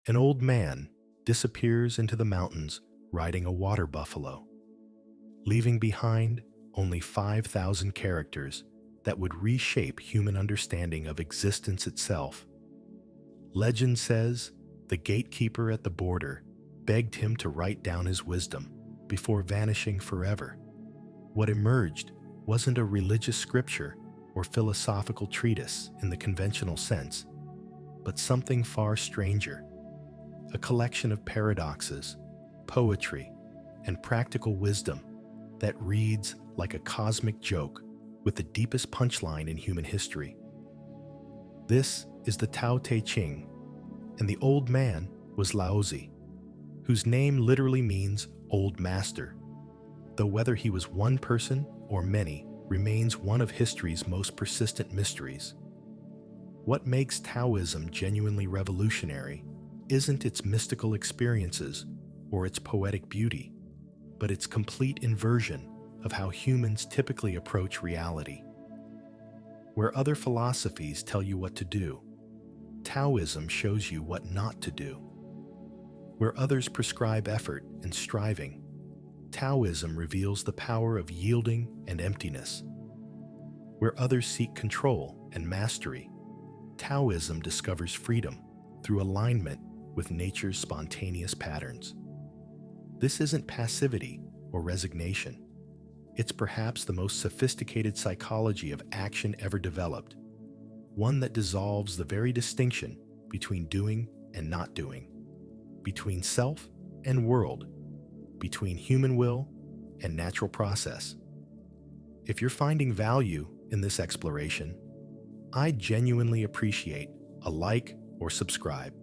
An old man disappears into the mountains riding a water buffalo, leaving behind only 5,000 characters that would reshape human understanding of existence itself. Legend says the gatekeeper at the border begged him to write down his wisdom before vanishing forever. What emerged wasn't a religious scripture or philosophical treatise in the conventional sense, but something far stranger, a collection of paradoxes, poetry, and practical wisdom that reads like a cosmic joke with the deepest punchline in human history. This is the Tao Te Ching, and the old man was Laozi, whose name literally means old master, though whether he was one person or many remains one of history's most persistent mysteries. What makes Taoism genuinely revolutionary isn't its mystical experiences or its poetic beauty, but its complete inversion of how humans typically approach reality. Where other philosophies tell you what to do, Taoism shows you what not to do. Where others prescribe effort and striving, Taoism reveals the power of yielding and emptiness. Where others seek control and mastery, Taoism discovers freedom through alignment with nature's spontaneous patterns. This isn't passivity or resignation. It's perhaps the most sophisticated psychology of action ever developed, one that dissolves the very distinction between doing and not doing, between self and world, between human will and natural process. If you're finding value in this exploration, I genuinely appreciate a like or subscribe.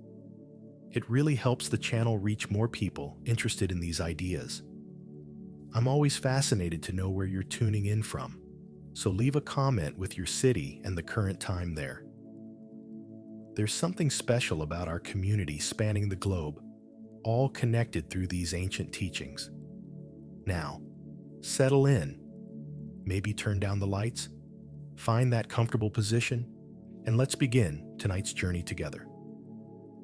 It really helps the channel reach more people interested in these ideas. I'm always fascinated to know where you're tuning in from, so leave a comment with your city and the current time there. There's something special about our community spanning the globe, all connected through these ancient teachings. Now, settle in. Maybe turn down the lights, find that comfortable position, and let's begin tonight's journey together.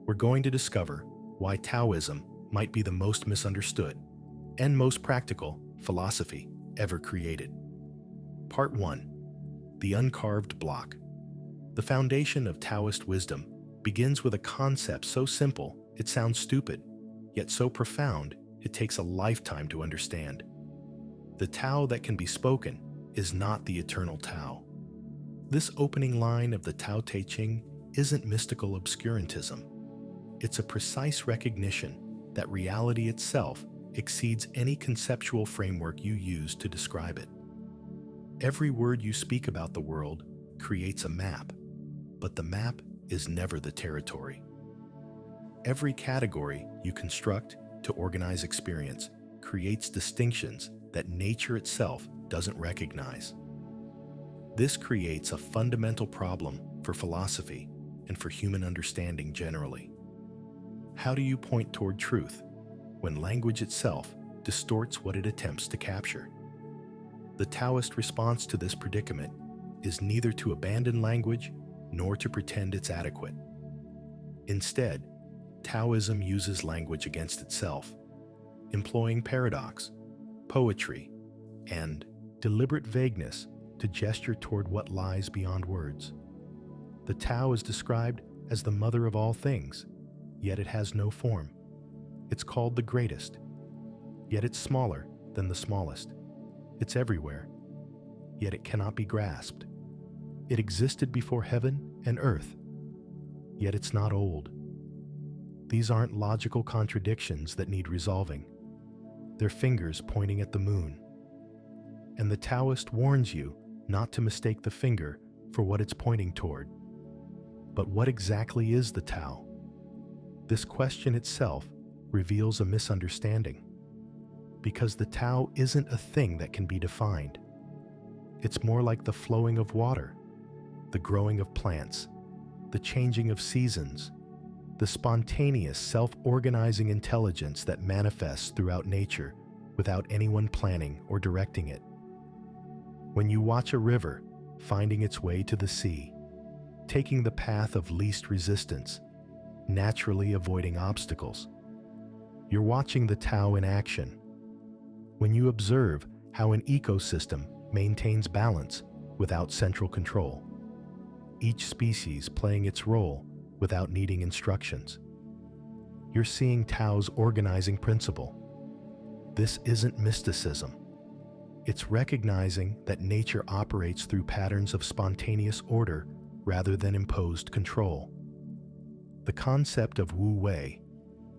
We're going to discover why Taoism might be the most misunderstood and most practical philosophy ever created. Part 1. The Uncarved Block. The foundation of Taoist wisdom begins with a concept so simple it sounds stupid, yet so profound it takes a lifetime to understand. The Tao that can be spoken is not the eternal Tao. This opening line of the Tao Te Ching isn't mystical obscurantism. It's a precise recognition that reality itself exceeds any conceptual framework you use to describe it. Every word you speak about the world creates a map, but the map is never the territory. Every category you construct to organize experience creates distinctions that nature itself doesn't recognize. This creates a fundamental problem for philosophy and for human understanding generally. How do you point toward truth when language itself distorts what it attempts to capture? The Taoist response to this predicament is neither to abandon language nor to pretend it's adequate. Instead, Taoism uses language against itself, employing paradox, poetry, and deliberate vagueness to gesture toward what lies beyond words. The Tao is described as the mother of all things, yet it has no form. It's called the greatest, yet it's smaller than the smallest. It's everywhere, yet it cannot be grasped. It existed before heaven and earth, yet it's not old. These aren't logical contradictions that need resolving. They're fingers pointing at the moon. And the Taoist warns you not to mistake the finger for what it's pointing toward. But what exactly is the Tao? This question itself reveals a misunderstanding, because the Tao isn't a thing that can be defined. It's more like the flowing of water, the growing of plants, the changing of seasons, the spontaneous self-organizing intelligence that manifests throughout nature without anyone planning or directing it. When you watch a river finding its way to the sea, taking the path of least resistance, naturally avoiding obstacles. You're watching the Tao in action. When you observe how an ecosystem maintains balance without central control, each species playing its role without needing instructions, you're seeing Tao's organizing principle. This isn't mysticism. It's recognizing that nature operates through patterns of spontaneous order rather than imposed control. The concept of Wu Wei,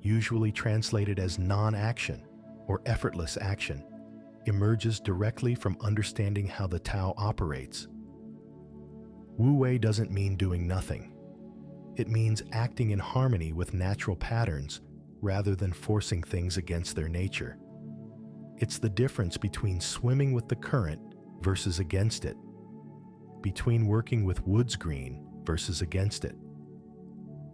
usually translated as non-action or effortless action, emerges directly from understanding how the Tao operates. Wu Wei doesn't mean doing nothing. It means acting in harmony with natural patterns rather than forcing things against their nature. It's the difference between swimming with the current versus against it, between working with wood's green versus against it,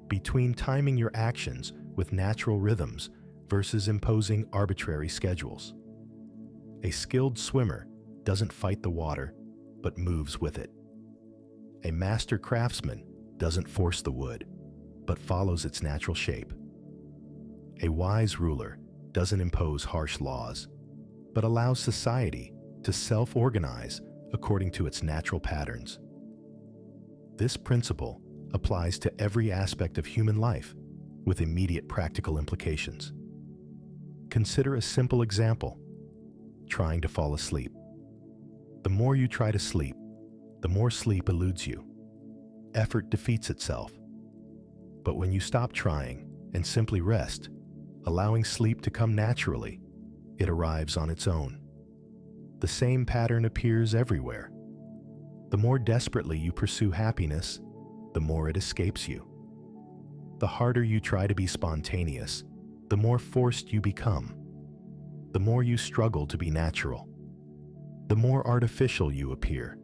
between timing your actions with natural rhythms versus imposing arbitrary schedules. A skilled swimmer doesn't fight the water, but moves with it. A master craftsman doesn't force the wood, but follows its natural shape. A wise ruler doesn't impose harsh laws, but allows society to self-organize according to its natural patterns. This principle applies to every aspect of human life with immediate practical implications. Consider a simple example: trying to fall asleep. The more you try to sleep, the more sleep eludes you. Effort defeats itself. But when you stop trying and simply rest, allowing sleep to come naturally, it arrives on its own. The same pattern appears everywhere. The more desperately you pursue happiness, the more it escapes you. The harder you try to be spontaneous, the more forced you become. The more you struggle to be natural, the more artificial you appear.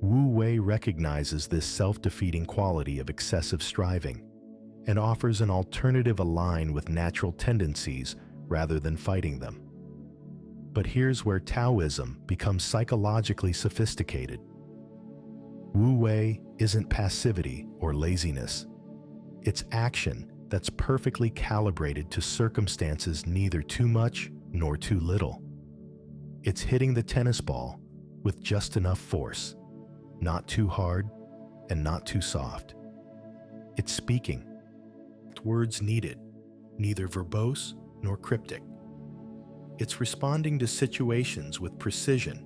Wu Wei recognizes this self-defeating quality of excessive striving and offers an alternative aligned with natural tendencies rather than fighting them. But here's where Taoism becomes psychologically sophisticated. Wu Wei isn't passivity or laziness. It's action that's perfectly calibrated to circumstances neither too much nor too little. It's hitting the tennis ball with just enough force, not too hard and not too soft. It's speaking words needed, neither verbose nor cryptic. It's responding to situations with precision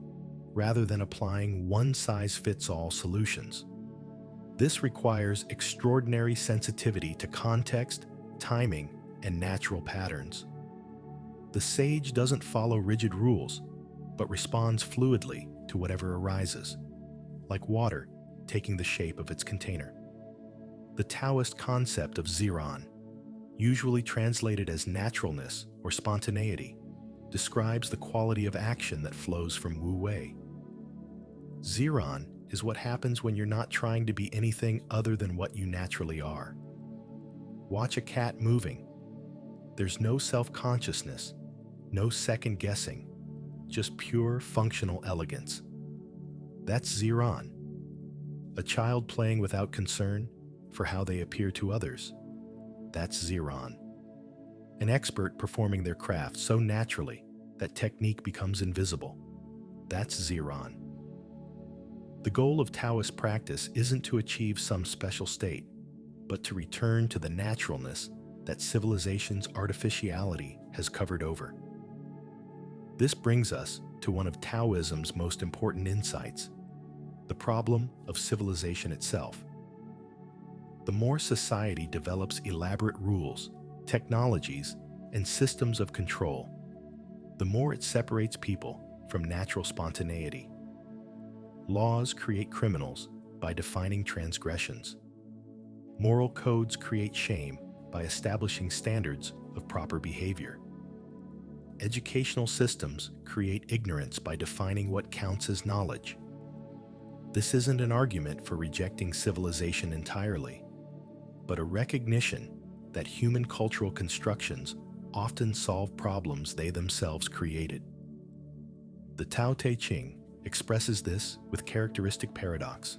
rather than applying one-size-fits-all solutions. This requires extraordinary sensitivity to context, timing, and natural patterns. The sage doesn't follow rigid rules, but responds fluidly to whatever arises, like water taking the shape of its container. The Taoist concept of ziran, usually translated as naturalness or spontaneity, describes the quality of action that flows from Wu Wei. Ziran is what happens when you're not trying to be anything other than what you naturally are. Watch a cat moving. There's no self-consciousness, no second-guessing, just pure functional elegance. That's Ziran. A child playing without concern for how they appear to others. That's Ziran. An expert performing their craft so naturally that technique becomes invisible. That's Ziran. The goal of Taoist practice isn't to achieve some special state, but to return to the naturalness that civilization's artificiality has covered over. This brings us to one of Taoism's most important insights: the problem of civilization itself. The more society develops elaborate rules, technologies, and systems of control, the more it separates people from natural spontaneity. Laws create criminals by defining transgressions. Moral codes create shame by establishing standards of proper behavior. Educational systems create ignorance by defining what counts as knowledge. This isn't an argument for rejecting civilization entirely, but a recognition that human cultural constructions often solve problems they themselves created. The Tao Te Ching expresses this with characteristic paradox.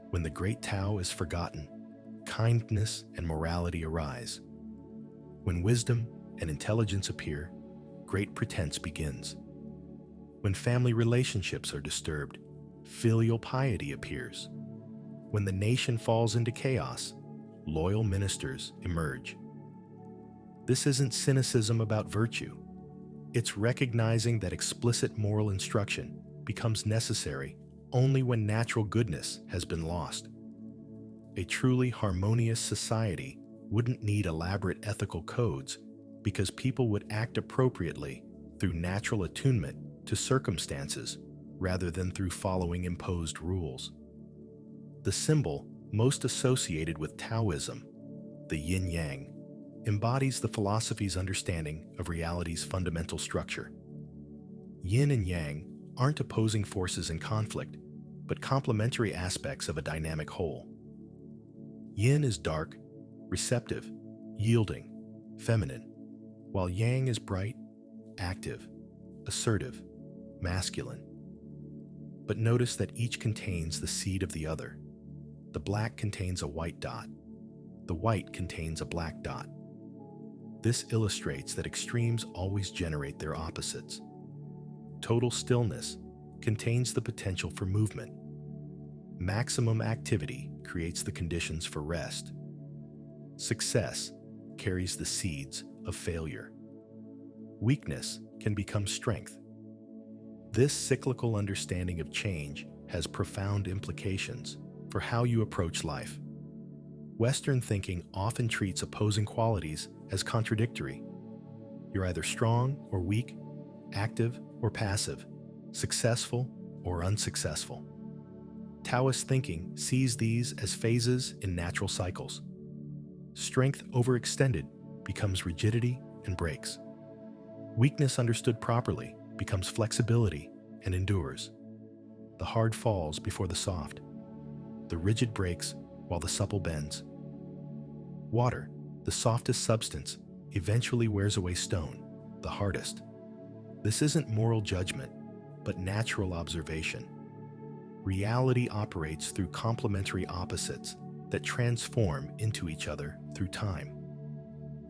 When the great Tao is forgotten, kindness and morality arise. When wisdom and intelligence appear, great pretense begins. When family relationships are disturbed, filial piety appears. When the nation falls into chaos, loyal ministers emerge. This isn't cynicism about virtue. It's recognizing that explicit moral instruction becomes necessary only when natural goodness has been lost. A truly harmonious society wouldn't need elaborate ethical codes because people would act appropriately through natural attunement to circumstances rather than through following imposed rules. The symbol most associated with Taoism, the yin-yang, embodies the philosophy's understanding of reality's fundamental structure. Yin and yang aren't opposing forces in conflict, but complementary aspects of a dynamic whole. Yin is dark, receptive, yielding, feminine, while yang is bright, active, assertive, masculine. But notice that each contains the seed of the other. The black contains a white dot. The white contains a black dot. This illustrates that extremes always generate their opposites. Total stillness contains the potential for movement. Maximum activity creates the conditions for rest. Success carries the seeds of failure. Weakness can become strength. This cyclical understanding of change has profound implications for how you approach life. Western thinking often treats opposing qualities as contradictory. You're either strong or weak, active or passive, successful or unsuccessful. Taoist thinking sees these as phases in natural cycles. Strength overextended becomes rigidity and breaks. Weakness understood properly becomes flexibility and endures. The hard falls before the soft. The rigid breaks while the supple bends. Water, the softest substance, eventually wears away stone, the hardest. This isn't moral judgment, but natural observation. Reality operates through complementary opposites that transform into each other through time.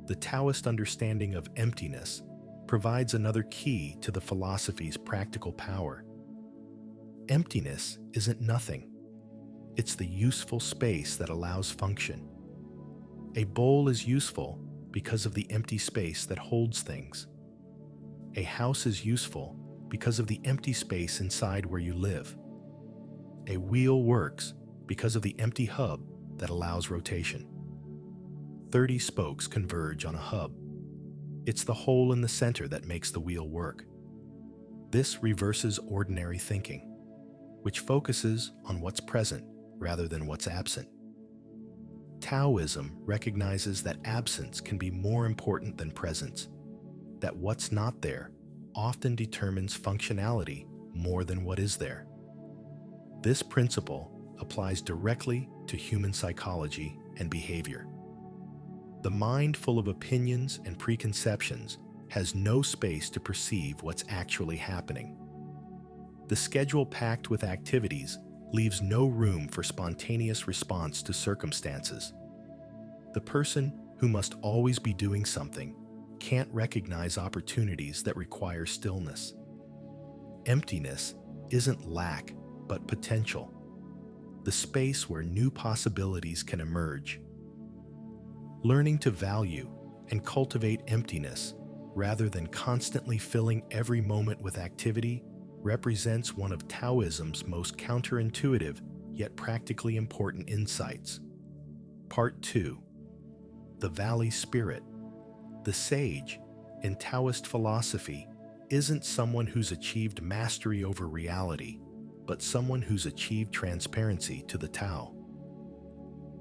The Taoist understanding of emptiness provides another key to the philosophy's practical power. Emptiness isn't nothing. It's the useful space that allows function. A bowl is useful because of the empty space that holds things. A house is useful because of the empty space inside where you live. A wheel works because of the empty hub that allows rotation. 30 spokes converge on a hub. It's the hole in the center that makes the wheel work. This reverses ordinary thinking, which focuses on what's present rather than what's absent. Taoism recognizes that absence can be more important than presence, that what's not there often determines functionality more than what is there. This principle applies directly to human psychology and behavior. The mind full of opinions and preconceptions has no space to perceive what's actually happening. The schedule packed with activities leaves no room for spontaneous response to circumstances. The person who must always be doing something can't recognize opportunities that require stillness. Emptiness isn't lack, but potential, the space where new possibilities can emerge. Learning to value and cultivate emptiness rather than constantly filling every moment with activity represents one of Taoism's most counterintuitive yet practically important insights. Part 2. The Valley Spirit. The sage, in Taoist philosophy, isn't someone who's achieved mastery over reality, but someone who's achieved transparency to the Tao.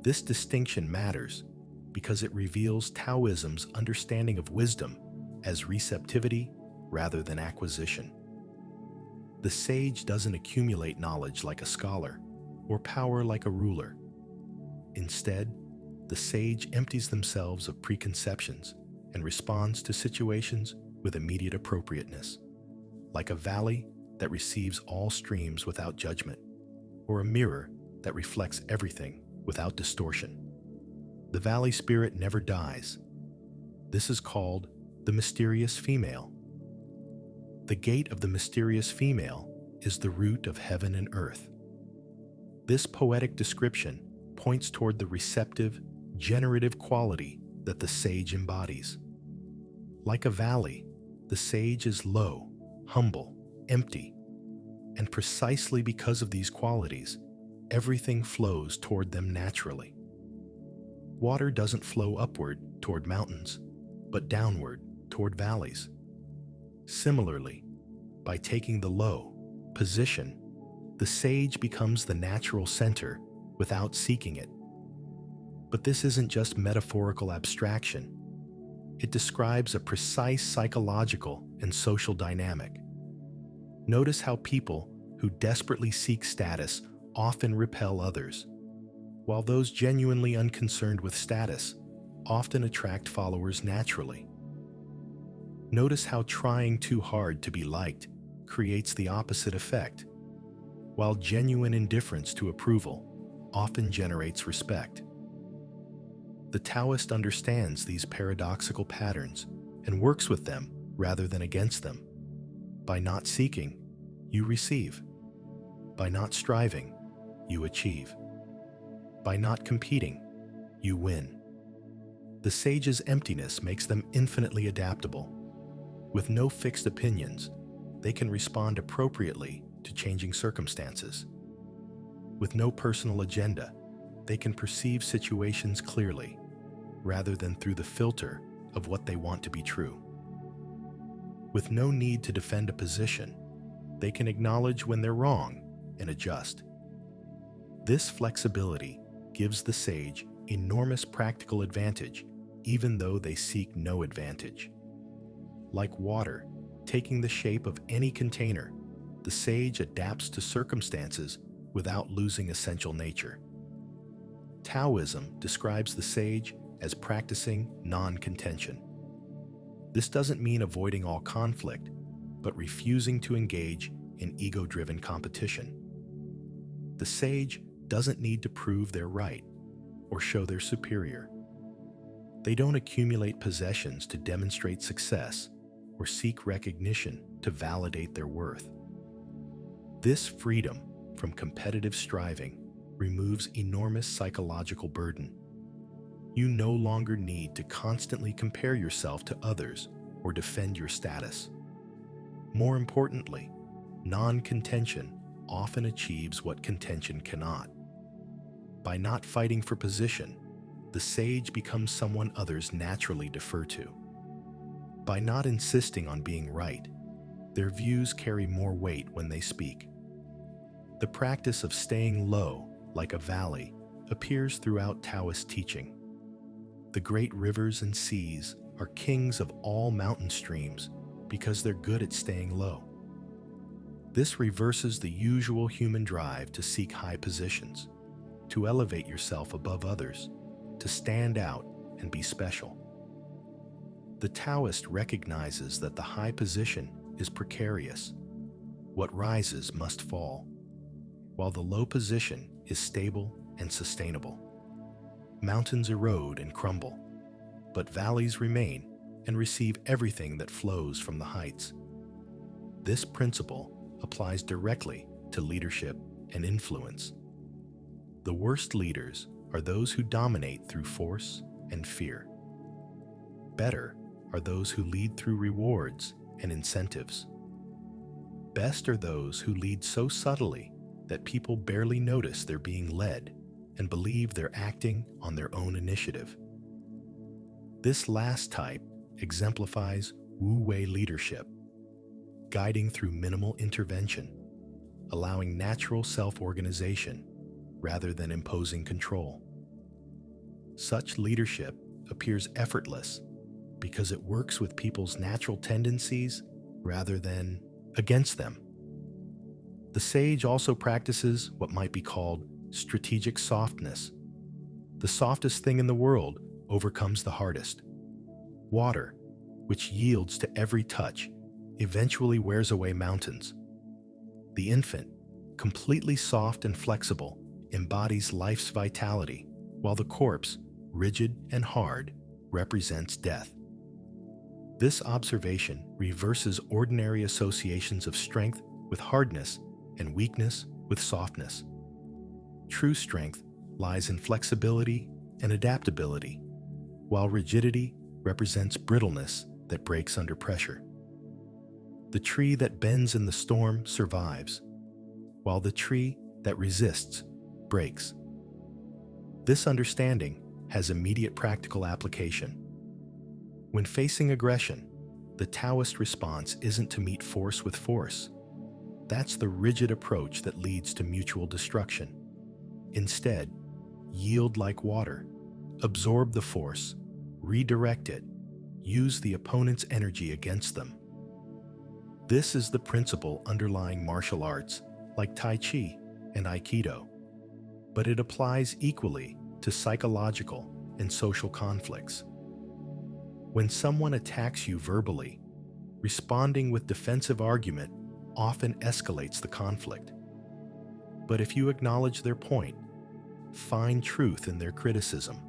This distinction matters because it reveals Taoism's understanding of wisdom as receptivity rather than acquisition. The sage doesn't accumulate knowledge like a scholar or power like a ruler. Instead, the sage empties themselves of preconceptions and responds to situations with immediate appropriateness, like a valley that receives all streams without judgment, or a mirror that reflects everything without distortion. The valley spirit never dies. This is called the mysterious female. The gate of the mysterious female is the root of heaven and earth. This poetic description points toward the receptive, generative quality that the sage embodies. Like a valley, the sage is low, humble, empty, and precisely because of these qualities, everything flows toward them naturally. Water doesn't flow upward toward mountains, but downward toward valleys. Similarly, by taking the low position, the sage becomes the natural center without seeking it. But this isn't just metaphorical abstraction. It describes a precise psychological and social dynamic. Notice how people who desperately seek status often repel others, while those genuinely unconcerned with status often attract followers naturally. Notice how trying too hard to be liked creates the opposite effect, while genuine indifference to approval often generates respect. The Taoist understands these paradoxical patterns and works with them rather than against them. By not seeking, you receive. By not striving, you achieve. By not competing, you win. The sage's emptiness makes them infinitely adaptable. With no fixed opinions, they can respond appropriately to changing circumstances. With no personal agenda, they can perceive situations clearly, rather than through the filter of what they want to be true. With no need to defend a position, they can acknowledge when they're wrong and adjust. This flexibility gives the sage enormous practical advantage, even though they seek no advantage. Like water, taking the shape of any container, the sage adapts to circumstances without losing essential nature. Taoism describes the sage as practicing non-contention. This doesn't mean avoiding all conflict, but refusing to engage in ego-driven competition. The sage doesn't need to prove they're right or show they're superior. They don't accumulate possessions to demonstrate success or seek recognition to validate their worth. This freedom from competitive striving removes enormous psychological burden. You no longer need to constantly compare yourself to others or defend your status. More importantly, non-contention often achieves what contention cannot. By not fighting for position, the sage becomes someone others naturally defer to. By not insisting on being right, their views carry more weight when they speak. The practice of staying low, like a valley, appears throughout Taoist teaching. The great rivers and seas are kings of all mountain streams because they're good at staying low. This reverses the usual human drive to seek high positions, to elevate yourself above others, to stand out and be special. The Taoist recognizes that the high position is precarious. What rises must fall, while the low position is stable and sustainable. Mountains erode and crumble, but valleys remain and receive everything that flows from the heights. This principle applies directly to leadership and influence. The worst leaders are those who dominate through force and fear. Better are those who lead through rewards and incentives. Best are those who lead so subtly that people barely notice they're being led and believe they're acting on their own initiative. This last type exemplifies Wu-Wei leadership, guiding through minimal intervention, allowing natural self-organization rather than imposing control. Such leadership appears effortless because it works with people's natural tendencies rather than against them. The sage also practices what might be called strategic softness. The softest thing in the world overcomes the hardest. Water, which yields to every touch, eventually wears away mountains. The infant, completely soft and flexible, embodies life's vitality, while the corpse, rigid and hard, represents death. This observation reverses ordinary associations of strength with hardness and weakness with softness. True strength lies in flexibility and adaptability, while rigidity represents brittleness that breaks under pressure. The tree that bends in the storm survives, while the tree that resists breaks. This understanding has immediate practical application. When facing aggression, the Taoist response isn't to meet force with force. That's the rigid approach that leads to mutual destruction. Instead, yield like water, absorb the force, redirect it, use the opponent's energy against them. This is the principle underlying martial arts like Tai Chi and Aikido, but it applies equally to psychological and social conflicts. When someone attacks you verbally, responding with defensive argument often escalates the conflict. But if you acknowledge their point, find truth in their criticism,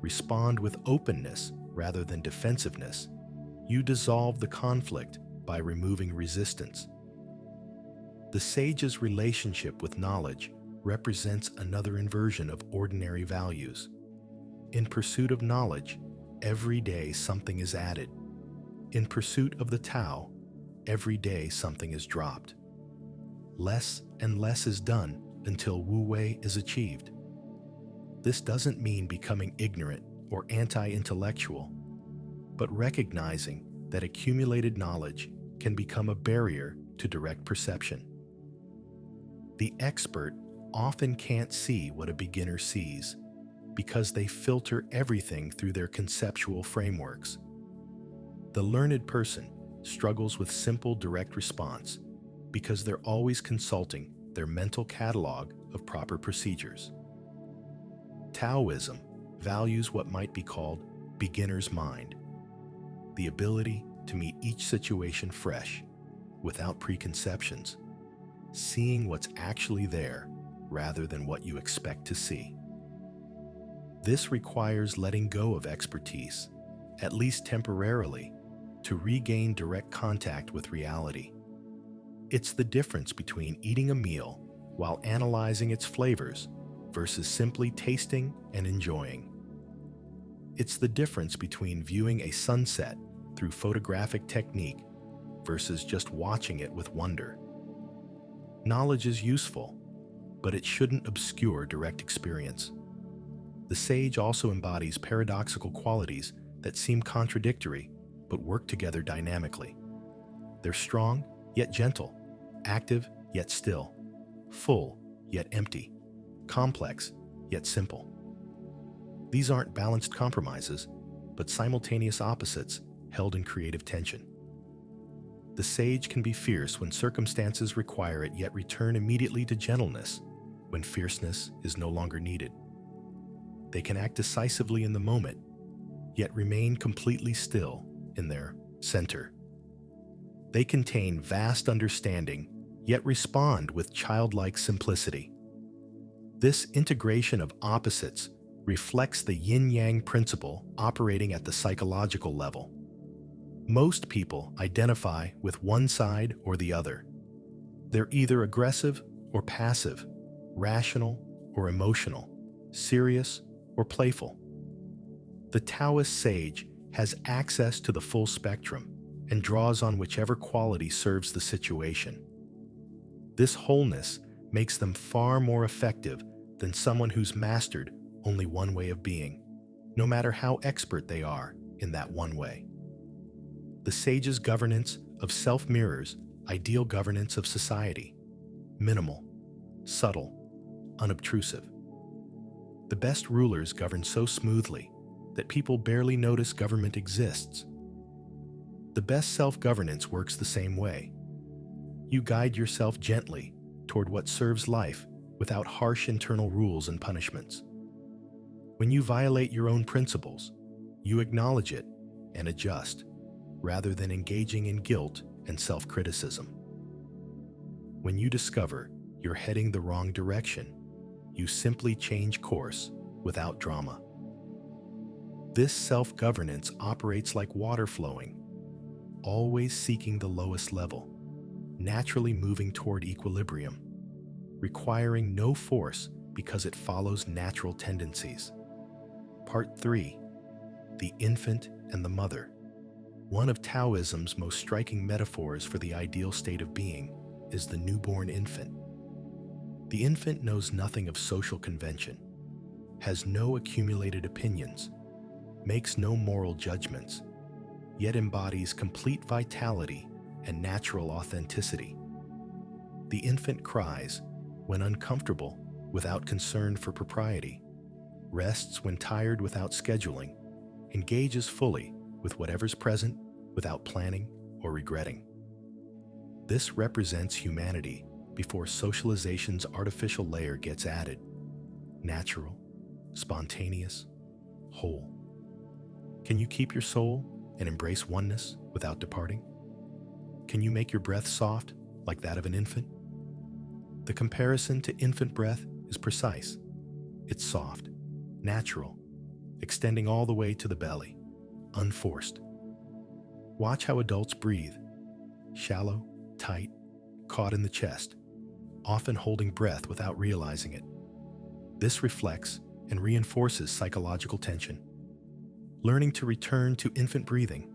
respond with openness rather than defensiveness, you dissolve the conflict by removing resistance. The sage's relationship with knowledge represents another inversion of ordinary values. In pursuit of knowledge, every day something is added. In pursuit of the Tao, every day something is dropped. Less and less is done until wu-wei is achieved. This doesn't mean becoming ignorant or anti-intellectual, but recognizing that accumulated knowledge can become a barrier to direct perception. The expert often can't see what a beginner sees because they filter everything through their conceptual frameworks. The learned person struggles with simple direct response because they're always consulting their mental catalog of proper procedures. Taoism values what might be called beginner's mind, the ability to meet each situation fresh, without preconceptions, seeing what's actually there rather than what you expect to see. This requires letting go of expertise, at least temporarily, to regain direct contact with reality. It's the difference between eating a meal while analyzing its flavors versus simply tasting and enjoying. It's the difference between viewing a sunset through photographic technique versus just watching it with wonder. Knowledge is useful, but it shouldn't obscure direct experience. The sage also embodies paradoxical qualities that seem contradictory but work together dynamically. They're strong yet gentle, active yet still, full yet empty, complex yet simple. These aren't balanced compromises, but simultaneous opposites held in creative tension. The sage can be fierce when circumstances require it, yet return immediately to gentleness when fierceness is no longer needed. They can act decisively in the moment, yet remain completely still in their center. They contain vast understanding, yet respond with childlike simplicity. This integration of opposites reflects the yin-yang principle operating at the psychological level. Most people identify with one side or the other. They're either aggressive or passive, rational or emotional, serious or playful. The Taoist sage has access to the full spectrum and draws on whichever quality serves the situation. This wholeness makes them far more effective than someone who's mastered only one way of being, no matter how expert they are in that one way. The sage's governance of self mirrors ideal governance of society: minimal, subtle, unobtrusive. The best rulers govern so smoothly that people barely notice government exists. The best self-governance works the same way. You guide yourself gently toward what serves life without harsh internal rules and punishments. When you violate your own principles, you acknowledge it and adjust, rather than engaging in guilt and self-criticism. When you discover you're heading the wrong direction, you simply change course without drama. This self-governance operates like water flowing, always seeking the lowest level, naturally moving toward equilibrium, requiring no force because it follows natural tendencies. Part 3. The Infant and the Mother. One of Taoism's most striking metaphors for the ideal state of being is the newborn infant. The infant knows nothing of social convention, has no accumulated opinions, makes no moral judgments, yet embodies complete vitality and natural authenticity. The infant cries when uncomfortable without concern for propriety, rests when tired without scheduling, engages fully with whatever's present without planning or regretting. This represents humanity before socialization's artificial layer gets added. Natural, spontaneous, whole. Can you keep your soul and embrace oneness without departing? Can you make your breath soft like that of an infant? The comparison to infant breath is precise. It's soft, natural, extending all the way to the belly, unforced. Watch how adults breathe, shallow, tight, caught in the chest, often holding breath without realizing it. This reflects and reinforces psychological tension. Learning to return to infant breathing,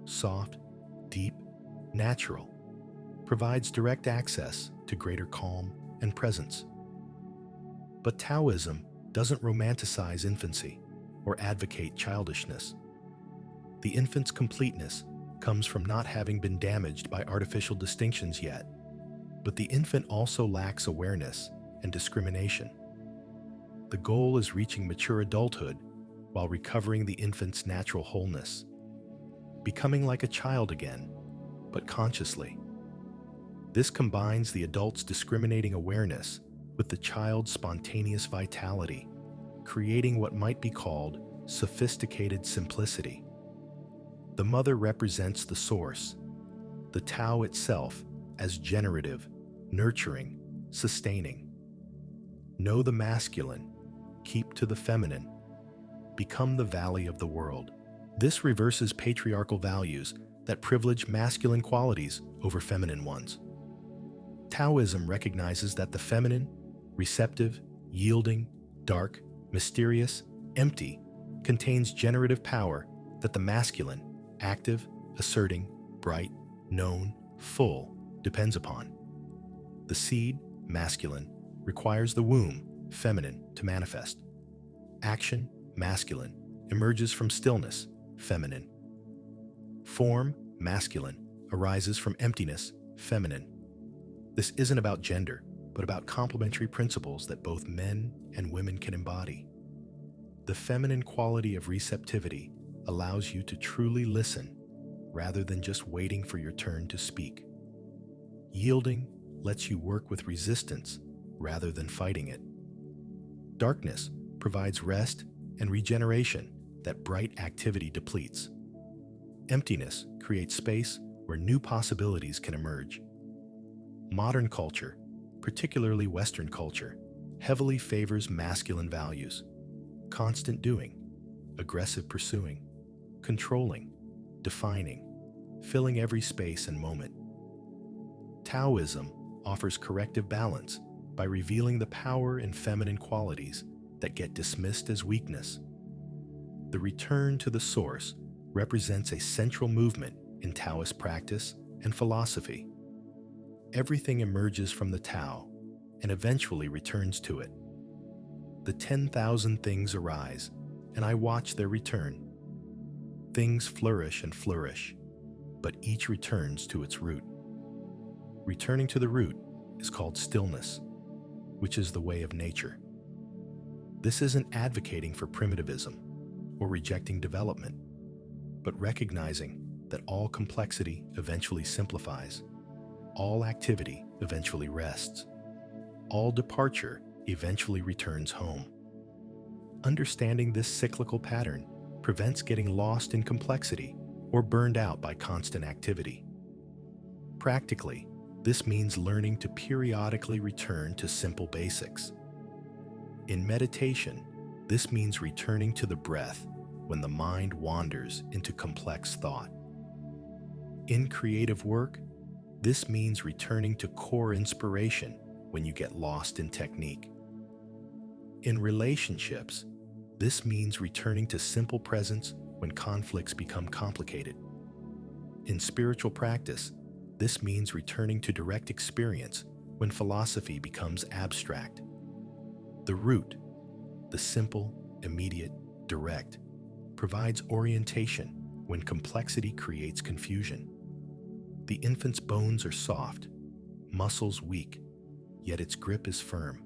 soft, deep, natural, provides direct access to greater calm and presence. But Taoism doesn't romanticize infancy or advocate childishness. The infant's completeness comes from not having been damaged by artificial distinctions yet, but the infant also lacks awareness and discrimination. The goal is reaching mature adulthood while recovering the infant's natural wholeness, becoming like a child again, but consciously. This combines the adult's discriminating awareness with the child's spontaneous vitality, creating what might be called sophisticated simplicity. The mother represents the source, the Tao itself as generative, nurturing, sustaining. Know the masculine, keep to the feminine, become the valley of the world. This reverses patriarchal values that privilege masculine qualities over feminine ones. Taoism recognizes that the feminine, receptive, yielding, dark, mysterious, empty, contains generative power that the masculine, active, asserting, bright, known, full, depends upon. The seed, masculine, requires the womb, feminine, to manifest. Action, masculine, emerges from stillness, feminine. Form, masculine, arises from emptiness, feminine. This isn't about gender, but about complementary principles that both men and women can embody. The feminine quality of receptivity allows you to truly listen rather than just waiting for your turn to speak. Yielding lets you work with resistance rather than fighting it. Darkness provides rest and regeneration that bright activity depletes. Emptiness creates space where new possibilities can emerge. Modern culture, particularly Western culture, heavily favors masculine values: constant doing, aggressive pursuing, controlling, defining, filling every space and moment. Taoism offers corrective balance by revealing the power in feminine qualities that get dismissed as weakness. The return to the source represents a central movement in Taoist practice and philosophy. Everything emerges from the Tao and eventually returns to it. The 10,000 things arise, and I watch their return. Things flourish and flourish, but each returns to its root. Returning to the root is called stillness, which is the way of nature. This isn't advocating for primitivism or rejecting development, but recognizing that all complexity eventually simplifies, all activity eventually rests, all departure eventually returns home. Understanding this cyclical pattern prevents getting lost in complexity or burned out by constant activity. Practically, this means learning to periodically return to simple basics. In meditation, this means returning to the breath when the mind wanders into complex thought. In creative work, this means returning to core inspiration when you get lost in technique. In relationships, this means returning to simple presence when conflicts become complicated. In spiritual practice, this means returning to direct experience when philosophy becomes abstract. The root, the simple, immediate, direct, provides orientation when complexity creates confusion. The infant's bones are soft, muscles weak, yet its grip is firm.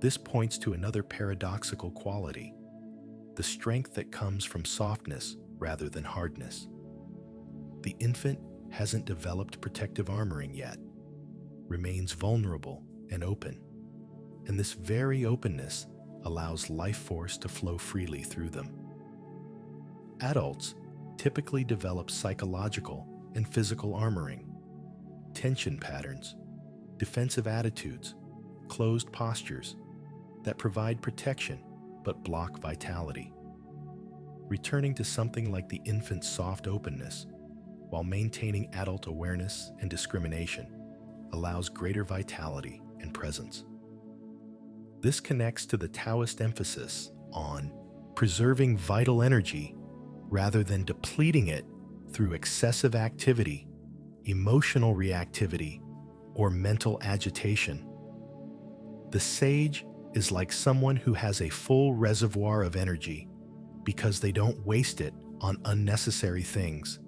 This points to another paradoxical quality, the strength that comes from softness rather than hardness. The infant hasn't developed protective armoring yet, remains vulnerable and open, and this very openness allows life force to flow freely through them. Adults typically develop psychological and physical armoring, tension patterns, defensive attitudes, closed postures that provide protection but block vitality. Returning to something like the infant's soft openness while maintaining adult awareness and discrimination allows greater vitality and presence. This connects to the Taoist emphasis on preserving vital energy rather than depleting it through excessive activity, emotional reactivity, or mental agitation. The sage is like someone who has a full reservoir of energy because they don't waste it on unnecessary things.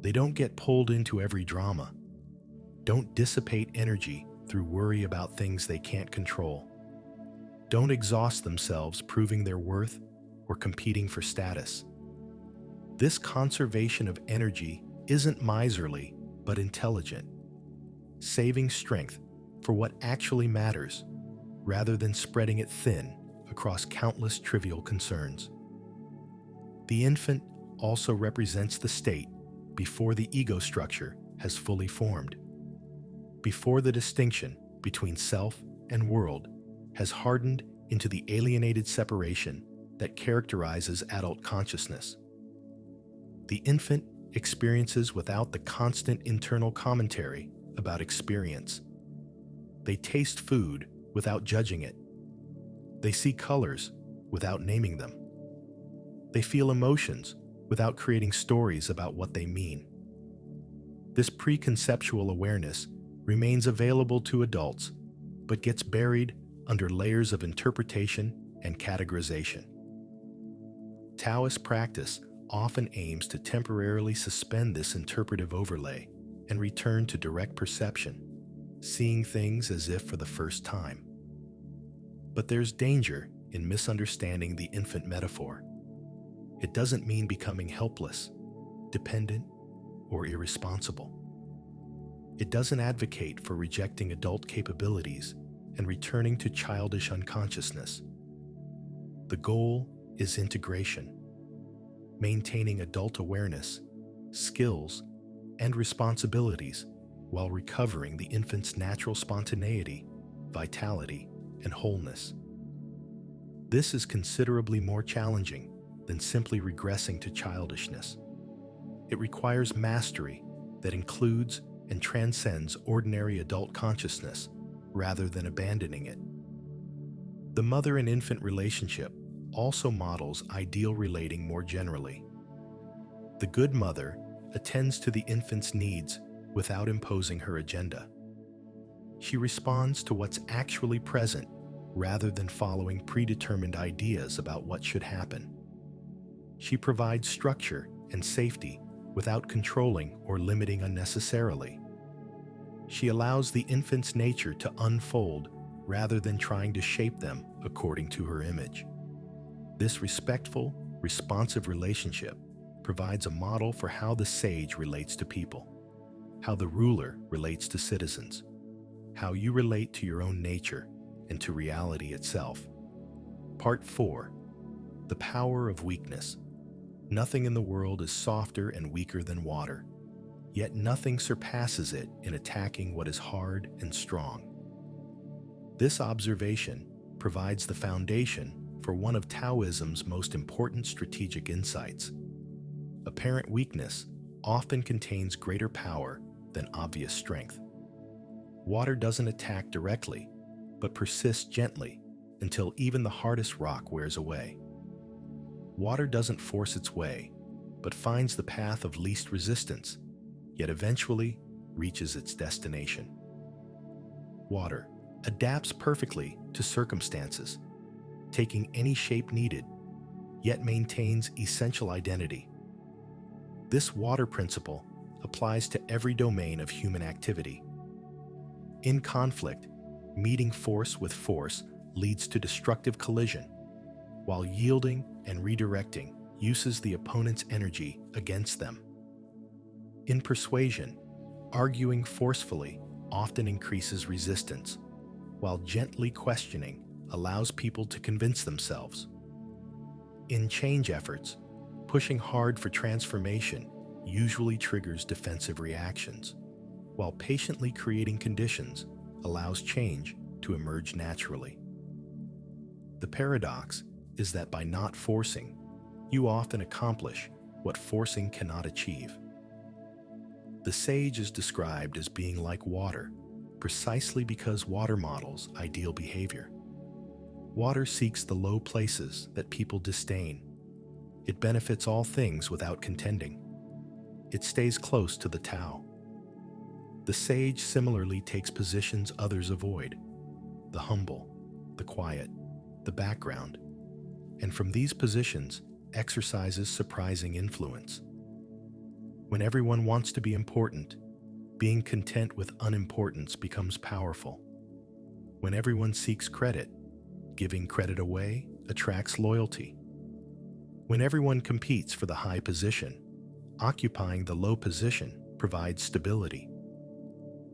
They don't get pulled into every drama, don't dissipate energy through worry about things they can't control, don't exhaust themselves proving their worth or competing for status. This conservation of energy isn't miserly, but intelligent, saving strength for what actually matters rather than spreading it thin across countless trivial concerns. The infant also represents the state before the ego structure has fully formed, before the distinction between self and world has hardened into the alienated separation that characterizes adult consciousness. The infant experiences without the constant internal commentary about experience. They taste food without judging it. They see colors without naming them. They feel emotions without creating stories about what they mean. This preconceptual awareness remains available to adults, but gets buried under layers of interpretation and categorization. Taoist practice often aims to temporarily suspend this interpretive overlay and return to direct perception, seeing things as if for the first time. But there's danger in misunderstanding the infant metaphor. It doesn't mean becoming helpless, dependent, or irresponsible. It doesn't advocate for rejecting adult capabilities and returning to childish unconsciousness. The goal is integration, maintaining adult awareness, skills, and responsibilities while recovering the infant's natural spontaneity, vitality, and wholeness. This is considerably more challenging than simply regressing to childishness. It requires mastery that includes and transcends ordinary adult consciousness rather than abandoning it. The mother and infant relationship also models ideal relating more generally. The good mother attends to the infant's needs without imposing her agenda. She responds to what's actually present rather than following predetermined ideas about what should happen. She provides structure and safety without controlling or limiting unnecessarily. She allows the infant's nature to unfold rather than trying to shape them according to her image. This respectful, responsive relationship provides a model for how the sage relates to people, how the ruler relates to citizens, how you relate to your own nature and to reality itself. Part 4. The Power of Weakness. Nothing in the world is softer and weaker than water, yet nothing surpasses it in attacking what is hard and strong. This observation provides the foundation for one of Taoism's most important strategic insights. Apparent weakness often contains greater power than obvious strength. Water doesn't attack directly, but persists gently until even the hardest rock wears away. Water doesn't force its way, but finds the path of least resistance, yet eventually reaches its destination. Water adapts perfectly to circumstances, taking any shape needed, yet maintains essential identity. This water principle applies to every domain of human activity. In conflict, meeting force with force leads to destructive collision, while yielding and redirecting uses the opponent's energy against them. In persuasion, arguing forcefully often increases resistance, while gently questioning allows people to convince themselves. In change efforts, pushing hard for transformation usually triggers defensive reactions, while patiently creating conditions allows change to emerge naturally. The paradox is that by not forcing, you often accomplish what forcing cannot achieve. The sage is described as being like water, precisely because water models ideal behavior. Water seeks the low places that people disdain. It benefits all things without contending. It stays close to the Tao. The sage similarly takes positions others avoid: the humble, the quiet, the background, and from these positions exercises surprising influence. When everyone wants to be important, being content with unimportance becomes powerful. When everyone seeks credit, giving credit away attracts loyalty. When everyone competes for the high position, occupying the low position provides stability.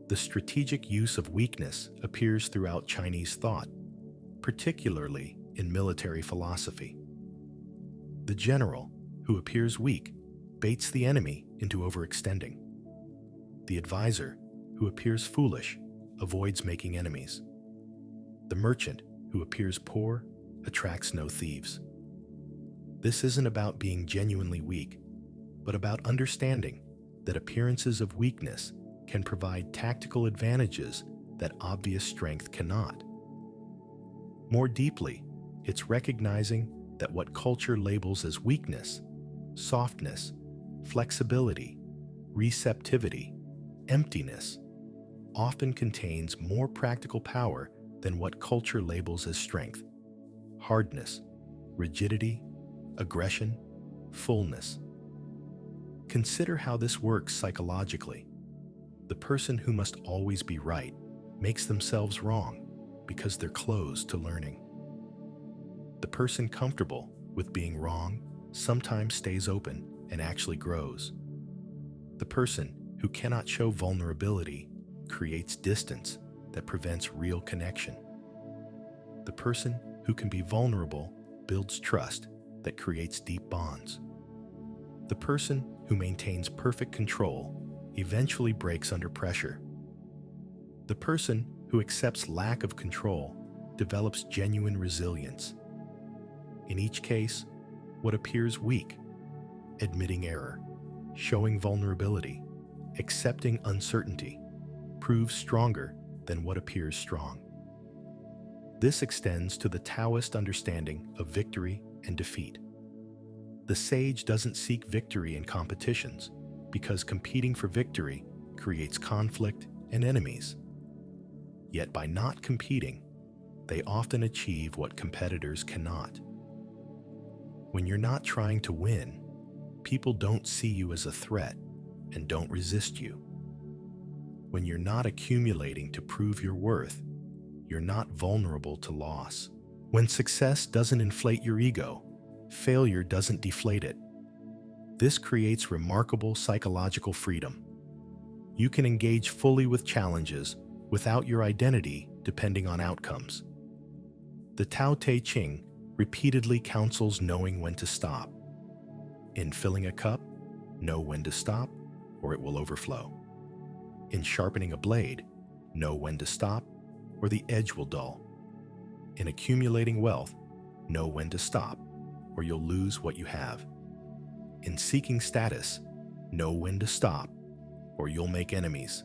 The strategic use of weakness appears throughout Chinese thought, particularly in military philosophy. The general, who appears weak, baits the enemy into overextending. The advisor, who appears foolish, avoids making enemies. The merchant, who appears poor, attracts no thieves. This isn't about being genuinely weak, but about understanding that appearances of weakness can provide tactical advantages that obvious strength cannot. More deeply, it's recognizing that what culture labels as weakness, softness, flexibility, receptivity, emptiness, often contains more practical power than what culture labels as strength: hardness, rigidity, aggression, fullness. Consider how this works psychologically. The person who must always be right makes themselves wrong because they're closed to learning. The person comfortable with being wrong sometimes stays open and actually grows. The person who cannot show vulnerability creates distance that prevents real connection. The person who can be vulnerable builds trust that creates deep bonds. The person who maintains perfect control eventually breaks under pressure. The person who accepts lack of control develops genuine resilience. In each case, what appears weak, admitting error, showing vulnerability, accepting uncertainty, proves stronger than what appears strong. This extends to the Taoist understanding of victory and defeat. The sage doesn't seek victory in competitions because competing for victory creates conflict and enemies. Yet by not competing, they often achieve what competitors cannot. When you're not trying to win, people don't see you as a threat and don't resist you. When you're not accumulating to prove your worth, you're not vulnerable to loss. When success doesn't inflate your ego, failure doesn't deflate it. This creates remarkable psychological freedom. You can engage fully with challenges without your identity depending on outcomes. The Tao Te Ching repeatedly counsels knowing when to stop. In filling a cup, know when to stop or it will overflow. In sharpening a blade, know when to stop or the edge will dull. In accumulating wealth, know when to stop, or you'll lose what you have. In seeking status, know when to stop, or you'll make enemies.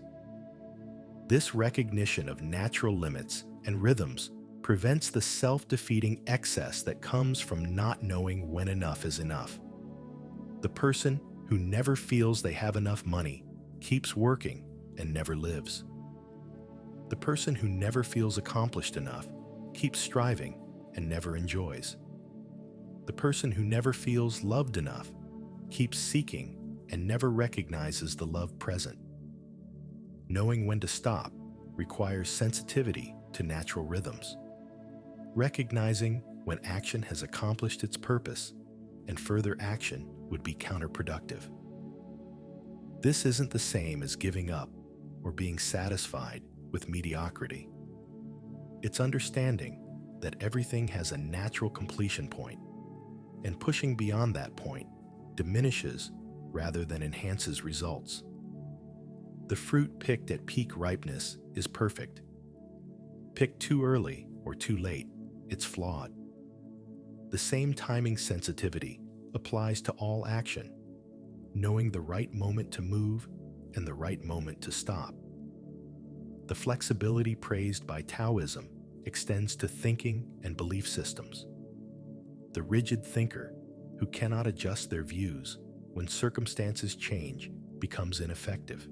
This recognition of natural limits and rhythms prevents the self-defeating excess that comes from not knowing when enough is enough. The person who never feels they have enough money keeps working and never lives. The person who never feels accomplished enough keeps striving and never enjoys. The person who never feels loved enough keeps seeking and never recognizes the love present. Knowing when to stop requires sensitivity to natural rhythms, recognizing when action has accomplished its purpose and further action would be counterproductive. This isn't the same as giving up or being satisfied with mediocrity. It's understanding that everything has a natural completion point, and pushing beyond that point diminishes rather than enhances results. The fruit picked at peak ripeness is perfect. Picked too early or too late, it's flawed. The same timing sensitivity applies to all action, knowing the right moment to move and the right moment to stop. The flexibility praised by Taoism extends to thinking and belief systems. The rigid thinker who cannot adjust their views when circumstances change becomes ineffective.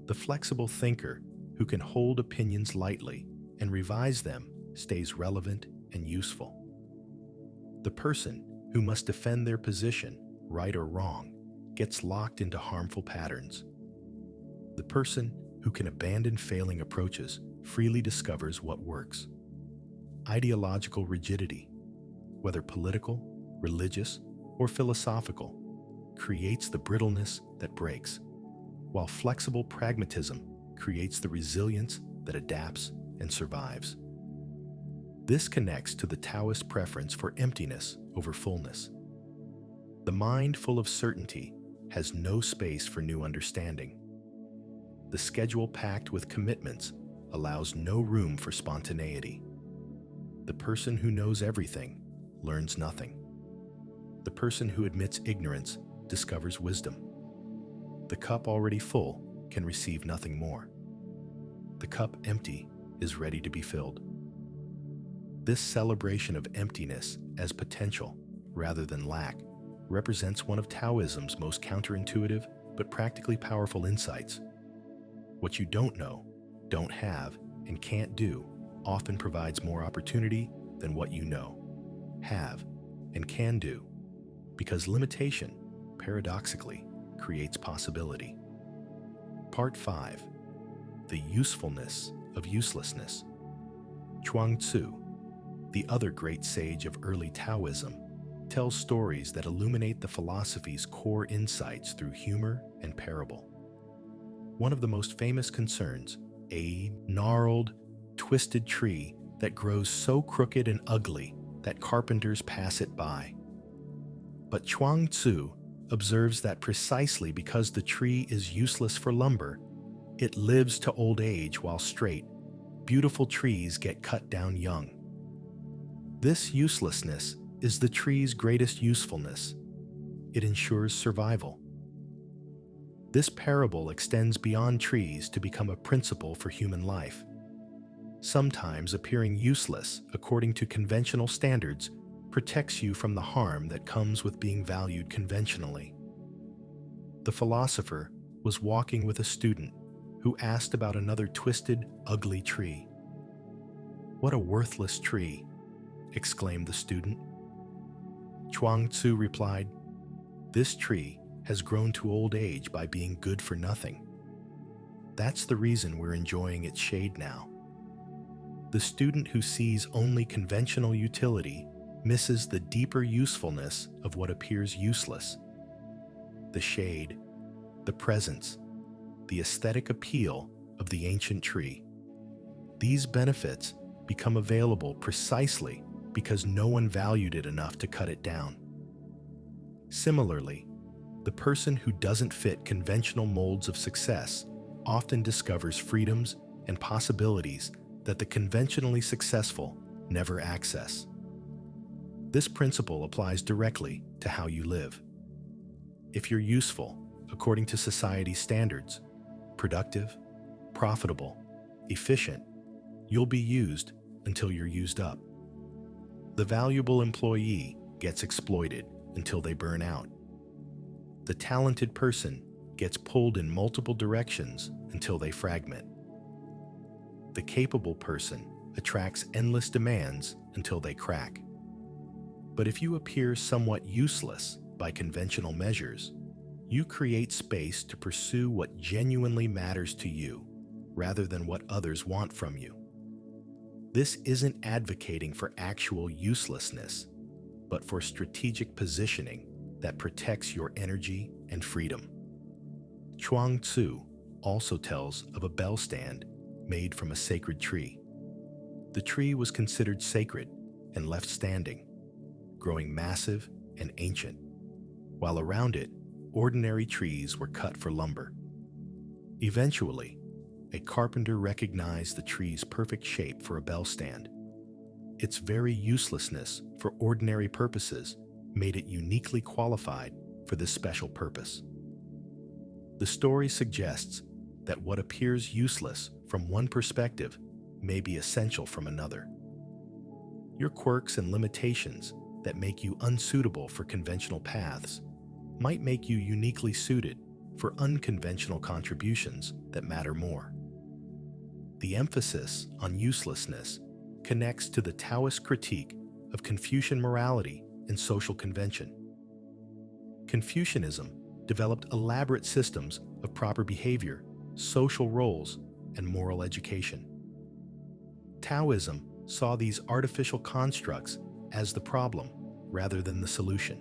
The flexible thinker who can hold opinions lightly and revise them stays relevant and useful. The person who must defend their position, right or wrong, gets locked into harmful patterns. The person who can abandon failing approaches freely discovers what works. Ideological rigidity, whether political, religious, or philosophical, creates the brittleness that breaks, while flexible pragmatism creates the resilience that adapts and survives. This connects to the Taoist preference for emptiness over fullness. The mind full of certainty has no space for new understanding. The schedule packed with commitments allows no room for spontaneity. The person who knows everything learns nothing. The person who admits ignorance discovers wisdom. The cup already full can receive nothing more. The cup empty is ready to be filled. This celebration of emptiness as potential rather than lack represents one of Taoism's most counterintuitive but practically powerful insights. What you don't know, don't have, and can't do often provides more opportunity than what you know, have, and can do, because limitation, paradoxically, creates possibility. Part 5. The Usefulness of Uselessness. Chuang Tzu, the other great sage of early Taoism, tells stories that illuminate the philosophy's core insights through humor and parable. One of the most famous concerns, a gnarled, twisted tree that grows so crooked and ugly that carpenters pass it by. But Chuang Tzu observes that precisely because the tree is useless for lumber, it lives to old age while straight. Beautiful trees get cut down young. This uselessness is the tree's greatest usefulness. It ensures survival. This parable extends beyond trees to become a principle for human life. Sometimes appearing useless according to conventional standards protects you from the harm that comes with being valued conventionally. The philosopher was walking with a student who asked about another twisted, ugly tree. "What a worthless tree," exclaimed the student. Chuang Tzu replied, "This tree has grown to old age by being good for nothing. That's the reason we're enjoying its shade now." The student who sees only conventional utility misses the deeper usefulness of what appears useless. The shade, the presence, the aesthetic appeal of the ancient tree. These benefits become available precisely because no one valued it enough to cut it down. Similarly, the person who doesn't fit conventional molds of success often discovers freedoms and possibilities that the conventionally successful never access. This principle applies directly to how you live. If you're useful, according to society's standards, productive, profitable, efficient, you'll be used until you're used up. The valuable employee gets exploited until they burn out. The talented person gets pulled in multiple directions until they fragment. The capable person attracts endless demands until they crack. But if you appear somewhat useless by conventional measures, you create space to pursue what genuinely matters to you, rather than what others want from you. This isn't advocating for actual uselessness, but for strategic positioning that protects your energy and freedom. Chuang Tzu also tells of a bell stand made from a sacred tree. The tree was considered sacred and left standing, growing massive and ancient, while around it, ordinary trees were cut for lumber. Eventually, a carpenter recognized the tree's perfect shape for a bell stand. Its very uselessness for ordinary purposes made it uniquely qualified for this special purpose. The story suggests that what appears useless from one perspective may be essential from another. Your quirks and limitations that make you unsuitable for conventional paths might make you uniquely suited for unconventional contributions that matter more. The emphasis on uselessness connects to the Taoist critique of Confucian morality and social convention. Confucianism developed elaborate systems of proper behavior, social roles, and moral education. Taoism saw these artificial constructs as the problem rather than the solution.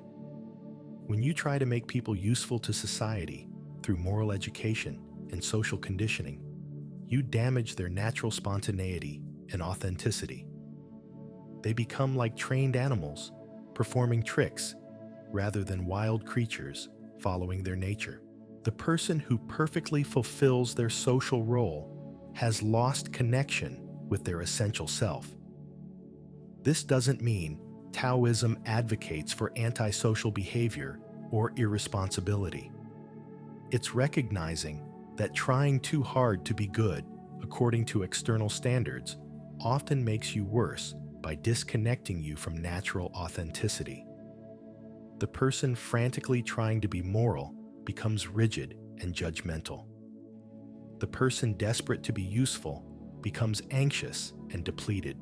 When you try to make people useful to society through moral education and social conditioning, you damage their natural spontaneity and authenticity. They become like trained animals, performing tricks rather than wild creatures following their nature. The person who perfectly fulfills their social role has lost connection with their essential self. This doesn't mean Taoism advocates for antisocial behavior or irresponsibility. It's recognizing that trying too hard to be good according to external standards often makes you worse by disconnecting you from natural authenticity. The person frantically trying to be moral becomes rigid and judgmental. The person desperate to be useful becomes anxious and depleted.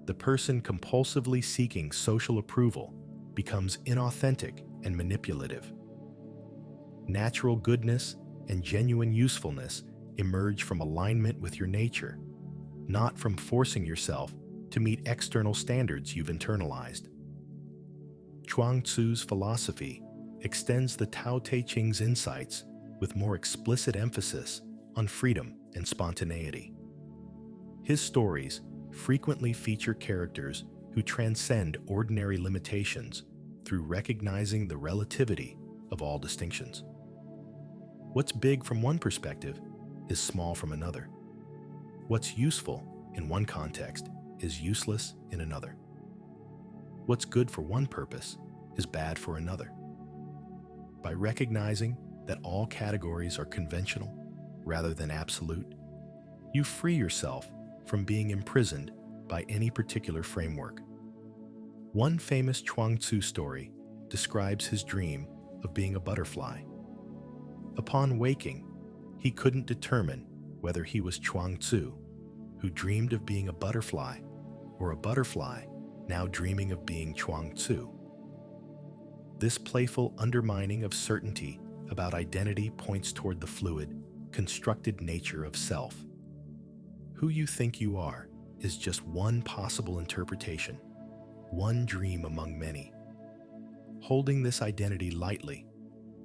The person compulsively seeking social approval becomes inauthentic and manipulative. Natural goodness and genuine usefulness emerge from alignment with your nature, not from forcing yourself to meet external standards you've internalized. Chuang Tzu's philosophy extends the Tao Te Ching's insights with more explicit emphasis on freedom and spontaneity. His stories frequently feature characters who transcend ordinary limitations through recognizing the relativity of all distinctions. What's big from one perspective is small from another. What's useful in one context is useless in another. What's good for one purpose is bad for another. By recognizing that all categories are conventional rather than absolute, you free yourself from being imprisoned by any particular framework. One famous Chuang Tzu story describes his dream of being a butterfly. Upon waking, he couldn't determine whether he was Chuang Tzu, who dreamed of being a butterfly, or a butterfly now dreaming of being Chuang Tzu. This playful undermining of certainty about identity points toward the fluid, constructed nature of self. Who you think you are is just one possible interpretation, one dream among many. Holding this identity lightly,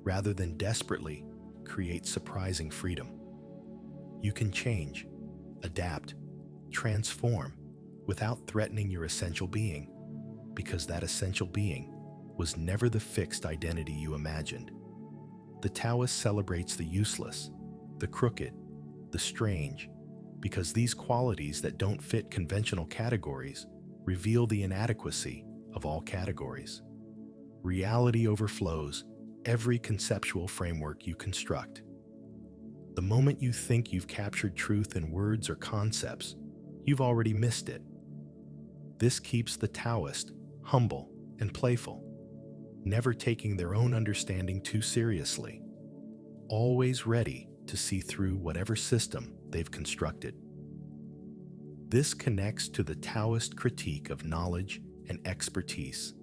rather than desperately, creates surprising freedom. You can change, adapt, transform without threatening your essential being, because that essential being was never the fixed identity you imagined. The Taoist celebrates the useless, the crooked, the strange, because these qualities that don't fit conventional categories reveal the inadequacy of all categories. Reality overflows every conceptual framework you construct. The moment you think you've captured truth in words or concepts, you've already missed it. This keeps the Taoist humble and playful, never taking their own understanding too seriously, always ready to see through whatever system they've constructed. This connects to the Taoist critique of knowledge and expertise.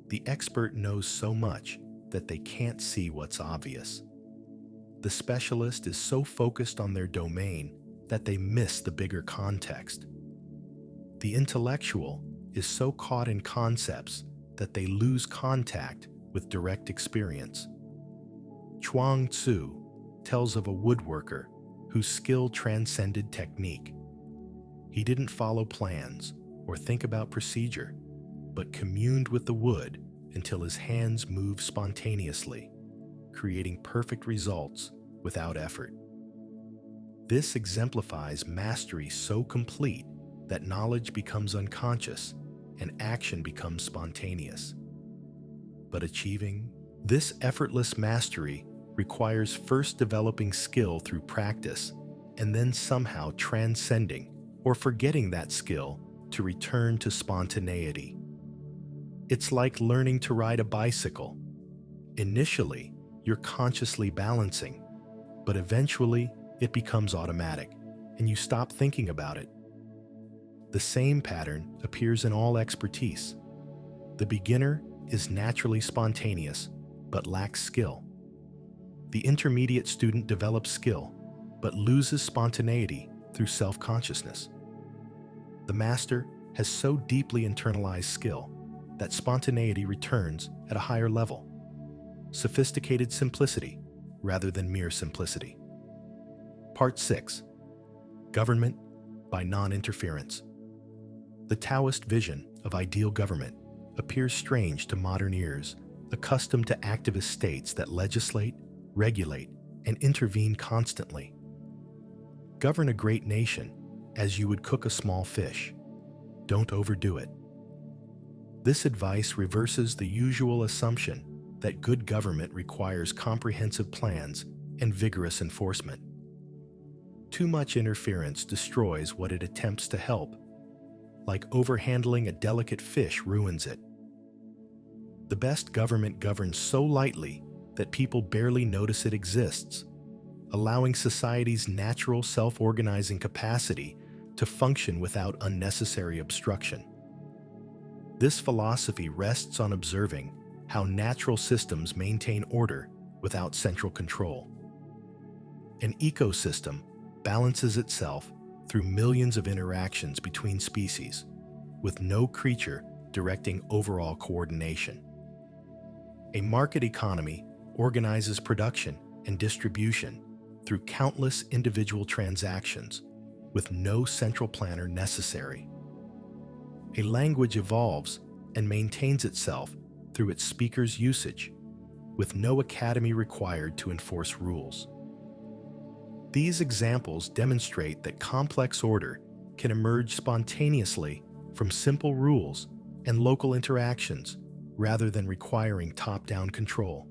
The expert knows so much that they can't see what's obvious. The specialist is so focused on their domain that they miss the bigger context. The intellectual is so caught in concepts that they lose contact with direct experience. Chuang Tzu tells of a woodworker whose skill transcended technique. He didn't follow plans or think about procedure, but communed with the wood until his hands moved spontaneously, creating perfect results without effort. This exemplifies mastery so complete that knowledge becomes unconscious and action becomes spontaneous. But achieving this effortless mastery requires first developing skill through practice and then somehow transcending or forgetting that skill to return to spontaneity. It's like learning to ride a bicycle. Initially, you're consciously balancing, but eventually it becomes automatic and you stop thinking about it. The same pattern appears in all expertise. The beginner is naturally spontaneous but lacks skill. The intermediate student develops skill but loses spontaneity through self-consciousness. The master has so deeply internalized skill that spontaneity returns at a higher level. Sophisticated simplicity rather than mere simplicity. Part 6. Government by non-interference. The Taoist vision of ideal government appears strange to modern ears, accustomed to activist states that legislate, regulate, and intervene constantly. Govern a great nation as you would cook a small fish. Don't overdo it. This advice reverses the usual assumption that good government requires comprehensive plans and vigorous enforcement. Too much interference destroys what it attempts to help, like overhandling a delicate fish ruins it. The best government governs so lightly that people barely notice it exists, allowing society's natural self-organizing capacity to function without unnecessary obstruction. This philosophy rests on observing how natural systems maintain order without central control. An ecosystem balances itself through millions of interactions between species, with no creature directing overall coordination. A market economy organizes production and distribution through countless individual transactions, with no central planner necessary. A language evolves and maintains itself through its speakers' usage, with no academy required to enforce rules. These examples demonstrate that complex order can emerge spontaneously from simple rules and local interactions rather than requiring top-down control.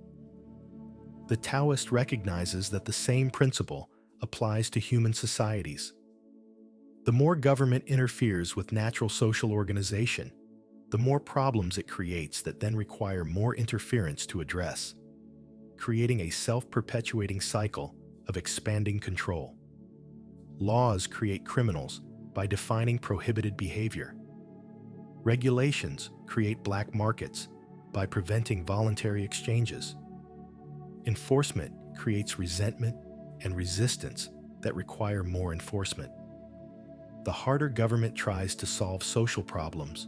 The Taoist recognizes that the same principle applies to human societies. The more government interferes with natural social organization, the more problems it creates that then require more interference to address, creating a self-perpetuating cycle of expanding control. Laws create criminals by defining prohibited behavior. Regulations create black markets by preventing voluntary exchanges. Enforcement creates resentment and resistance that require more enforcement. The harder government tries to solve social problems,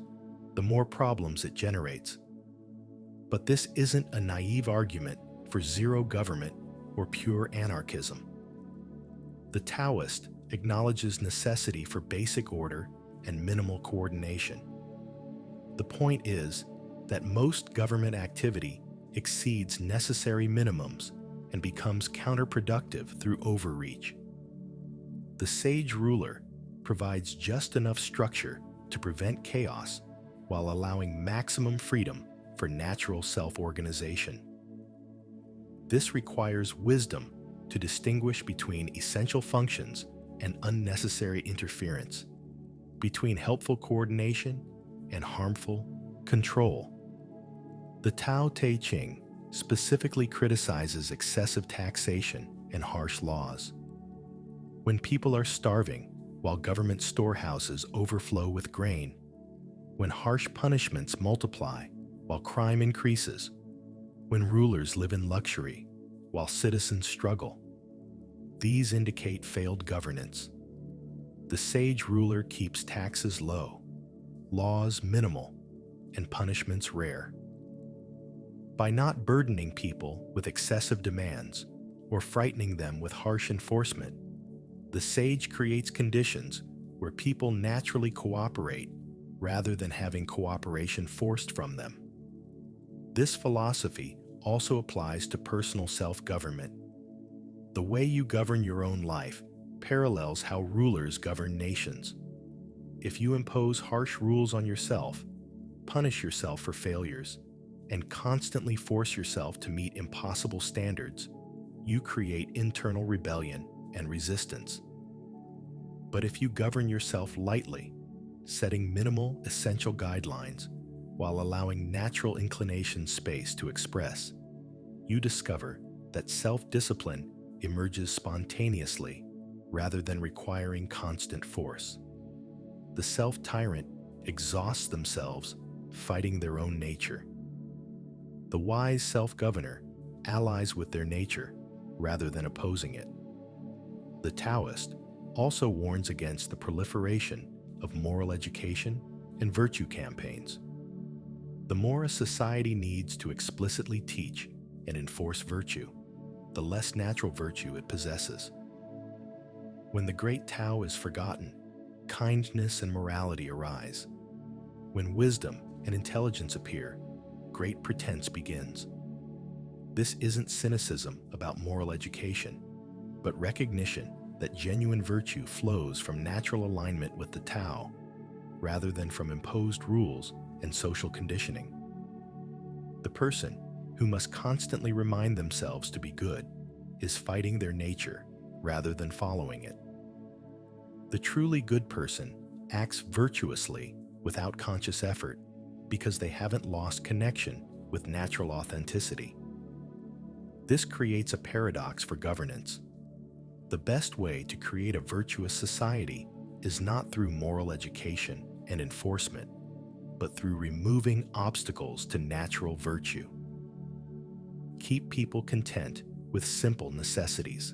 the more problems it generates. But this isn't a naive argument for zero government or pure anarchism. The Taoist acknowledges necessity for basic order and minimal coordination. The point is that most government activity exceeds necessary minimums and becomes counterproductive through overreach. The sage ruler provides just enough structure to prevent chaos while allowing maximum freedom for natural self-organization. This requires wisdom to distinguish between essential functions and unnecessary interference, between helpful coordination and harmful control. The Tao Te Ching specifically criticizes excessive taxation and harsh laws. When people are starving while government storehouses overflow with grain, when harsh punishments multiply while crime increases, when rulers live in luxury while citizens struggle, these indicate failed governance. The sage ruler keeps taxes low, laws minimal, and punishments rare. By not burdening people with excessive demands or frightening them with harsh enforcement, the sage creates conditions where people naturally cooperate rather than having cooperation forced from them. This philosophy also applies to personal self-government. The way you govern your own life parallels how rulers govern nations. If you impose harsh rules on yourself, punish yourself for failures, and constantly force yourself to meet impossible standards, you create internal rebellion and resistance. But if you govern yourself lightly, setting minimal essential guidelines while allowing natural inclination space to express, you discover that self-discipline emerges spontaneously rather than requiring constant force. The self-tyrant exhausts themselves fighting their own nature. The wise self-governor allies with their nature rather than opposing it. The Taoist also warns against the proliferation of moral education and virtue campaigns. The more a society needs to explicitly teach and enforce virtue, the less natural virtue it possesses. When the great Tao is forgotten, kindness and morality arise. When wisdom and intelligence appear, great pretense begins. This isn't cynicism about moral education, but recognition that genuine virtue flows from natural alignment with the Tao, rather than from imposed rules and social conditioning. The person who must constantly remind themselves to be good is fighting their nature rather than following it. The truly good person acts virtuously without conscious effort because they haven't lost connection with natural authenticity. This creates a paradox for governance. The best way to create a virtuous society is not through moral education and enforcement, but through removing obstacles to natural virtue. Keep people content with simple necessities.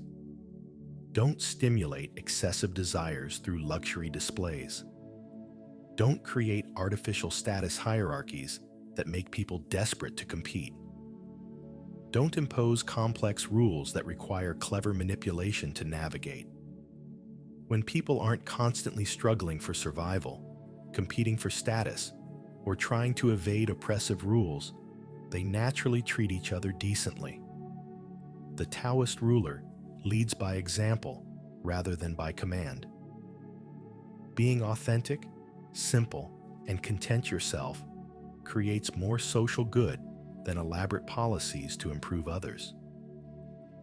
Don't stimulate excessive desires through luxury displays. Don't create artificial status hierarchies that make people desperate to compete. Don't impose complex rules that require clever manipulation to navigate. When people aren't constantly struggling for survival, competing for status, or trying to evade oppressive rules, they naturally treat each other decently. The Taoist ruler leads by example rather than by command. Being authentic, simple, and content yourself creates more social good than elaborate policies to improve others.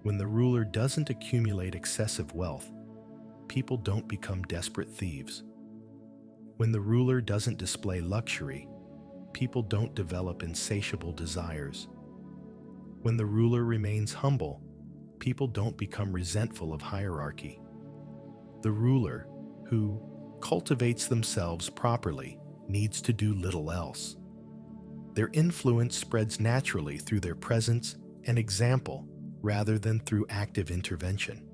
When the ruler doesn't accumulate excessive wealth, people don't become desperate thieves. When the ruler doesn't display luxury, people don't develop insatiable desires. When the ruler remains humble, people don't become resentful of hierarchy. The ruler, who cultivates themselves properly, needs to do little else. Their influence spreads naturally through their presence and example rather than through active intervention.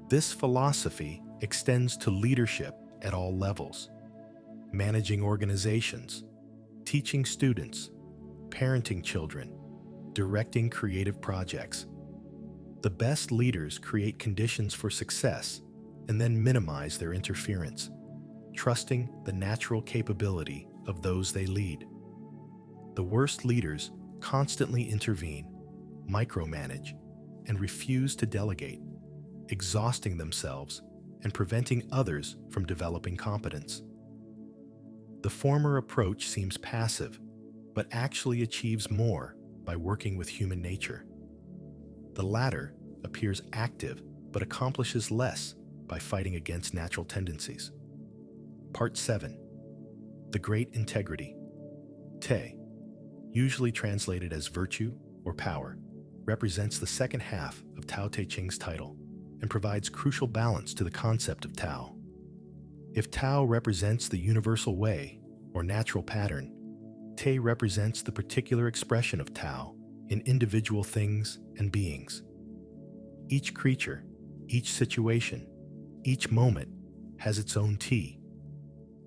This philosophy extends to leadership at all levels: managing organizations, teaching students, parenting children, directing creative projects. The best leaders create conditions for success and then minimize their interference, trusting the natural capability of those they lead. The worst leaders constantly intervene, micromanage, and refuse to delegate, exhausting themselves and preventing others from developing competence. The former approach seems passive, but actually achieves more by working with human nature. The latter appears active, but accomplishes less by fighting against natural tendencies. Part 7. The Great Integrity. Te, usually translated as virtue or power, represents the second half of Tao Te Ching's title and provides crucial balance to the concept of Tao. If Tao represents the universal way or natural pattern, Te represents the particular expression of Tao in individual things and beings. Each creature, each situation, each moment has its own Te,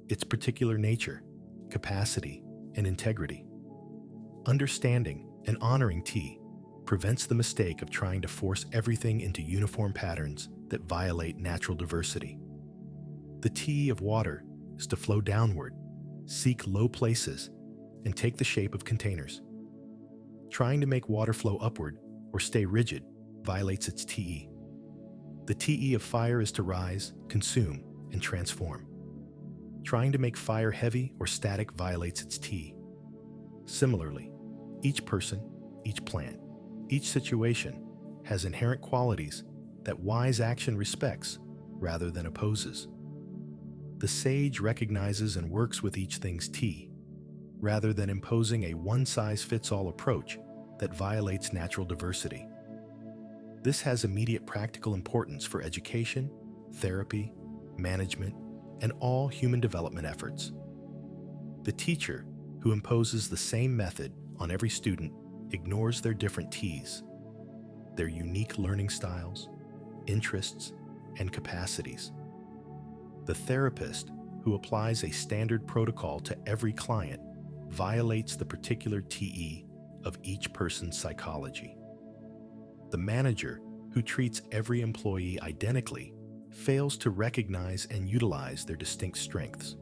its particular nature, capacity, and integrity. Understanding and honoring Te prevents the mistake of trying to force everything into uniform patterns that violate natural diversity. The Te of water is to flow downward, seek low places, and take the shape of containers. Trying to make water flow upward or stay rigid violates its Te. The Te of fire is to rise, consume, and transform. Trying to make fire heavy or static violates its Te. Similarly, each person, each plant, each situation has inherent qualities that wise action respects rather than opposes. The sage recognizes and works with each thing's Te, rather than imposing a one-size-fits-all approach that violates natural diversity. This has immediate practical importance for education, therapy, management, and all human development efforts. The teacher who imposes the same method on every student ignores their different Ts, their unique learning styles, interests, and capacities. The therapist who applies a standard protocol to every client violates the particular Te of each person's psychology. The manager who treats every employee identically fails to recognize and utilize their distinct strengths.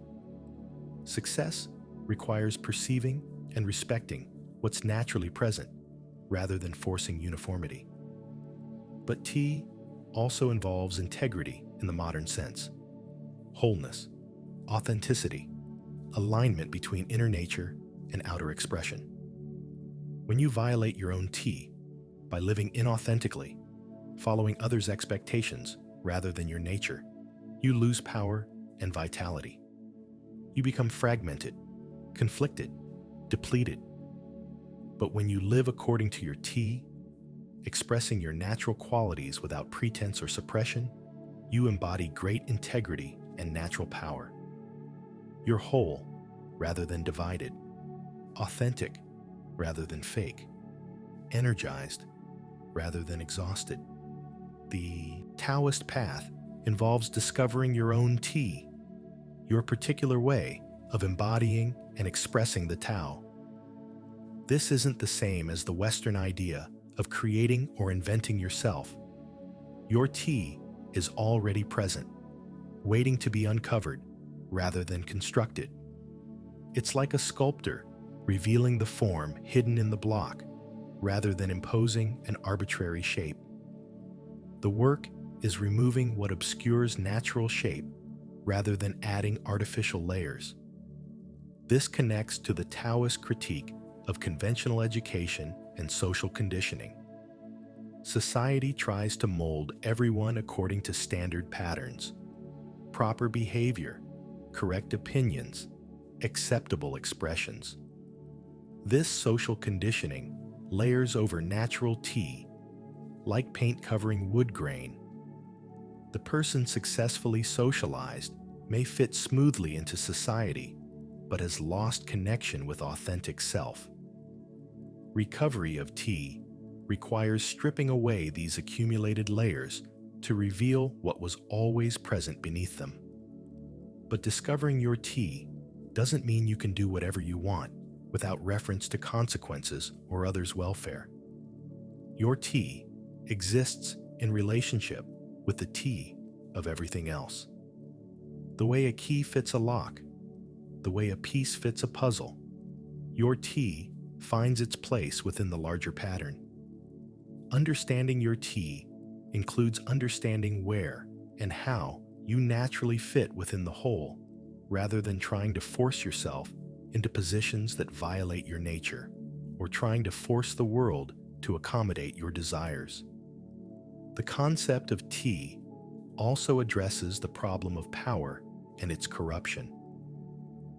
Success requires perceiving and respecting what's naturally present rather than forcing uniformity. But Te also involves integrity in the modern sense, wholeness, authenticity, alignment between inner nature and outer expression. When you violate your own Te by living inauthentically, following others' expectations rather than your nature, you lose power and vitality. You become fragmented, conflicted, depleted. But when you live according to your Te, expressing your natural qualities without pretense or suppression, you embody great integrity and natural power. You're whole rather than divided, authentic rather than fake, energized rather than exhausted. The Taoist path involves discovering your own Te, your particular way of embodying and expressing the Tao. This isn't the same as the Western idea of creating or inventing yourself. Your Te is already present, waiting to be uncovered rather than constructed. It's like a sculptor revealing the form hidden in the block rather than imposing an arbitrary shape. The work is removing what obscures natural shape rather than adding artificial layers. This connects to the Taoist critique of conventional education and social conditioning. Society tries to mold everyone according to standard patterns, proper behavior, correct opinions, acceptable expressions. This social conditioning layers over natural Te, like paint covering wood grain. The person successfully socialized may fit smoothly into society, but has lost connection with authentic self. Recovery of Te requires stripping away these accumulated layers to reveal what was always present beneath them. But discovering your Te doesn't mean you can do whatever you want without reference to consequences or others' welfare. Your Te exists in relationship with the Te of everything else. The way a key fits a lock, the way a piece fits a puzzle, your Te finds its place within the larger pattern. Understanding your Te includes understanding where and how you naturally fit within the whole, rather than trying to force yourself into positions that violate your nature, or trying to force the world to accommodate your desires. The concept of tea also addresses the problem of power and its corruption.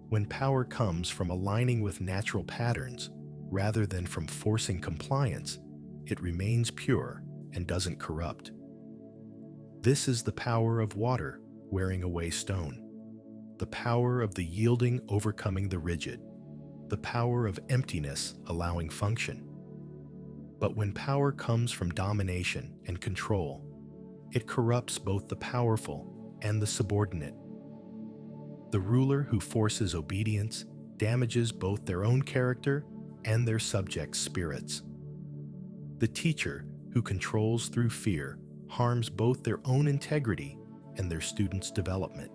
When power comes from aligning with natural patterns rather than from forcing compliance, it remains pure and doesn't corrupt. This is the power of water wearing away stone, the power of the yielding overcoming the rigid, the power of emptiness allowing function. But when power comes from domination and control, it corrupts both the powerful and the subordinate. The ruler who forces obedience damages both their own character and their subjects' spirits. The teacher who controls through fear harms both their own integrity and their students' development.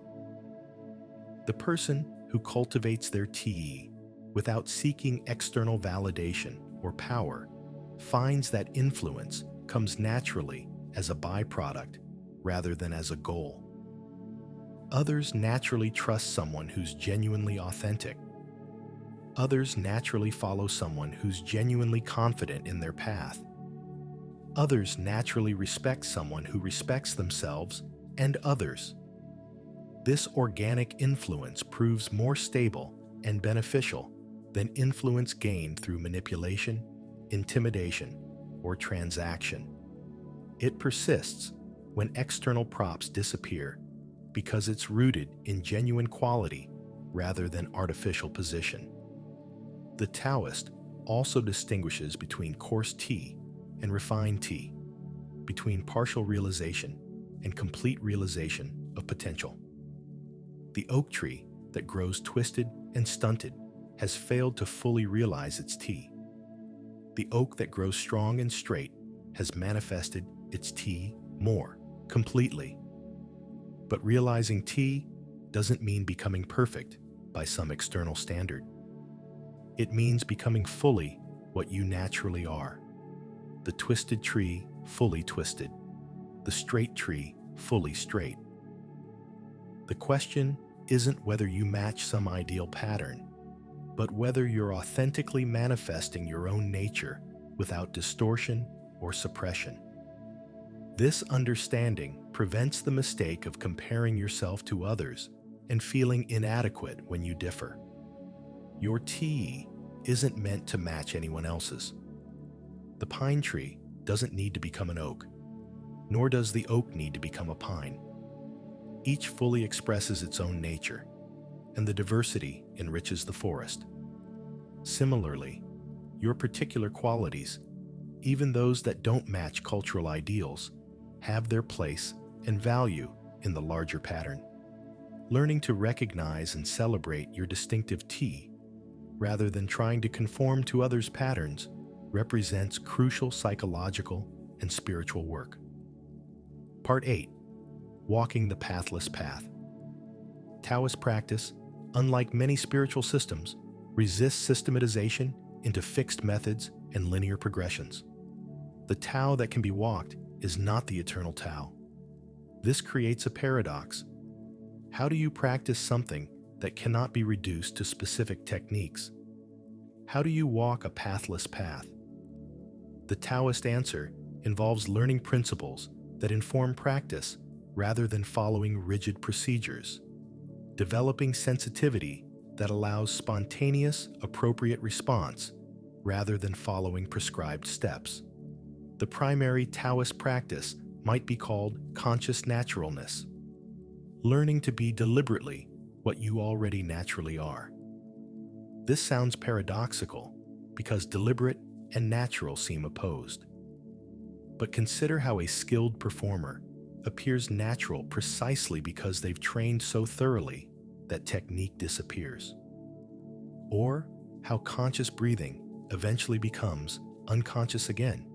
The person who cultivates their te without seeking external validation or power finds that influence comes naturally as a byproduct rather than as a goal. Others naturally trust someone who's genuinely authentic. Others naturally follow someone who's genuinely confident in their path. Others naturally respect someone who respects themselves and others. This organic influence proves more stable and beneficial than influence gained through manipulation, intimidation, or transaction. It persists when external props disappear because it's rooted in genuine quality rather than artificial position. The Taoist also distinguishes between coarse tea and refined tea, between partial realization and complete realization of potential. The oak tree that grows twisted and stunted has failed to fully realize its tea. The oak that grows strong and straight has manifested its tea more completely. But realizing tea doesn't mean becoming perfect by some external standard. It means becoming fully what you naturally are. The twisted tree fully twisted, the straight tree fully straight. The question isn't whether you match some ideal pattern, but whether you're authentically manifesting your own nature without distortion or suppression. This understanding prevents the mistake of comparing yourself to others and feeling inadequate when you differ. Your tea isn't meant to match anyone else's. The pine tree doesn't need to become an oak, nor does the oak need to become a pine. Each fully expresses its own nature, and the diversity enriches the forest. Similarly, your particular qualities, even those that don't match cultural ideals, have their place and value in the larger pattern. Learning to recognize and celebrate your distinctive tea, rather than trying to conform to others' patterns, represents crucial psychological and spiritual work. Part 8. Walking the Pathless Path. Taoist practice, unlike many spiritual systems, resists systematization into fixed methods and linear progressions. The Tao that can be walked is not the eternal Tao. This creates a paradox. How do you practice something that cannot be reduced to specific techniques? How do you walk a pathless path? The Taoist answer involves learning principles that inform practice rather than following rigid procedures, developing sensitivity that allows spontaneous, appropriate response rather than following prescribed steps. The primary Taoist practice might be called conscious naturalness, learning to be deliberately what you already naturally are. This sounds paradoxical because deliberate and natural seem opposed. But consider how a skilled performer appears natural precisely because they've trained so thoroughly that technique disappears. Or how conscious breathing eventually becomes unconscious again,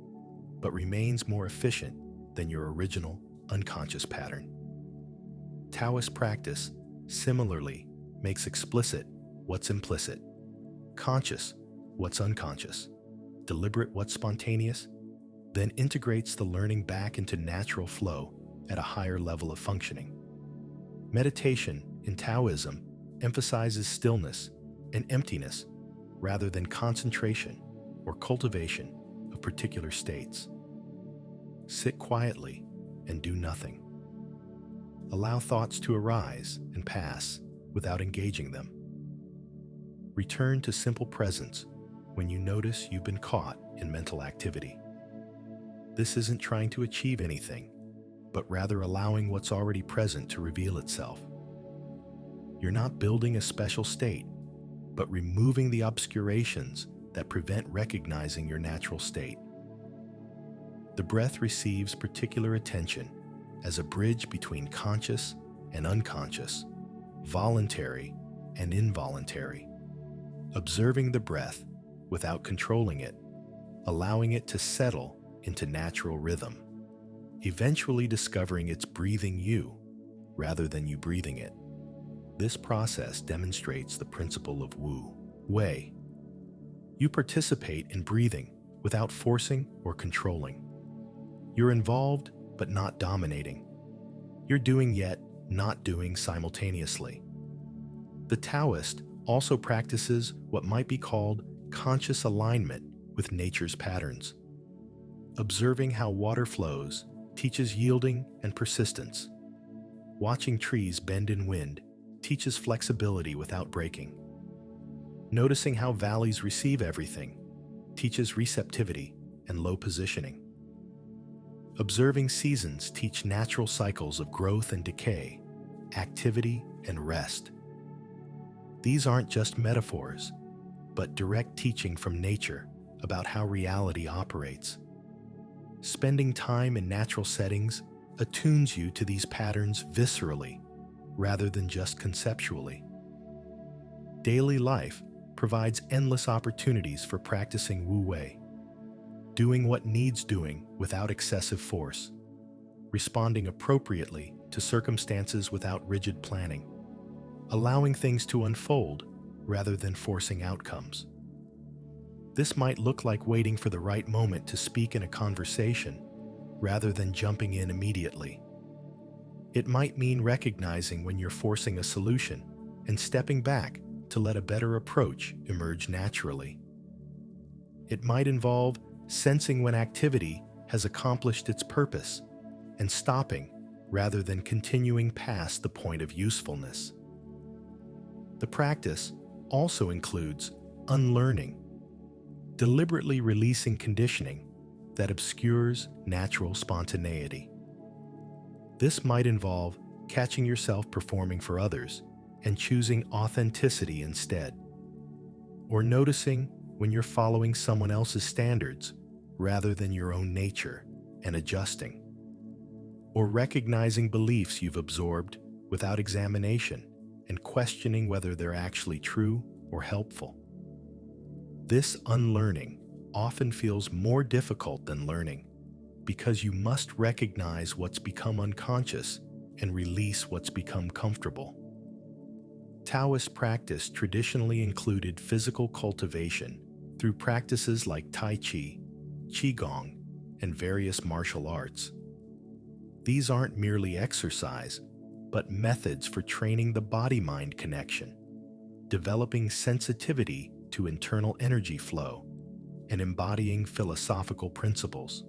but remains more efficient than your original unconscious pattern. Taoist practice similarly makes explicit what's implicit, conscious what's unconscious, deliberate what's spontaneous, then integrates the learning back into natural flow at a higher level of functioning. Meditation in Taoism emphasizes stillness and emptiness rather than concentration or cultivation of particular states. Sit quietly and do nothing. Allow thoughts to arise and pass without engaging them. Return to simple presence when you notice you've been caught in mental activity. This isn't trying to achieve anything, but rather allowing what's already present to reveal itself. You're not building a special state, but removing the obscurations that prevent recognizing your natural state. The breath receives particular attention as a bridge between conscious and unconscious, voluntary and involuntary. Observing the breath without controlling it, allowing it to settle into natural rhythm, eventually discovering it's breathing you rather than you breathing it. This process demonstrates the principle of Wu Wei. You participate in breathing without forcing or controlling. You're involved but not dominating. You're doing yet not doing simultaneously. The Taoist also practices what might be called conscious alignment with nature's patterns. Observing how water flows teaches yielding and persistence. Watching trees bend in wind teaches flexibility without breaking. Noticing how valleys receive everything teaches receptivity and low positioning. Observing seasons teach natural cycles of growth and decay, activity and rest. These aren't just metaphors, but direct teaching from nature about how reality operates. Spending time in natural settings attunes you to these patterns viscerally, rather than just conceptually. Daily life provides endless opportunities for practicing Wu Wei, doing what needs doing without excessive force, responding appropriately to circumstances without rigid planning, allowing things to unfold rather than forcing outcomes. This might look like waiting for the right moment to speak in a conversation rather than jumping in immediately. It might mean recognizing when you're forcing a solution and stepping back to let a better approach emerge naturally. It might involve sensing when activity has accomplished its purpose and stopping rather than continuing past the point of usefulness. The practice also includes unlearning, deliberately releasing conditioning that obscures natural spontaneity. This might involve catching yourself performing for others and choosing authenticity instead, or noticing when you're following someone else's standards rather than your own nature and adjusting, or recognizing beliefs you've absorbed without examination and questioning whether they're actually true or helpful. This unlearning often feels more difficult than learning because you must recognize what's become unconscious and release what's become comfortable. Taoist practice traditionally included physical cultivation through practices like Tai Chi, Qigong, and various martial arts. These aren't merely exercise, but methods for training the body-mind connection, developing sensitivity to internal energy flow, and embodying philosophical principles.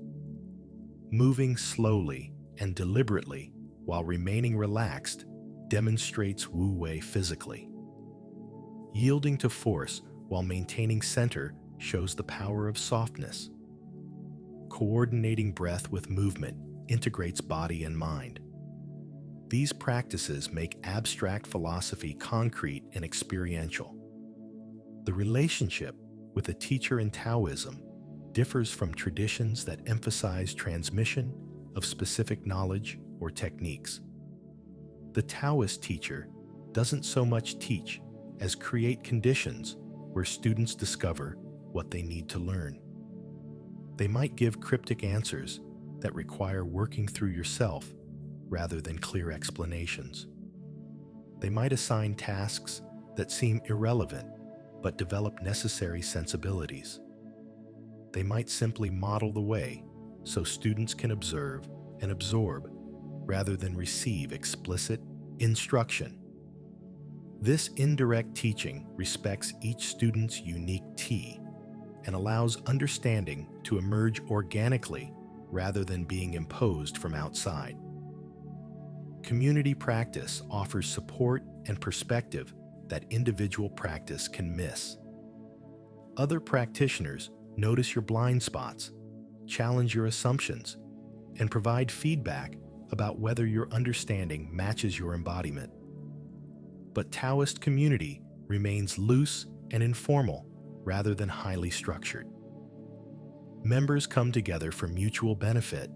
Moving slowly and deliberately while remaining relaxed demonstrates Wu Wei physically. Yielding to force while maintaining center shows the power of softness. Coordinating breath with movement integrates body and mind. These practices make abstract philosophy concrete and experiential. The relationship with a teacher in Taoism differs from traditions that emphasize transmission of specific knowledge or techniques. The Taoist teacher doesn't so much teach as create conditions where students discover what they need to learn. They might give cryptic answers that require working through yourself rather than clear explanations. They might assign tasks that seem irrelevant but develop necessary sensibilities. They might simply model the way so students can observe and absorb rather than receive explicit instruction. This indirect teaching respects each student's unique T and allows understanding to emerge organically rather than being imposed from outside. Community practice offers support and perspective that individual practice can miss. Other practitioners notice your blind spots, challenge your assumptions, and provide feedback about whether your understanding matches your embodiment. But Taoist community remains loose and informal rather than highly structured. Members come together for mutual benefit,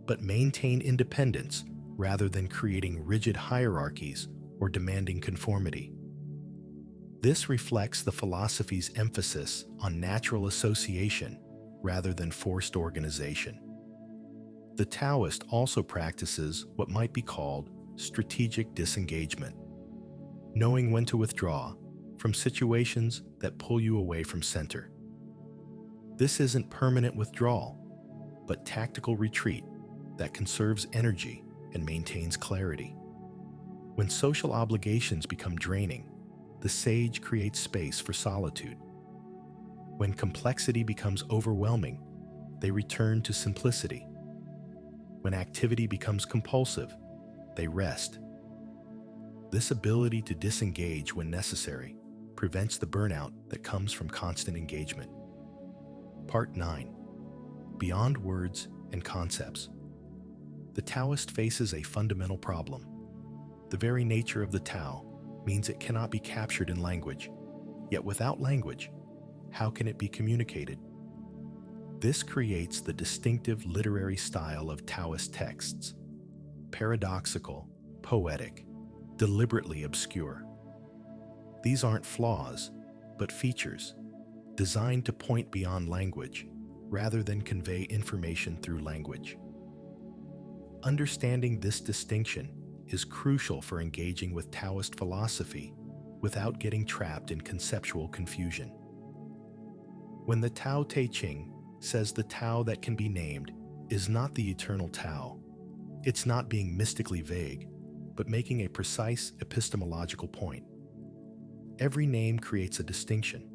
but maintain independence rather than creating rigid hierarchies or demanding conformity. This reflects the philosophy's emphasis on natural association rather than forced organization. The Taoist also practices what might be called strategic disengagement, knowing when to withdraw from situations that pull you away from center. This isn't permanent withdrawal, but tactical retreat that conserves energy and maintains clarity. When social obligations become draining, the sage creates space for solitude. When complexity becomes overwhelming, they return to simplicity. When activity becomes compulsive, they rest. This ability to disengage when necessary prevents the burnout that comes from constant engagement. Part 9. Beyond words and concepts. The Taoist faces a fundamental problem. The very nature of the Tao means it cannot be captured in language. Yet without language, how can it be communicated? This creates the distinctive literary style of Taoist texts: paradoxical, poetic, deliberately obscure. These aren't flaws, but features, designed to point beyond language rather than convey information through language. Understanding this distinction is crucial for engaging with Taoist philosophy without getting trapped in conceptual confusion. When the Tao Te Ching says the Tao that can be named is not the eternal Tao, it's not being mystically vague, but making a precise epistemological point. Every name creates a distinction: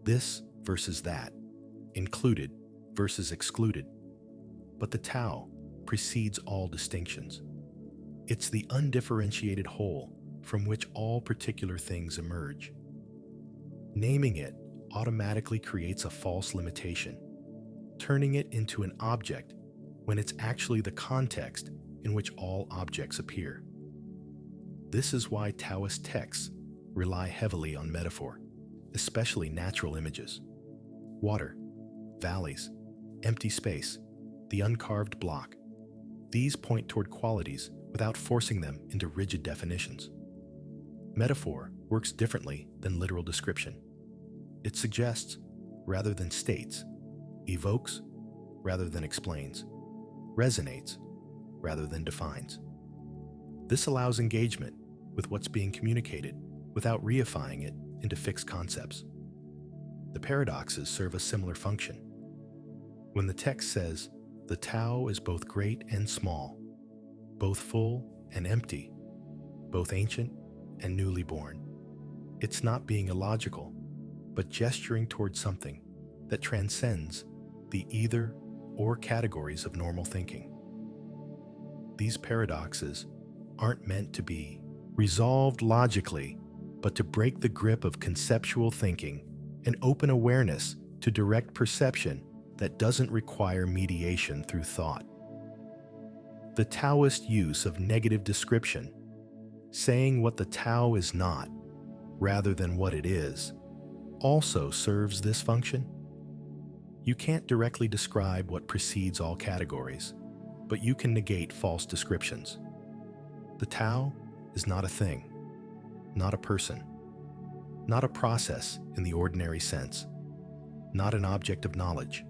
this versus that, included versus excluded. But the Tao precedes all distinctions. It's the undifferentiated whole from which all particular things emerge. Naming it automatically creates a false limitation, turning it into an object when it's actually the context in which all objects appear. This is why Taoist texts rely heavily on metaphor, especially natural images. Water, valleys, empty space, the uncarved block. These point toward qualities without forcing them into rigid definitions. Metaphor works differently than literal description. It suggests rather than states, evokes rather than explains, resonates rather than defines. This allows engagement with what's being communicated without reifying it into fixed concepts. The paradoxes serve a similar function. When the text says, "The Tao is both great and small, both full and empty, both ancient and newly born," it's not being illogical, but gesturing towards something that transcends the either or categories of normal thinking. These paradoxes aren't meant to be resolved logically, but to break the grip of conceptual thinking and open awareness to direct perception that doesn't require mediation through thought. The Taoist use of negative description, saying what the Tao is not rather than what it is, also serves this function. You can't directly describe what precedes all categories, but you can negate false descriptions. The Tao is not a thing, not a person, not a process in the ordinary sense, not an object of knowledge.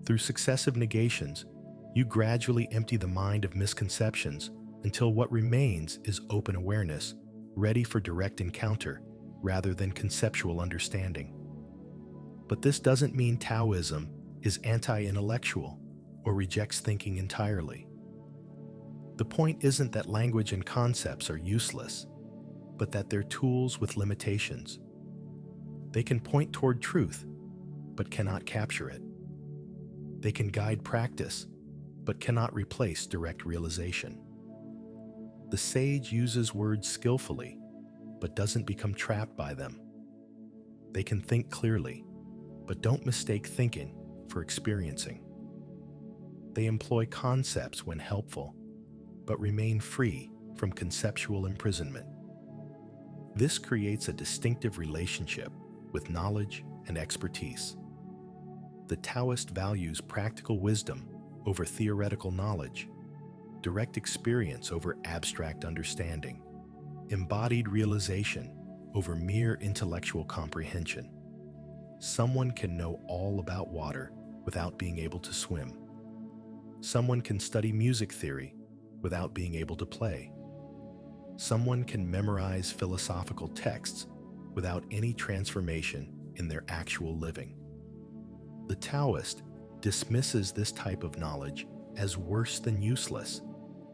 Through successive negations, you gradually empty the mind of misconceptions until what remains is open awareness, ready for direct encounter rather than conceptual understanding. But this doesn't mean Taoism is anti-intellectual or rejects thinking entirely. The point isn't that language and concepts are useless, but that they're tools with limitations. They can point toward truth, but cannot capture it. They can guide practice, but cannot replace direct realization. The sage uses words skillfully, but doesn't become trapped by them. They can think clearly, but don't mistake thinking for experiencing. They employ concepts when helpful, but remain free from conceptual imprisonment. This creates a distinctive relationship with knowledge and expertise. The Taoist values practical wisdom over theoretical knowledge, direct experience over abstract understanding, embodied realization over mere intellectual comprehension. Someone can know all about water without being able to swim. Someone can study music theory without being able to play. Someone can memorize philosophical texts without any transformation in their actual living. The Taoist dismisses this type of knowledge as worse than useless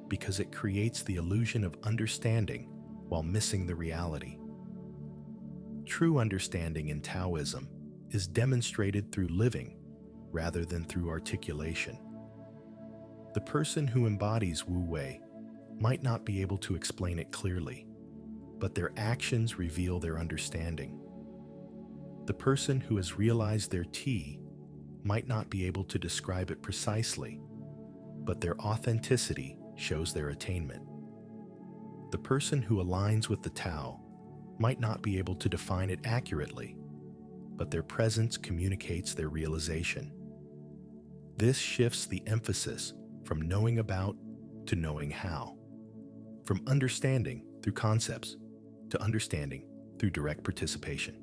because it creates the illusion of understanding while missing the reality. True understanding in Taoism is demonstrated through living rather than through articulation. The person who embodies Wu Wei might not be able to explain it clearly, but their actions reveal their understanding. The person who has realized their tea might not be able to describe it precisely, but their authenticity shows their attainment. The person who aligns with the Tao might not be able to define it accurately, but their presence communicates their realization. This shifts the emphasis from knowing about to knowing how, from understanding through concepts to understanding through direct participation.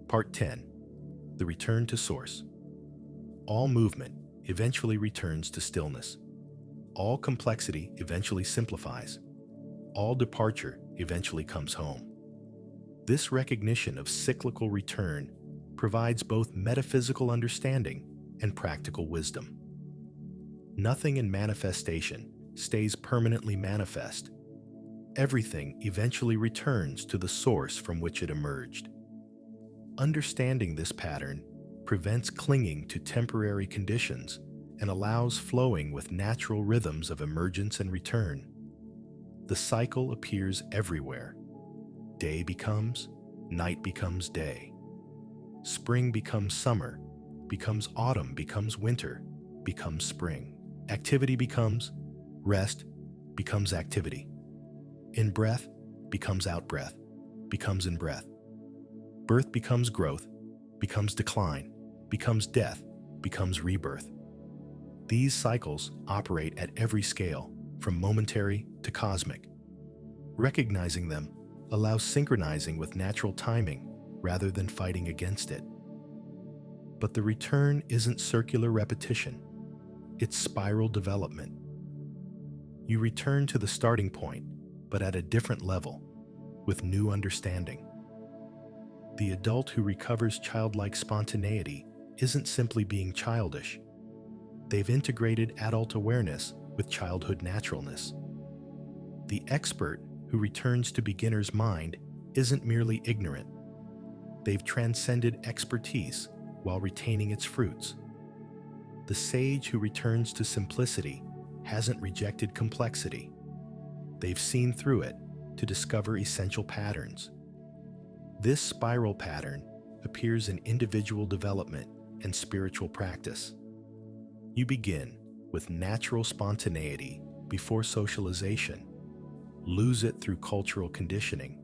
Part 10. The return to source. All movement eventually returns to stillness. All complexity eventually simplifies. All departure eventually comes home. This recognition of cyclical return provides both metaphysical understanding and practical wisdom. Nothing in manifestation stays permanently manifest. Everything eventually returns to the source from which it emerged. Understanding this pattern prevents clinging to temporary conditions and allows flowing with natural rhythms of emergence and return. The cycle appears everywhere. Day becomes, night becomes day. Spring becomes summer, becomes autumn, becomes winter, becomes spring. Activity becomes, rest becomes activity. In breath becomes out breath, becomes in breath. Birth becomes growth, becomes decline, becomes death, becomes rebirth. These cycles operate at every scale, from momentary to cosmic. Recognizing them allows synchronizing with natural timing rather than fighting against it. But the return isn't circular repetition, it's spiral development. You return to the starting point, but at a different level, with new understanding. The adult who recovers childlike spontaneity isn't simply being childish. They've integrated adult awareness with childhood naturalness. The expert who returns to beginner's mind isn't merely ignorant. They've transcended expertise while retaining its fruits. The sage who returns to simplicity hasn't rejected complexity. They've seen through it to discover essential patterns. This spiral pattern appears in individual development and spiritual practice. You begin with natural spontaneity before socialization, lose it through cultural conditioning,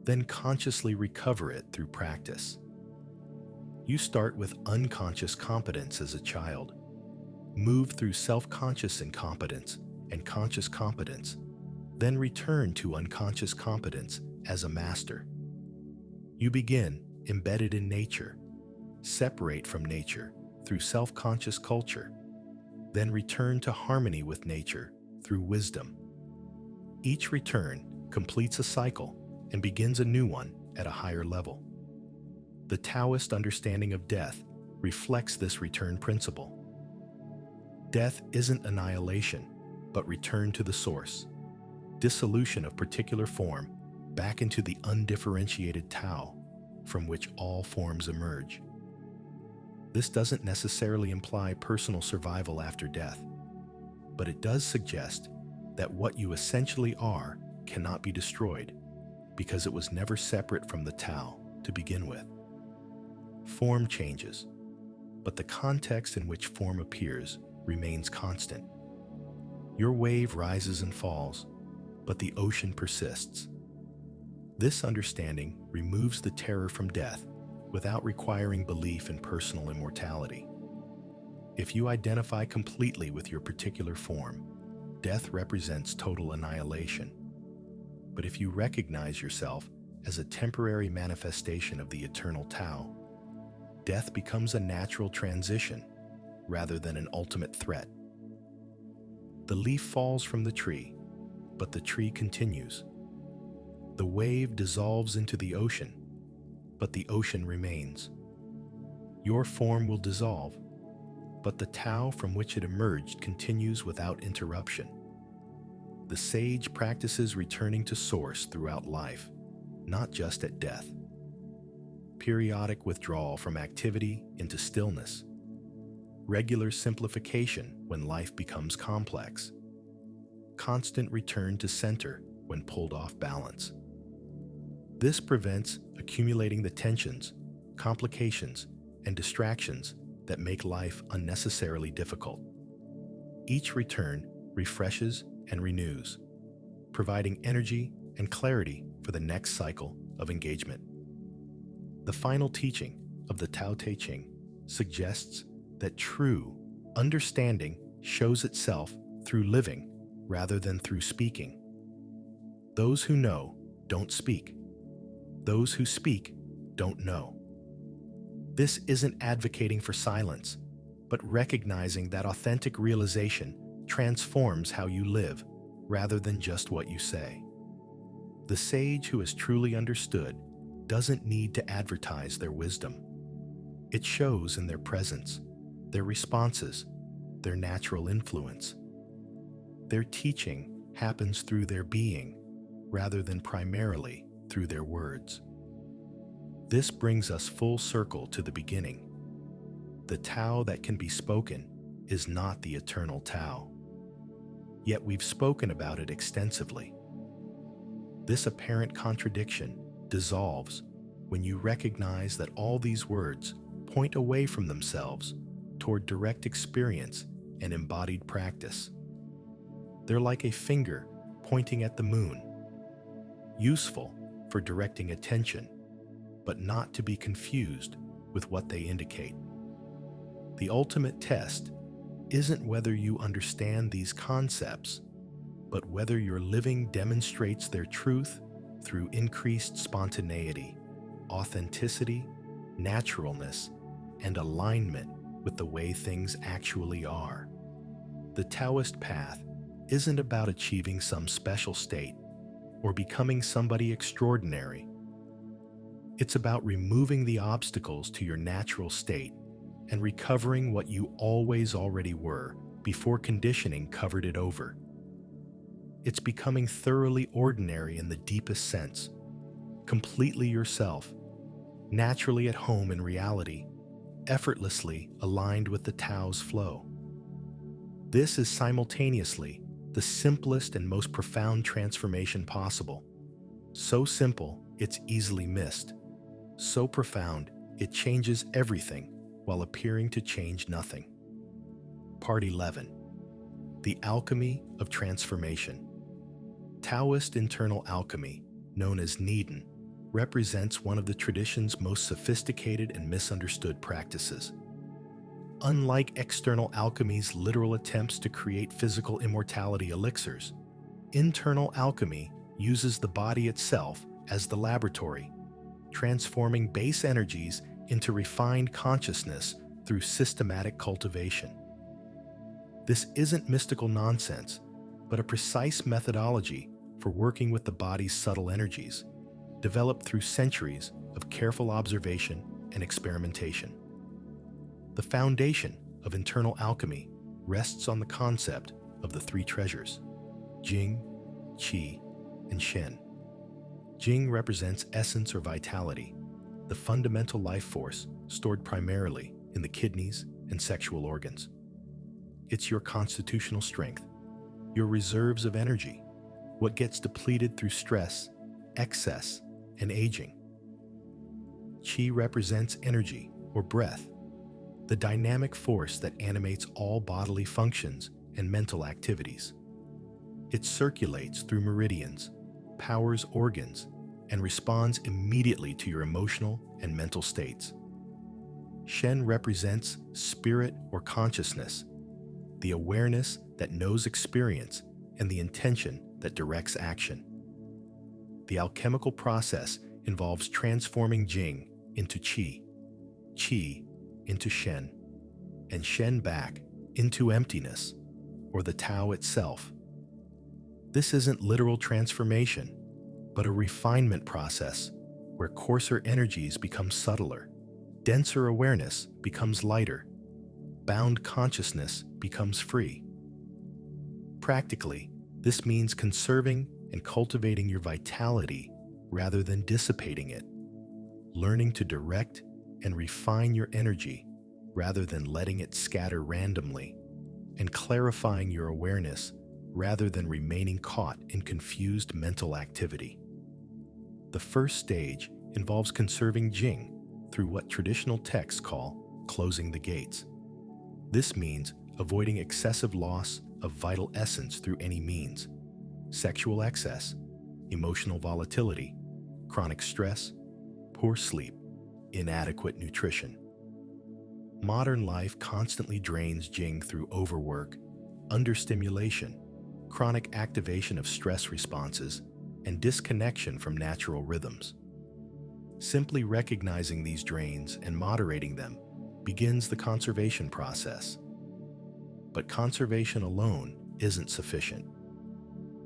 then consciously recover it through practice. You start with unconscious competence as a child, move through self-conscious incompetence and conscious competence, then return to unconscious competence as a master. You begin embedded in nature, separate from nature through self-conscious culture, then return to harmony with nature through wisdom. Each return completes a cycle and begins a new one at a higher level. The Taoist understanding of death reflects this return principle. Death isn't annihilation, but return to the source, dissolution of particular form, back into the undifferentiated Tao from which all forms emerge. This doesn't necessarily imply personal survival after death, but it does suggest that what you essentially are cannot be destroyed because it was never separate from the Tao to begin with. Form changes, but the context in which form appears remains constant. Your wave rises and falls, but the ocean persists. This understanding removes the terror from death without requiring belief in personal immortality. If you identify completely with your particular form, death represents total annihilation. But if you recognize yourself as a temporary manifestation of the eternal Tao, death becomes a natural transition rather than an ultimate threat. The leaf falls from the tree, but the tree continues. The wave dissolves into the ocean, but the ocean remains. Your form will dissolve, but the Tao from which it emerged continues without interruption. The sage practices returning to source throughout life, not just at death. Periodic withdrawal from activity into stillness. Regular simplification when life becomes complex. Constant return to center when pulled off balance. This prevents accumulating the tensions, complications, and distractions that make life unnecessarily difficult. Each return refreshes and renews, providing energy and clarity for the next cycle of engagement. The final teaching of the Tao Te Ching suggests that true understanding shows itself through living rather than through speaking. Those who know don't speak. Those who speak don't know. This isn't advocating for silence, but recognizing that authentic realization transforms how you live rather than just what you say. The sage who has truly understood doesn't need to advertise their wisdom. It shows in their presence, their responses, their natural influence. Their teaching happens through their being rather than primarily through their words. This brings us full circle to the beginning. The Tao that can be spoken is not the eternal Tao. Yet we've spoken about it extensively. This apparent contradiction dissolves when you recognize that all these words point away from themselves toward direct experience and embodied practice. They're like a finger pointing at the moon, useful for directing attention, but not to be confused with what they indicate. The ultimate test isn't whether you understand these concepts, but whether your living demonstrates their truth through increased spontaneity, authenticity, naturalness, and alignment with the way things actually are. The Taoist path isn't about achieving some special state or becoming somebody extraordinary. It's about removing the obstacles to your natural state and recovering what you always already were before conditioning covered it over. It's becoming thoroughly ordinary in the deepest sense, completely yourself, naturally at home in reality, effortlessly aligned with the Tao's flow. This is simultaneously the simplest and most profound transformation possible. So simple, it's easily missed. So profound, it changes everything while appearing to change nothing. Part 11. The Alchemy of Transformation. Taoist internal alchemy, known as Needin, represents one of the tradition's most sophisticated and misunderstood practices. Unlike external alchemy's literal attempts to create physical immortality elixirs, internal alchemy uses the body itself as the laboratory, transforming base energies into refined consciousness through systematic cultivation. This isn't mystical nonsense, but a precise methodology for working with the body's subtle energies, developed through centuries of careful observation and experimentation. The foundation of internal alchemy rests on the concept of the three treasures, Jing, Qi, and Shen. Jing represents essence or vitality, the fundamental life force stored primarily in the kidneys and sexual organs. It's your constitutional strength, your reserves of energy, what gets depleted through stress, excess, and aging. Qi represents energy or breath, the dynamic force that animates all bodily functions and mental activities. It circulates through meridians, powers organs, and responds immediately to your emotional and mental states. Shen represents spirit or consciousness, the awareness that knows experience and the intention that directs action. The alchemical process involves transforming Jing into Qi, Qi into Shen, and Shen back into emptiness, or the Tao itself. This isn't literal transformation, but a refinement process where coarser energies become subtler, denser awareness becomes lighter, bound consciousness becomes free. Practically, this means conserving and cultivating your vitality rather than dissipating it, learning to direct and refine your energy rather than letting it scatter randomly, and clarifying your awareness rather than remaining caught in confused mental activity. The first stage involves conserving Jing through what traditional texts call closing the gates. This means avoiding excessive loss of vital essence through any means: sexual excess, emotional volatility, chronic stress, poor sleep, inadequate nutrition. Modern life constantly drains Jing through overwork, understimulation, chronic activation of stress responses, and disconnection from natural rhythms. Simply recognizing these drains and moderating them begins the conservation process. But conservation alone isn't sufficient.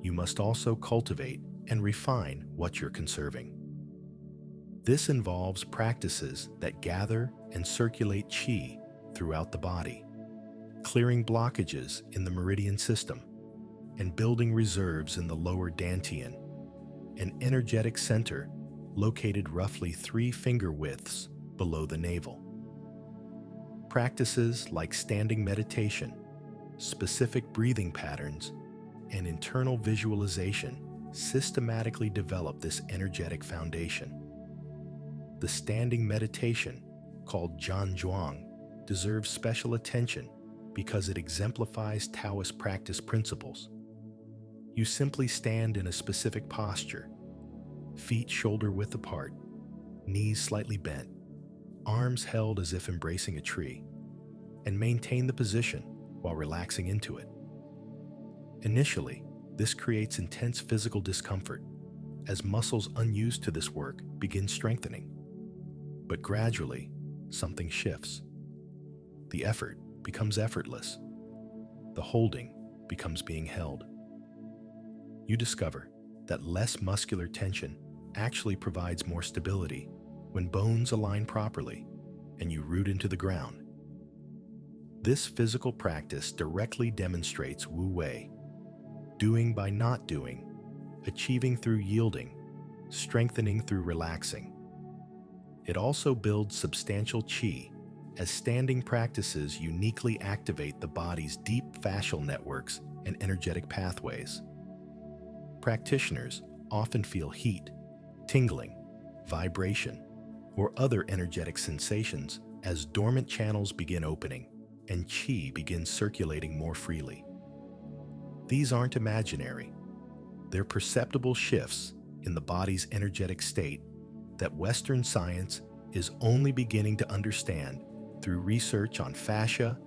You must also cultivate and refine what you're conserving. This involves practices that gather and circulate qi throughout the body, clearing blockages in the meridian system, and building reserves in the lower dantian, an energetic center located roughly 3 finger widths below the navel. Practices like standing meditation, specific breathing patterns, and internal visualization systematically develop this energetic foundation. The standing meditation, called Zhuang, deserves special attention because it exemplifies Taoist practice principles. You simply stand in a specific posture, feet shoulder-width apart, knees slightly bent, arms held as if embracing a tree, and maintain the position while relaxing into it. Initially, this creates intense physical discomfort as muscles unused to this work begin strengthening. But gradually, something shifts. The effort becomes effortless. The holding becomes being held. You discover that less muscular tension actually provides more stability when bones align properly and you root into the ground. This physical practice directly demonstrates Wu Wei, doing by not doing, achieving through yielding, strengthening through relaxing. It also builds substantial qi, as standing practices uniquely activate the body's deep fascial networks and energetic pathways. Practitioners often feel heat, tingling, vibration, or other energetic sensations as dormant channels begin opening and qi begins circulating more freely. These aren't imaginary. They're perceptible shifts in the body's energetic state that Western science is only beginning to understand through research on fascia,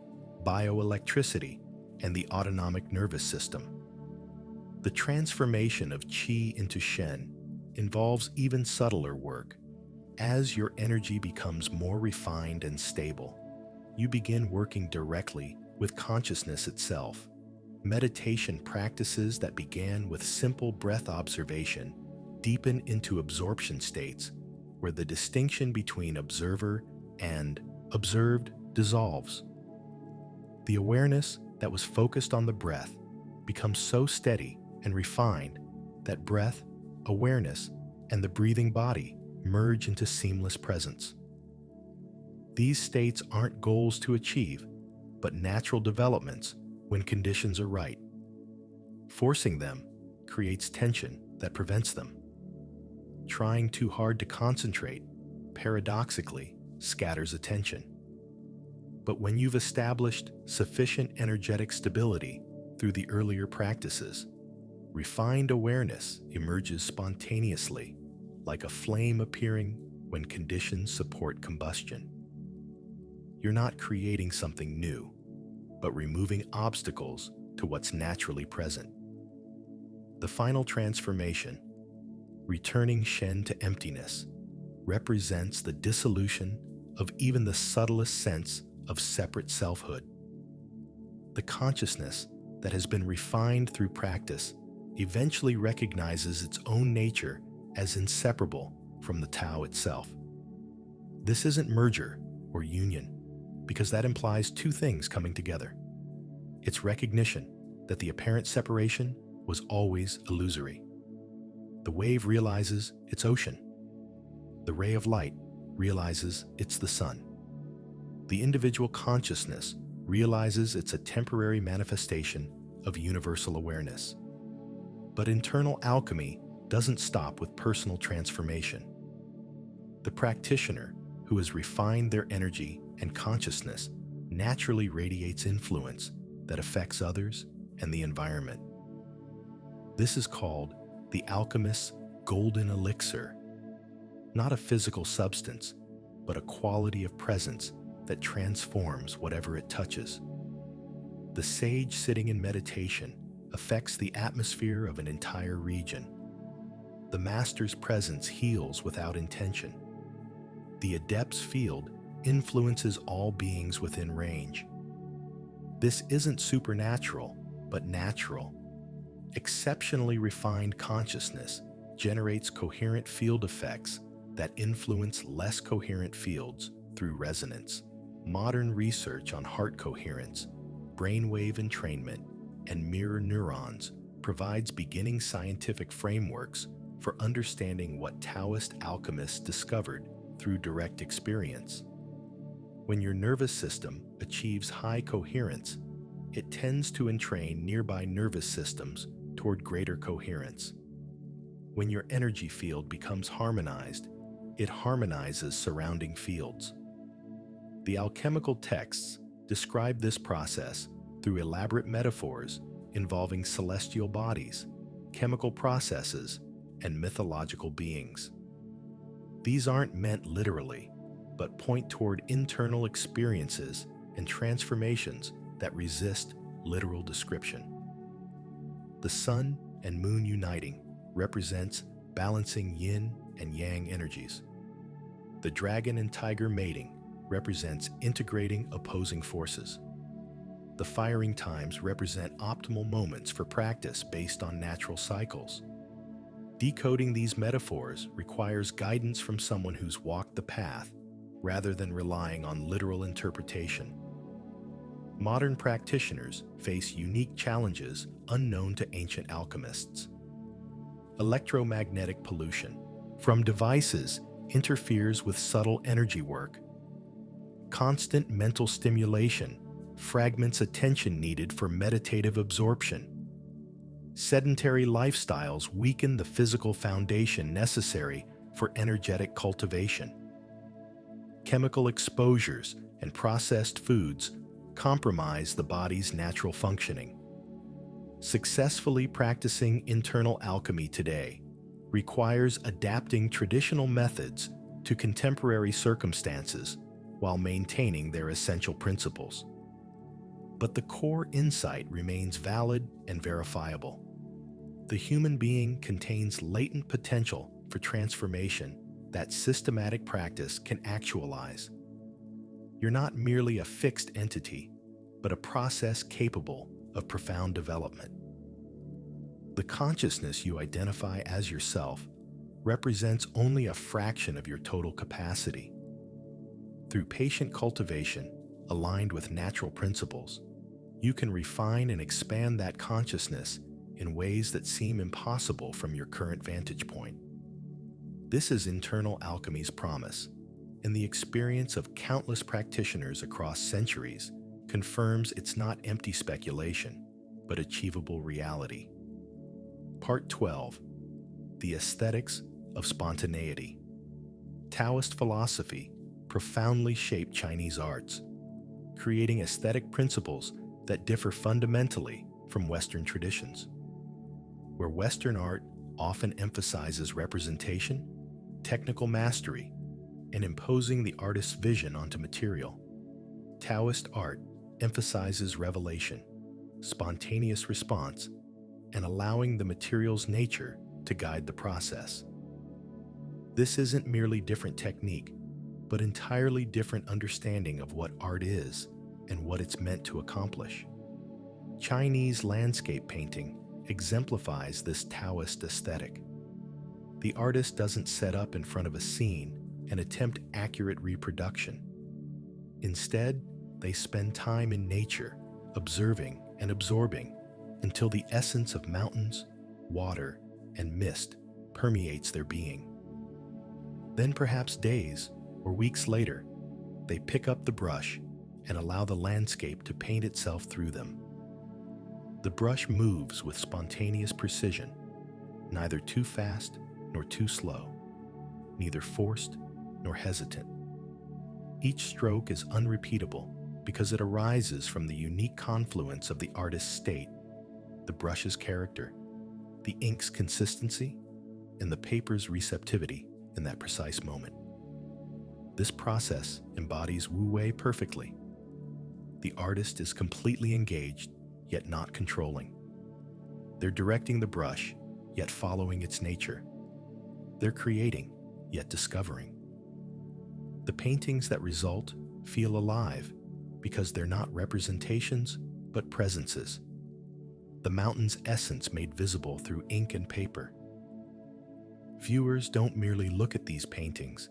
bioelectricity, and the autonomic nervous system. The transformation of qi into shen involves even subtler work. As your energy becomes more refined and stable, you begin working directly with consciousness itself. Meditation practices that began with simple breath observation deepen into absorption states where the distinction between observer and observed dissolves. The awareness that was focused on the breath becomes so steady and refined that breath, awareness, and the breathing body merge into seamless presence. These states aren't goals to achieve, but natural developments when conditions are right. Forcing them creates tension that prevents them. Trying too hard to concentrate, paradoxically, scatters attention. But when you've established sufficient energetic stability through the earlier practices, refined awareness emerges spontaneously, like a flame appearing when conditions support combustion. You're not creating something new, but removing obstacles to what's naturally present. The final transformation, returning Shen to emptiness, represents the dissolution of even the subtlest sense of separate selfhood. The consciousness that has been refined through practice eventually recognizes its own nature as inseparable from the Tao itself. This isn't merger or union, because that implies two things coming together. It's recognition that the apparent separation was always illusory. The wave realizes it's ocean. The ray of light realizes it's the sun. The individual consciousness realizes it's a temporary manifestation of universal awareness. But internal alchemy doesn't stop with personal transformation. The practitioner who has refined their energy and consciousness naturally radiates influence that affects others and the environment. This is called the alchemist's golden elixir, not a physical substance, but a quality of presence that transforms whatever it touches. The sage sitting in meditation affects the atmosphere of an entire region. The master's presence heals without intention. The adept's field influences all beings within range. This isn't supernatural, but natural. Exceptionally refined consciousness generates coherent field effects that influence less coherent fields through resonance. Modern research on heart coherence, brainwave entrainment, and mirror neurons provides beginning scientific frameworks for understanding what Taoist alchemists discovered through direct experience. When your nervous system achieves high coherence, it tends to entrain nearby nervous systems toward greater coherence. When your energy field becomes harmonized, it harmonizes surrounding fields. The alchemical texts describe this process through elaborate metaphors involving celestial bodies, chemical processes, and mythological beings. These aren't meant literally, but point toward internal experiences and transformations that resist literal description. The sun and moon uniting represents balancing yin and yang energies. The dragon and tiger mating represents integrating opposing forces. The firing times represent optimal moments for practice based on natural cycles. Decoding these metaphors requires guidance from someone who's walked the path rather than relying on literal interpretation. Modern practitioners face unique challenges unknown to ancient alchemists. Electromagnetic pollution from devices interferes with subtle energy work. Constant mental stimulation fragments attention needed for meditative absorption. Sedentary lifestyles weaken the physical foundation necessary for energetic cultivation. Chemical exposures and processed foods compromise the body's natural functioning. Successfully practicing internal alchemy today requires adapting traditional methods to contemporary circumstances while maintaining their essential principles. But the core insight remains valid and verifiable. The human being contains latent potential for transformation that systematic practice can actualize. You're not merely a fixed entity, but a process capable of profound development. The consciousness you identify as yourself represents only a fraction of your total capacity. Through patient cultivation, aligned with natural principles, you can refine and expand that consciousness in ways that seem impossible from your current vantage point. This is internal alchemy's promise, and the experience of countless practitioners across centuries confirms it's not empty speculation, but achievable reality. Part 12. The Aesthetics of Spontaneity. Taoist philosophy profoundly shaped Chinese arts, creating aesthetic principles that differ fundamentally from Western traditions. Where Western art often emphasizes representation, technical mastery, and imposing the artist's vision onto material, Taoist art emphasizes revelation, spontaneous response, and allowing the material's nature to guide the process. This isn't merely different technique, but entirely different understanding of what art is and what it's meant to accomplish. Chinese landscape painting exemplifies this Taoist aesthetic. The artist doesn't set up in front of a scene and attempt accurate reproduction. Instead, they spend time in nature, observing and absorbing until the essence of mountains, water, and mist permeates their being. Then perhaps days or weeks later, they pick up the brush and allow the landscape to paint itself through them. The brush moves with spontaneous precision, neither too fast nor too slow, neither forced nor hesitant. Each stroke is unrepeatable because it arises from the unique confluence of the artist's state, the brush's character, the ink's consistency, and the paper's receptivity in that precise moment. This process embodies Wu Wei perfectly. The artist is completely engaged, yet not controlling. They're directing the brush, yet following its nature. They're creating, yet discovering. The paintings that result feel alive because they're not representations, but presences. The mountain's essence made visible through ink and paper. Viewers don't merely look at these paintings,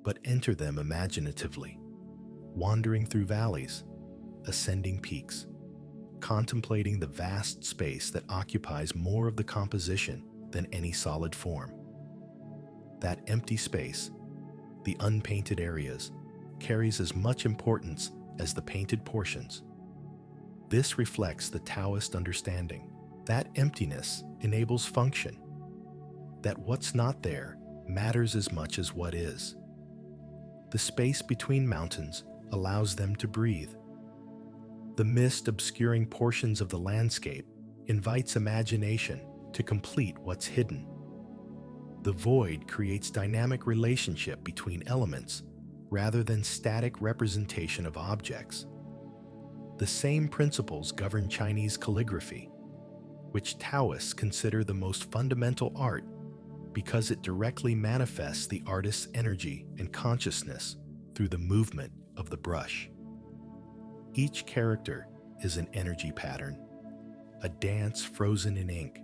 but enter them imaginatively, wandering through valleys, ascending peaks, contemplating the vast space that occupies more of the composition than any solid form. That empty space, the unpainted areas, carries as much importance as the painted portions. This reflects the Taoist understanding that emptiness enables function, that what's not there matters as much as what is. The space between mountains allows them to breathe. The mist obscuring portions of the landscape invites imagination to complete what's hidden. The void creates dynamic relationship between elements rather than static representation of objects. The same principles govern Chinese calligraphy, which Taoists consider the most fundamental art because it directly manifests the artist's energy and consciousness through the movement of the brush. Each character is an energy pattern, a dance frozen in ink.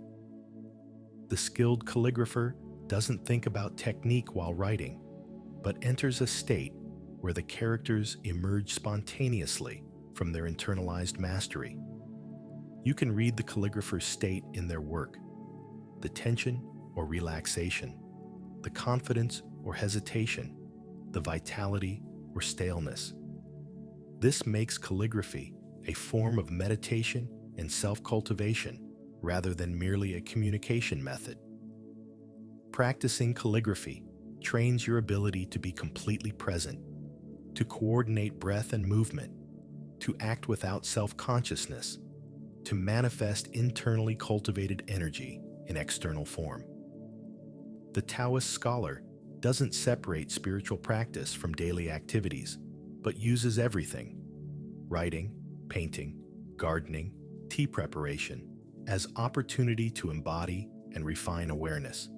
The skilled calligrapher doesn't think about technique while writing, but enters a state where the characters emerge spontaneously from their internalized mastery. You can read the calligrapher's state in their work, the tension or relaxation, the confidence or hesitation, the vitality or staleness. This makes calligraphy a form of meditation and self-cultivation rather than merely a communication method. Practicing calligraphy trains your ability to be completely present, to coordinate breath and movement, to act without self-consciousness, to manifest internally cultivated energy in external form. The Taoist scholar doesn't separate spiritual practice from daily activities, but uses everything, writing, painting, gardening, tea preparation, as opportunity to embody and refine awareness.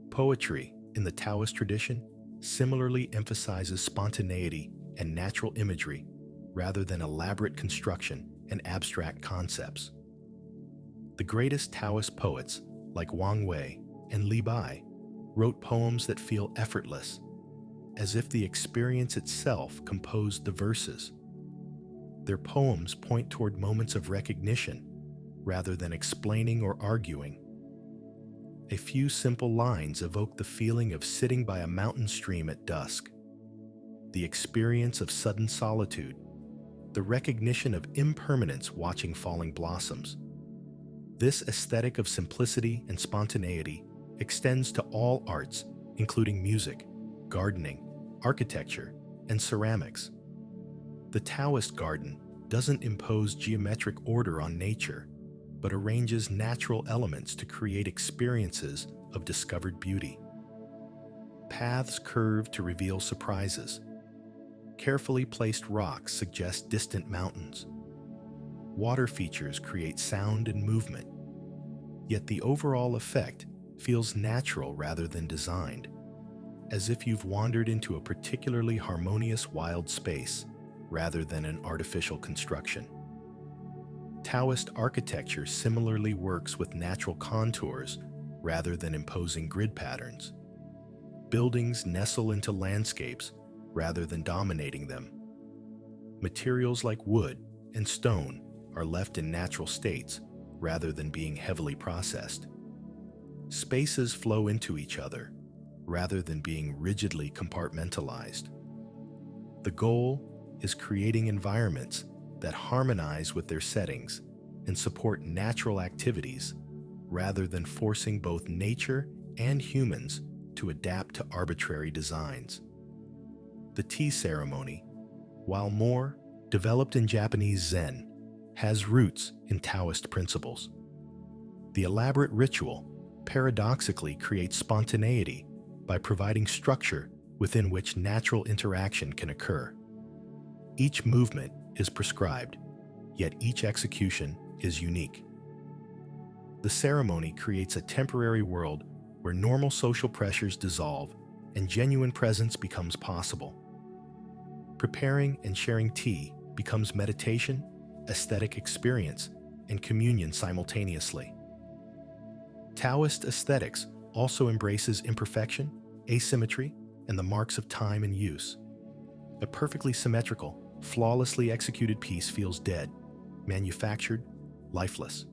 Poetry, in the Taoist tradition, similarly emphasizes spontaneity and natural imagery rather than elaborate construction and abstract concepts. The greatest Taoist poets, like Wang Wei and Li Bai, wrote poems that feel effortless, as if the experience itself composed the verses. Their poems point toward moments of recognition rather than explaining or arguing. A few simple lines evoke the feeling of sitting by a mountain stream at dusk, the experience of sudden solitude, the recognition of impermanence watching falling blossoms. This aesthetic of simplicity and spontaneity extends to all arts, including music, gardening, architecture, and ceramics. The Taoist garden doesn't impose geometric order on nature, but arranges natural elements to create experiences of discovered beauty. Paths curve to reveal surprises. Carefully placed rocks suggest distant mountains. Water features create sound and movement, yet the overall effect feels natural rather than designed, as if you've wandered into a particularly harmonious wild space rather than an artificial construction. Taoist architecture similarly works with natural contours rather than imposing grid patterns. Buildings nestle into landscapes rather than dominating them. Materials like wood and stone are left in natural states rather than being heavily processed. Spaces flow into each other rather than being rigidly compartmentalized. The goal is creating environments that harmonize with their settings and support natural activities rather than forcing both nature and humans to adapt to arbitrary designs. The tea ceremony, while more developed in Japanese Zen, has roots in Taoist principles. The elaborate ritual paradoxically creates spontaneity by providing structure within which natural interaction can occur. Each movement is prescribed, yet each execution is unique. The ceremony creates a temporary world where normal social pressures dissolve and genuine presence becomes possible. Preparing and sharing tea becomes meditation, aesthetic experience, and communion simultaneously. Taoist aesthetics also embraces imperfection, asymmetry, and the marks of time and use. A perfectly symmetrical, flawlessly executed piece feels dead, manufactured, lifeless.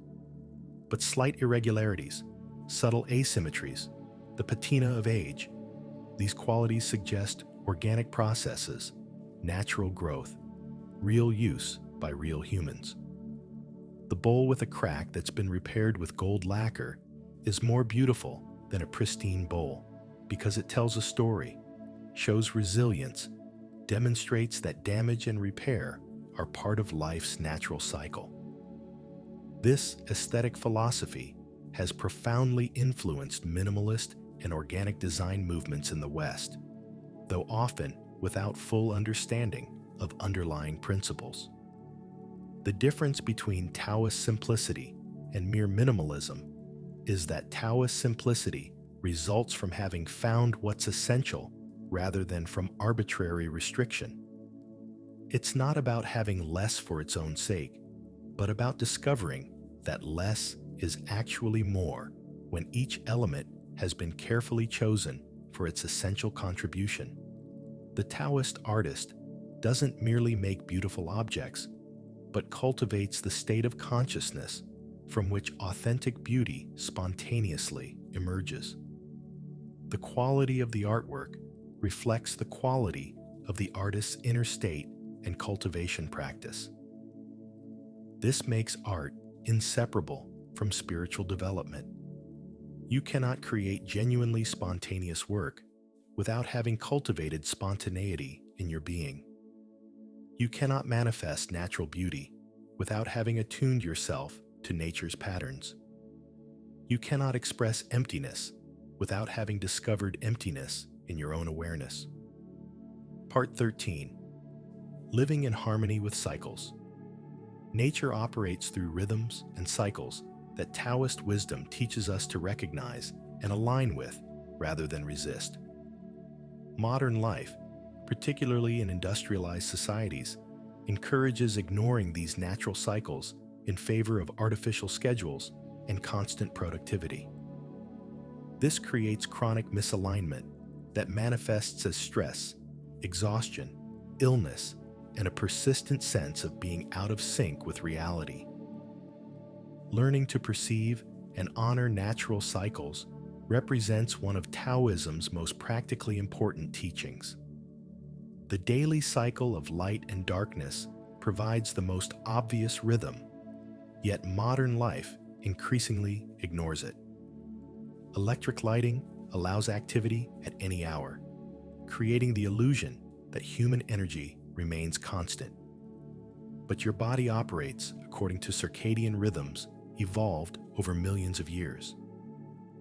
But slight irregularities, subtle asymmetries, the patina of age, these qualities suggest organic processes, natural growth, real use by real humans. The bowl with a crack that's been repaired with gold lacquer is more beautiful than a pristine bowl because it tells a story, shows resilience, demonstrates that damage and repair are part of life's natural cycle. This aesthetic philosophy has profoundly influenced minimalist and organic design movements in the West, though often without full understanding of underlying principles. The difference between Taoist simplicity and mere minimalism is that Taoist simplicity results from having found what's essential rather than from arbitrary restriction. It's not about having less for its own sake, but about discovering that less is actually more when each element has been carefully chosen for its essential contribution. The Taoist artist doesn't merely make beautiful objects, but cultivates the state of consciousness from which authentic beauty spontaneously emerges. The quality of the artwork reflects the quality of the artist's inner state and cultivation practice. This makes art inseparable from spiritual development. You cannot create genuinely spontaneous work without having cultivated spontaneity in your being. You cannot manifest natural beauty without having attuned yourself to nature's patterns. You cannot express emptiness without having discovered emptiness in your own awareness. Part 13. Living in harmony with cycles. Nature operates through rhythms and cycles that Taoist wisdom teaches us to recognize and align with rather than resist. Modern life, particularly in industrialized societies, encourages ignoring these natural cycles in favor of artificial schedules and constant productivity. This creates chronic misalignment that manifests as stress, exhaustion, illness, and a persistent sense of being out of sync with reality. Learning to perceive and honor natural cycles represents one of Taoism's most practically important teachings. The daily cycle of light and darkness provides the most obvious rhythm, yet modern life increasingly ignores it. Electric lighting allows activity at any hour, creating the illusion that human energy remains constant. But your body operates according to circadian rhythms evolved over millions of years.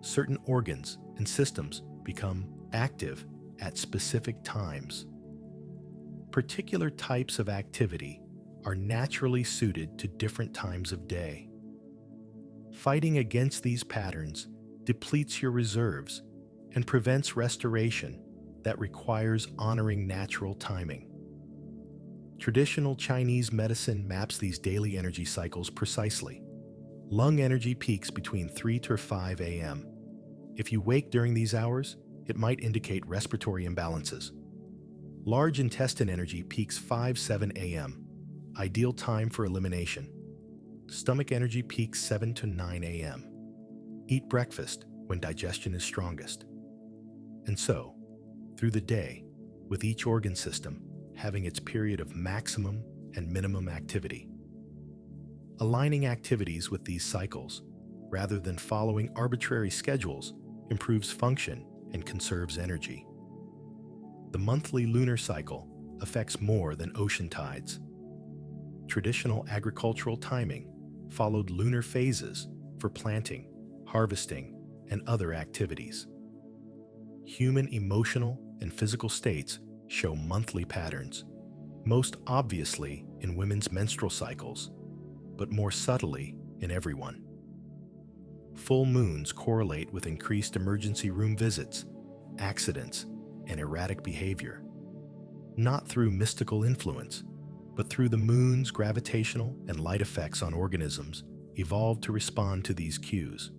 Certain organs and systems become active at specific times. Particular types of activity are naturally suited to different times of day. Fighting against these patterns depletes your reserves and prevents restoration that requires honoring natural timing. Traditional Chinese medicine maps these daily energy cycles precisely. Lung energy peaks between 3 to 5 a.m. If you wake during these hours, it might indicate respiratory imbalances. Large intestine energy peaks 5-7 a.m., ideal time for elimination. Stomach energy peaks 7 to 9 a.m. Eat breakfast when digestion is strongest. And so, through the day, with each organ system having its period of maximum and minimum activity. Aligning activities with these cycles, rather than following arbitrary schedules, improves function and conserves energy. The monthly lunar cycle affects more than ocean tides. Traditional agricultural timing followed lunar phases for planting, harvesting, and other activities. Human emotional and physical states show monthly patterns, most obviously in women's menstrual cycles, but more subtly in everyone. Full moons correlate with increased emergency room visits, accidents, and erratic behavior, not through mystical influence, but through the moon's gravitational and light effects on organisms evolved to respond to these cues.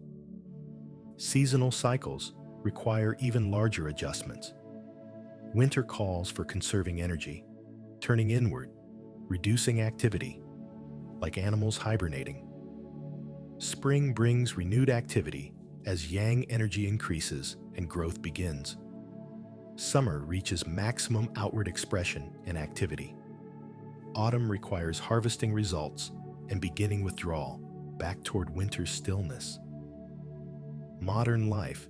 Seasonal cycles require even larger adjustments. Winter calls for conserving energy, turning inward, reducing activity, like animals hibernating. Spring brings renewed activity as yang energy increases and growth begins. Summer reaches maximum outward expression and activity. Autumn requires harvesting results and beginning withdrawal back toward winter's stillness. Modern life,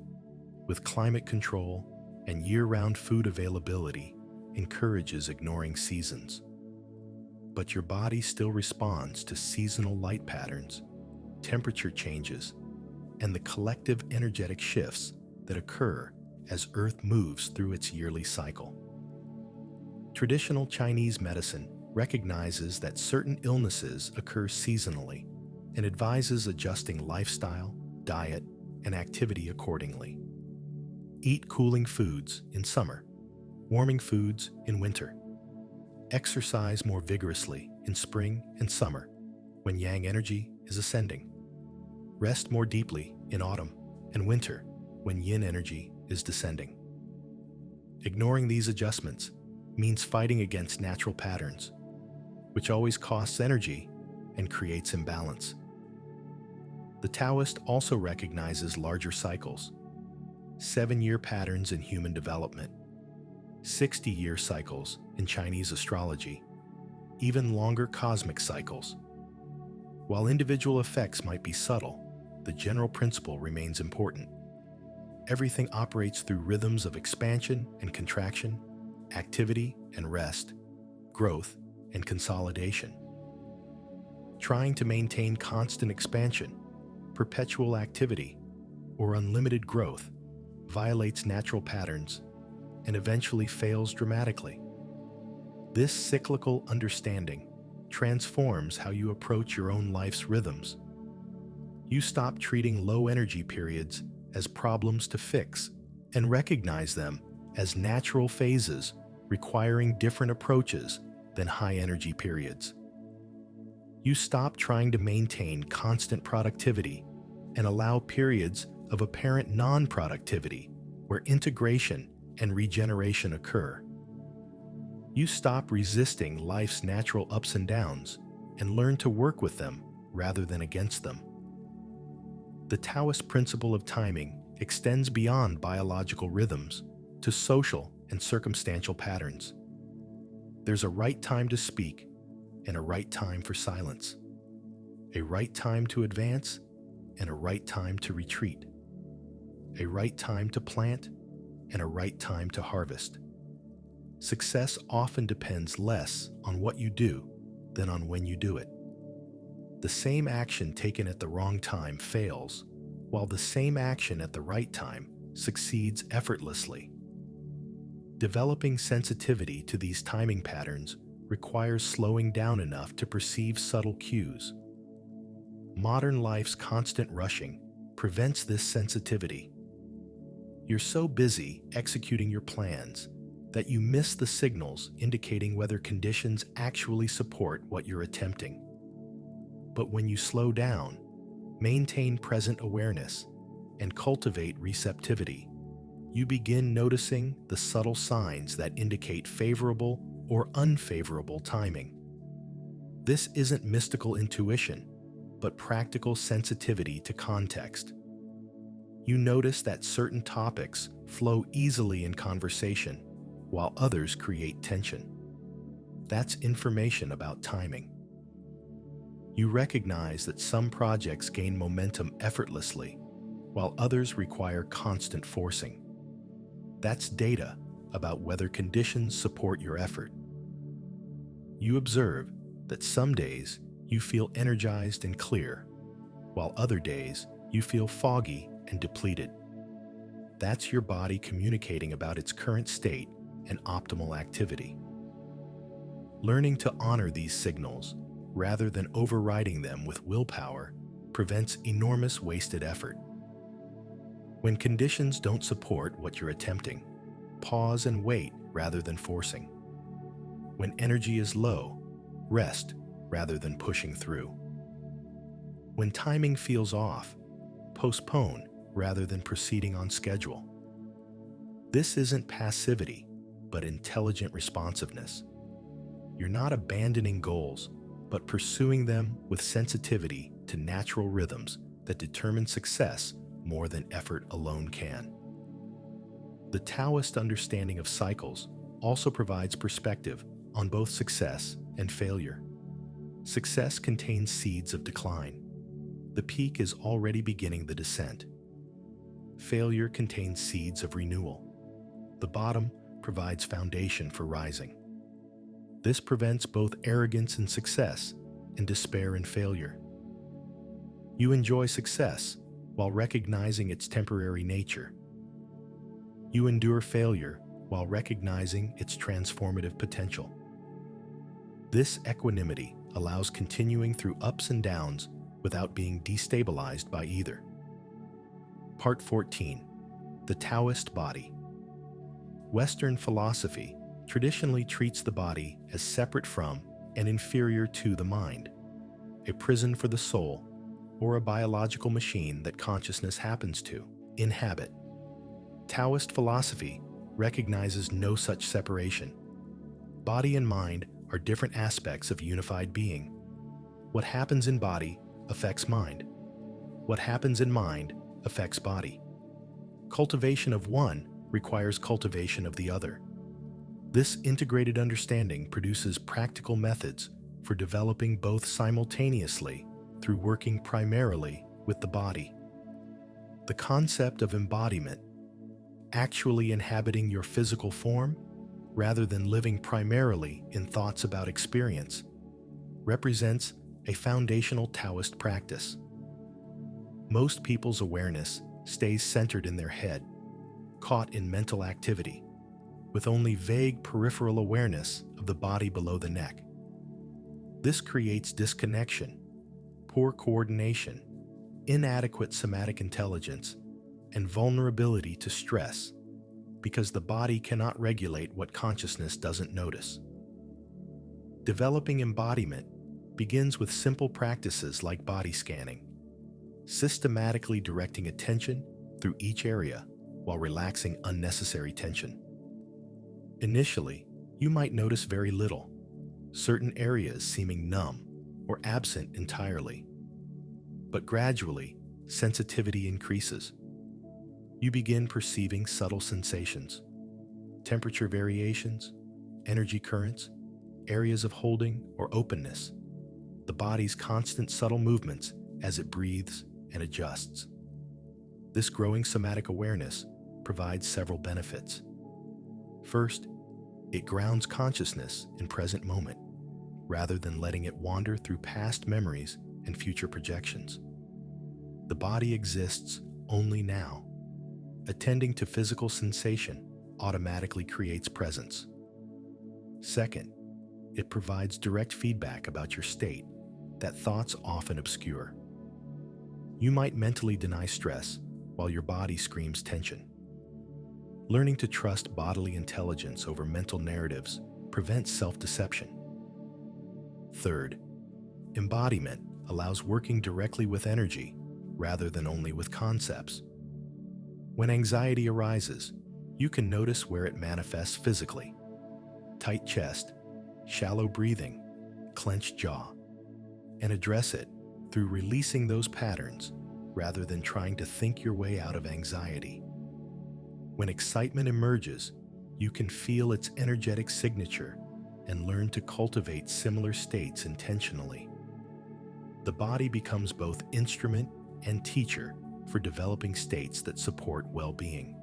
with climate control and year-round food availability, encourages ignoring seasons. But your body still responds to seasonal light patterns, temperature changes, and the collective energetic shifts that occur as Earth moves through its yearly cycle. Traditional Chinese medicine recognizes that certain illnesses occur seasonally and advises adjusting lifestyle, diet, and activity accordingly. Eat cooling foods in summer, warming foods in winter. Exercise more vigorously in spring and summer when yang energy is ascending. Rest more deeply in autumn and winter when yin energy is descending. Ignoring these adjustments means fighting against natural patterns, which always costs energy and creates imbalance. The Taoist also recognizes larger cycles, 7-year patterns in human development, 60-year cycles in Chinese astrology, even longer cosmic cycles. While individual effects might be subtle, the general principle remains important. Everything operates through rhythms of expansion and contraction, activity and rest, growth and consolidation. Trying to maintain constant expansion, perpetual activity, or unlimited growth violates natural patterns and eventually fails dramatically. This cyclical understanding transforms how you approach your own life's rhythms. You stop treating low energy periods as problems to fix and recognize them as natural phases requiring different approaches than high energy periods. You stop trying to maintain constant productivity and allow periods of apparent non-productivity where integration and regeneration occur. You stop resisting life's natural ups and downs and learn to work with them rather than against them. The Taoist principle of timing extends beyond biological rhythms to social and circumstantial patterns. There's a right time to speak and a right time for silence, a right time to advance and a right time to retreat, a right time to plant and a right time to harvest. Success often depends less on what you do than on when you do it. The same action taken at the wrong time fails, while the same action at the right time succeeds effortlessly. Developing sensitivity to these timing patterns requires slowing down enough to perceive subtle cues. Modern life's constant rushing prevents this sensitivity. You're so busy executing your plans that you miss the signals indicating whether conditions actually support what you're attempting. But when you slow down, maintain present awareness, and cultivate receptivity, you begin noticing the subtle signs that indicate favorable or unfavorable timing. This isn't mystical intuition, but practical sensitivity to context. You notice that certain topics flow easily in conversation, while others create tension. That's information about timing. You recognize that some projects gain momentum effortlessly, while others require constant forcing. That's data about whether conditions support your effort. You observe that some days you feel energized and clear, while other days you feel foggy and depleted. That's your body communicating about its current state and optimal activity. Learning to honor these signals rather than overriding them with willpower prevents enormous wasted effort. When conditions don't support what you're attempting, pause and wait rather than forcing. When energy is low, rest rather than pushing through. When timing feels off, postpone rather than proceeding on schedule. This isn't passivity, but intelligent responsiveness. You're not abandoning goals, but pursuing them with sensitivity to natural rhythms that determine success more than effort alone can. The Taoist understanding of cycles also provides perspective on both success and failure. Success contains seeds of decline. The peak is already beginning the descent. Failure contains seeds of renewal. The bottom provides foundation for rising. This prevents both arrogance in success and despair in failure. You enjoy success while recognizing its temporary nature. You endure failure while recognizing its transformative potential. This equanimity allows continuing through ups and downs without being destabilized by either. Part 14. The Taoist Body. Western philosophy traditionally treats the body as separate from and inferior to the mind, a prison for the soul, or a biological machine that consciousness happens to inhabit. Taoist philosophy recognizes no such separation. Body and mind are different aspects of unified being. What happens in body affects mind. What happens in mind affects body. Cultivation of one requires cultivation of the other. This integrated understanding produces practical methods for developing both simultaneously through working primarily with the body. The concept of embodiment, actually inhabiting your physical form rather than living primarily in thoughts about experience, represents a foundational Taoist practice. Most people's awareness stays centered in their head, caught in mental activity, with only vague peripheral awareness of the body below the neck. This creates disconnection, poor coordination, inadequate somatic intelligence, and vulnerability to stress, because the body cannot regulate what consciousness doesn't notice. Developing embodiment begins with simple practices like body scanning, systematically directing attention through each area while relaxing unnecessary tension. Initially, you might notice very little, certain areas seeming numb or absent entirely. But gradually, sensitivity increases. You begin perceiving subtle sensations, temperature variations, energy currents, areas of holding or openness, the body's constant subtle movements as it breathes and adjusts. This growing somatic awareness provides several benefits. First, it grounds consciousness in present moment, rather than letting it wander through past memories and future projections. The body exists only now. Attending to physical sensation automatically creates presence. Second, it provides direct feedback about your state that thoughts often obscure. You might mentally deny stress while your body screams tension. Learning to trust bodily intelligence over mental narratives prevents self-deception. Third, embodiment allows working directly with energy rather than only with concepts. When anxiety arises, you can notice where it manifests physically: tight chest, shallow breathing, clenched jaw, and address it through releasing those patterns rather than trying to think your way out of anxiety. When excitement emerges, you can feel its energetic signature and learn to cultivate similar states intentionally. The body becomes both instrument and teacher for developing states that support well-being.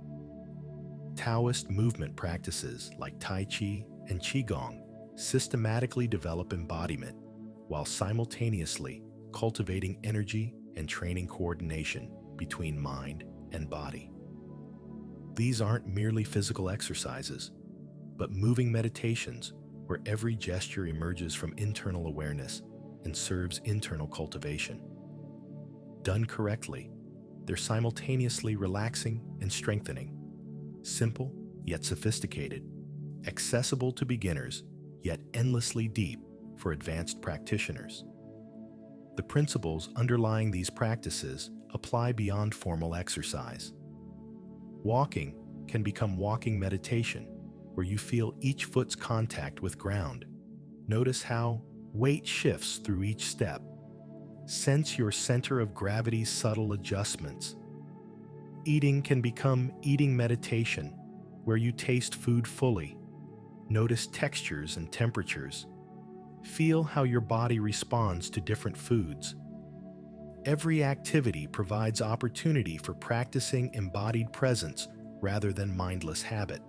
Taoist movement practices like Tai Chi and Qigong systematically develop embodiment while simultaneously cultivating energy and training coordination between mind and body. These aren't merely physical exercises, but moving meditations where every gesture emerges from internal awareness and serves internal cultivation. Done correctly, they're simultaneously relaxing and strengthening, simple yet sophisticated, accessible to beginners yet endlessly deep for advanced practitioners. The principles underlying these practices apply beyond formal exercise. Walking can become walking meditation, where you feel each foot's contact with ground. Notice how weight shifts through each step. Sense your center of gravity's subtle adjustments. Eating can become eating meditation, where you taste food fully. Notice textures and temperatures. Feel how your body responds to different foods. Every activity provides opportunity for practicing embodied presence rather than mindless habit.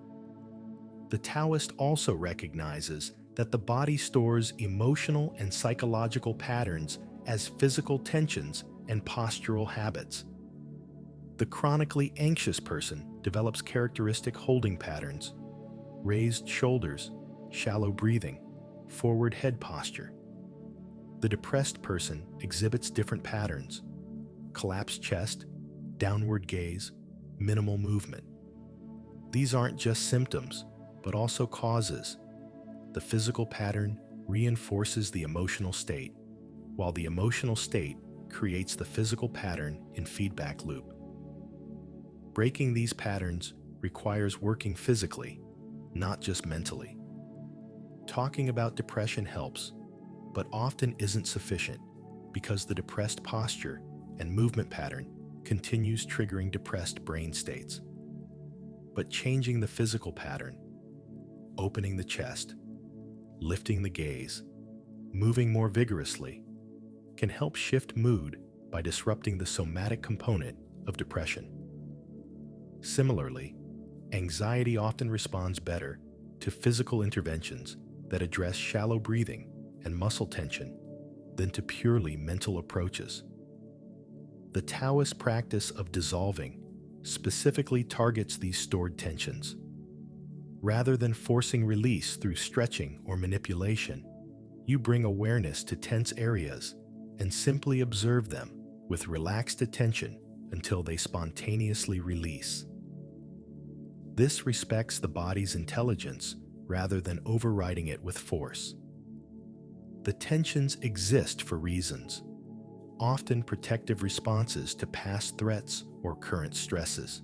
The Taoist also recognizes that the body stores emotional and psychological patterns as physical tensions and postural habits. The chronically anxious person develops characteristic holding patterns: raised shoulders, shallow breathing, forward head posture. The depressed person exhibits different patterns: collapsed chest, downward gaze, minimal movement. These aren't just symptoms, but also causes. The physical pattern reinforces the emotional state, while the emotional state creates the physical pattern in feedback loop. Breaking these patterns requires working physically, not just mentally. Talking about depression helps, but often isn't sufficient because the depressed posture and movement pattern continues triggering depressed brain states. But changing the physical pattern, opening the chest, lifting the gaze, moving more vigorously, can help shift mood by disrupting the somatic component of depression. Similarly, anxiety often responds better to physical interventions that address shallow breathing and muscle tension than to purely mental approaches. The Taoist practice of dissolving specifically targets these stored tensions. Rather than forcing release through stretching or manipulation, you bring awareness to tense areas and simply observe them with relaxed attention until they spontaneously release. This respects the body's intelligence rather than overriding it with force. The tensions exist for reasons, often protective responses to past threats or current stresses.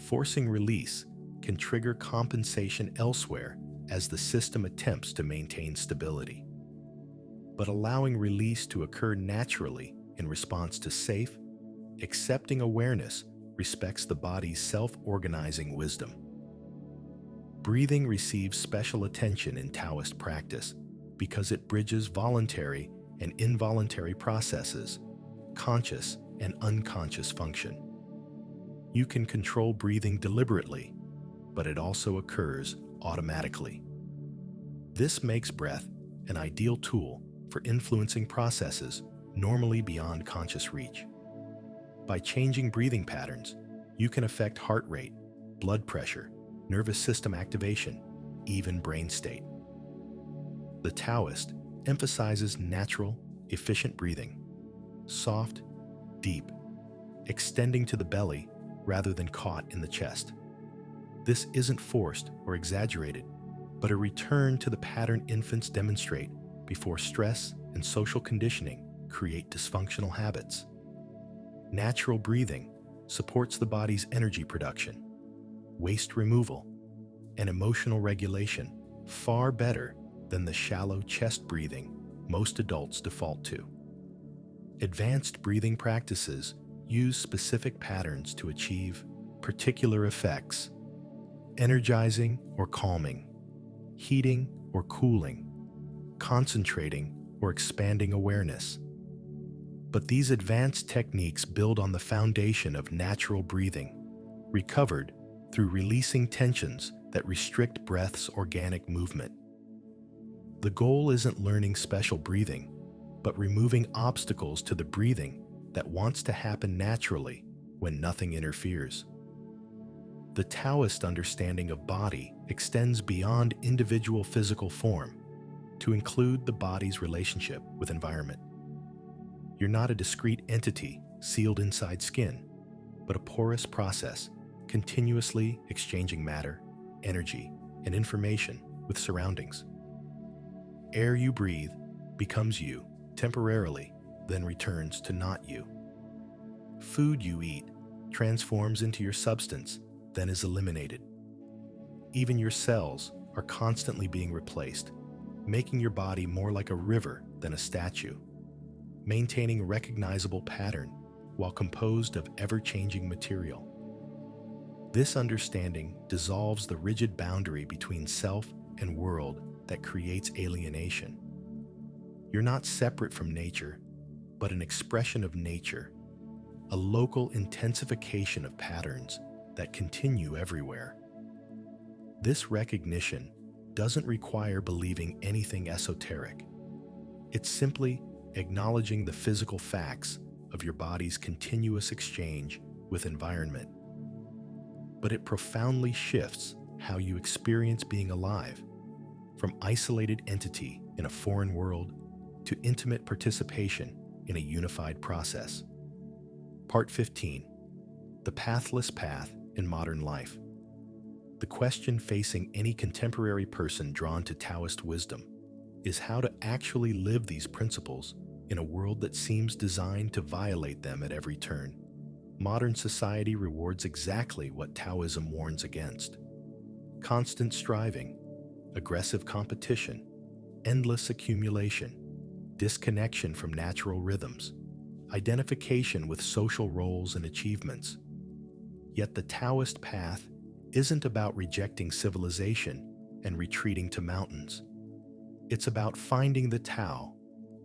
Forcing release can trigger compensation elsewhere as the system attempts to maintain stability. But allowing release to occur naturally in response to safe, accepting awareness respects the body's self-organizing wisdom. Breathing receives special attention in Taoist practice because it bridges voluntary and involuntary processes, conscious and unconscious function. You can control breathing deliberately, but it also occurs automatically. This makes breath an ideal tool for influencing processes normally beyond conscious reach. By changing breathing patterns, you can affect heart rate, blood pressure, nervous system activation, even brain state. The Taoist emphasizes natural, efficient breathing, soft, deep, extending to the belly rather than caught in the chest. This isn't forced or exaggerated, but a return to the pattern infants demonstrate before stress and social conditioning create dysfunctional habits. Natural breathing supports the body's energy production, waste removal, and emotional regulation far better than the shallow chest breathing most adults default to. Advanced breathing practices use specific patterns to achieve particular effects: energizing or calming, heating or cooling, concentrating or expanding awareness. But these advanced techniques build on the foundation of natural breathing, recovered through releasing tensions that restrict breath's organic movement. The goal isn't learning special breathing, but removing obstacles to the breathing that wants to happen naturally when nothing interferes. The Taoist understanding of body extends beyond individual physical form to include the body's relationship with environment. You're not a discrete entity sealed inside skin, but a porous process continuously exchanging matter, energy, and information with surroundings. Air you breathe becomes you temporarily, then returns to not you. Food you eat transforms into your substance, then is eliminated. Even your cells are constantly being replaced, making your body more like a river than a statue, maintaining recognizable pattern while composed of ever-changing material. This understanding dissolves the rigid boundary between self and world that creates alienation. You're not separate from nature, but an expression of nature, a local intensification of patterns that continue everywhere. This recognition doesn't require believing anything esoteric. It's simply acknowledging the physical facts of your body's continuous exchange with environment. But it profoundly shifts how you experience being alive, from isolated entity in a foreign world to intimate participation in a unified process. Part 15. The Pathless Path in Modern Life. The question facing any contemporary person drawn to Taoist wisdom is how to actually live these principles in a world that seems designed to violate them at every turn. Modern society rewards exactly what Taoism warns against: constant striving, aggressive competition, endless accumulation, disconnection from natural rhythms, identification with social roles and achievements. Yet the Taoist path isn't about rejecting civilization and retreating to mountains. It's about finding the Tao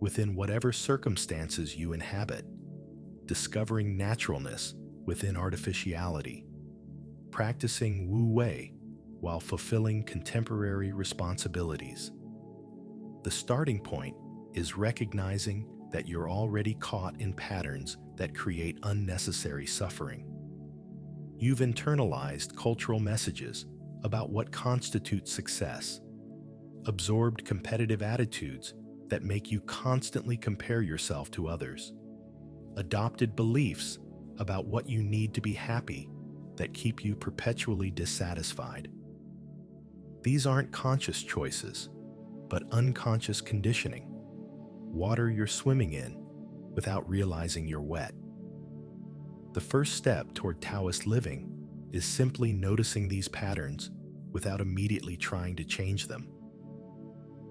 within whatever circumstances you inhabit, discovering naturalness within artificiality, practicing Wu Wei while fulfilling contemporary responsibilities. The starting point is recognizing that you're already caught in patterns that create unnecessary suffering. You've internalized cultural messages about what constitutes success, absorbed competitive attitudes that make you constantly compare yourself to others, adopted beliefs about what you need to be happy that keep you perpetually dissatisfied. These aren't conscious choices, but unconscious conditioning. Water you're swimming in without realizing you're wet. The first step toward Taoist living is simply noticing these patterns without immediately trying to change them.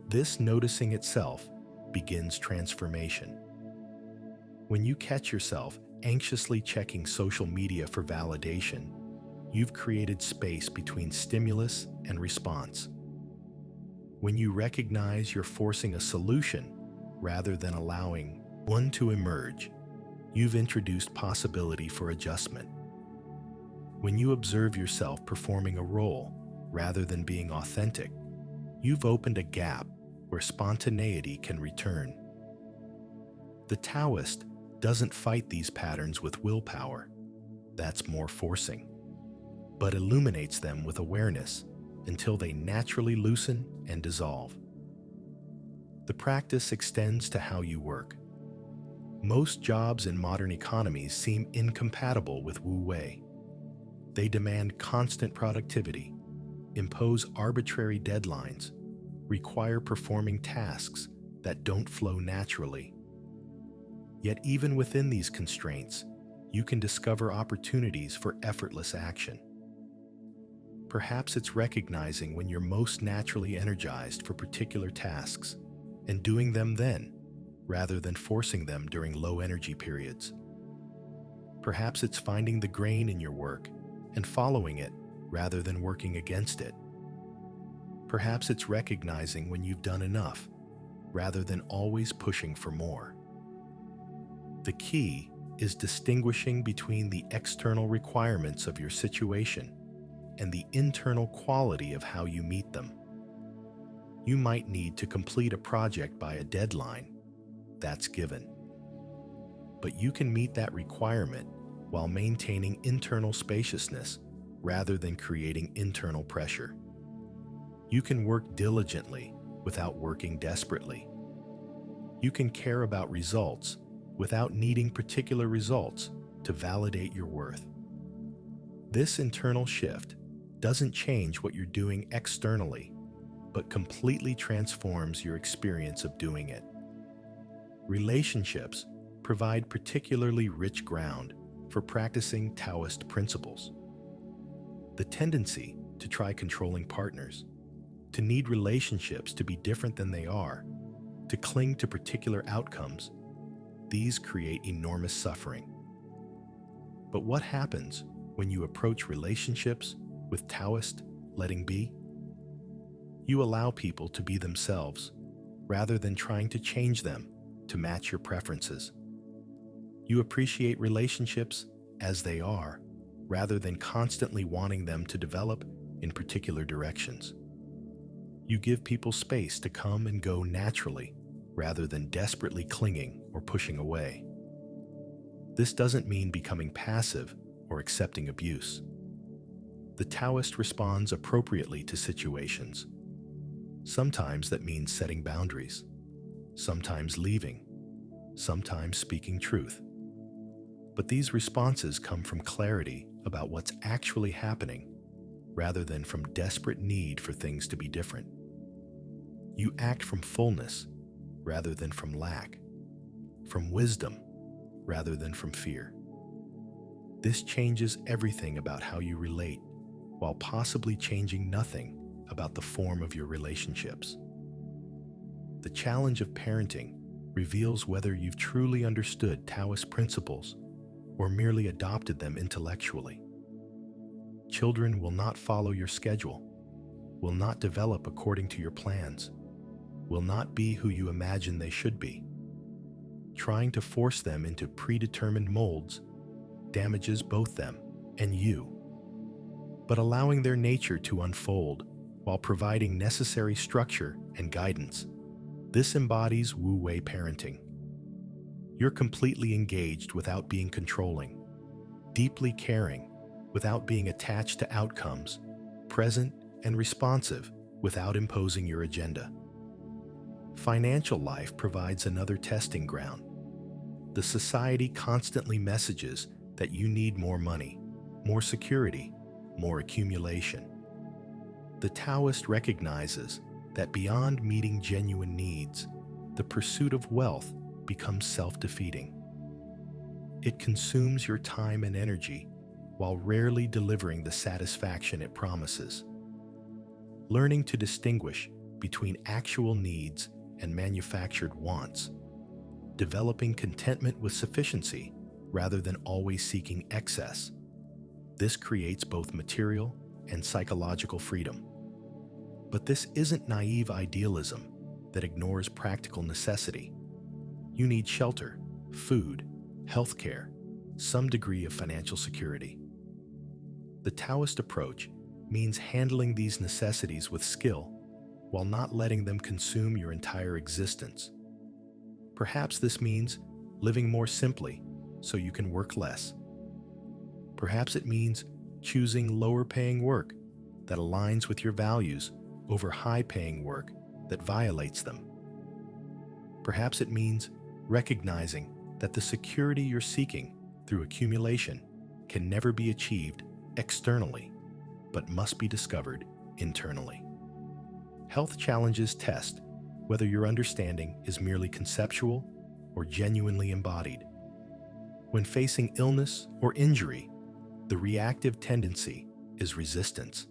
This noticing itself begins transformation. When you catch yourself anxiously checking social media for validation, you've created space between stimulus and response. When you recognize you're forcing a solution rather than allowing one to emerge, you've introduced possibility for adjustment. When you observe yourself performing a role rather than being authentic, you've opened a gap where spontaneity can return. The Taoist doesn't fight these patterns with willpower, that's more forcing, but illuminates them with awareness until they naturally loosen and dissolve. The practice extends to how you work. Most jobs in modern economies seem incompatible with Wu Wei. They demand constant productivity, impose arbitrary deadlines, require performing tasks that don't flow naturally. Yet even within these constraints, you can discover opportunities for effortless action. Perhaps it's recognizing when you're most naturally energized for particular tasks and doing them then, rather than forcing them during low energy periods. Perhaps it's finding the grain in your work and following it rather than working against it. Perhaps it's recognizing when you've done enough rather than always pushing for more. The key is distinguishing between the external requirements of your situation and the internal quality of how you meet them. You might need to complete a project by a deadline. That's given. But you can meet that requirement while maintaining internal spaciousness rather than creating internal pressure. You can work diligently without working desperately. You can care about results without needing particular results to validate your worth. This internal shift doesn't change what you're doing externally, but completely transforms your experience of doing it. Relationships provide particularly rich ground for practicing Taoist principles. The tendency to try controlling partners, to need relationships to be different than they are, to cling to particular outcomes, these create enormous suffering. But what happens when you approach relationships with Taoist letting be? You allow people to be themselves rather than trying to change them to match your preferences. You appreciate relationships as they are rather than constantly wanting them to develop in particular directions. You give people space to come and go naturally rather than desperately clinging or pushing away. This doesn't mean becoming passive or accepting abuse. The Taoist responds appropriately to situations. Sometimes that means setting boundaries, sometimes leaving, sometimes speaking truth. But these responses come from clarity about what's actually happening rather than from desperate need for things to be different. You act from fullness rather than from lack, from wisdom rather than from fear. This changes everything about how you relate, while possibly changing nothing about the form of your relationships. The challenge of parenting reveals whether you've truly understood Taoist principles or merely adopted them intellectually. Children will not follow your schedule, will not develop according to your plans, will not be who you imagine they should be. Trying to force them into predetermined molds damages both them and you. But allowing their nature to unfold while providing necessary structure and guidance, this embodies Wu Wei parenting. You're completely engaged without being controlling, deeply caring without being attached to outcomes, present and responsive without imposing your agenda. Financial life provides another testing ground. The society constantly messages that you need more money, more security, more accumulation. The Taoist recognizes that beyond meeting genuine needs, the pursuit of wealth becomes self-defeating. It consumes your time and energy while rarely delivering the satisfaction it promises. Learning to distinguish between actual needs and manufactured wants, developing contentment with sufficiency rather than always seeking excess. This creates both material and psychological freedom. But this isn't naive idealism that ignores practical necessity. You need shelter, food, healthcare, some degree of financial security. The Taoist approach means handling these necessities with skill while not letting them consume your entire existence. Perhaps this means living more simply so you can work less. Perhaps it means choosing lower-paying work that aligns with your values over high-paying work that violates them. Perhaps it means recognizing that the security you're seeking through accumulation can never be achieved externally, but must be discovered internally. Health challenges test whether your understanding is merely conceptual or genuinely embodied. When facing illness or injury, the reactive tendency is resistance.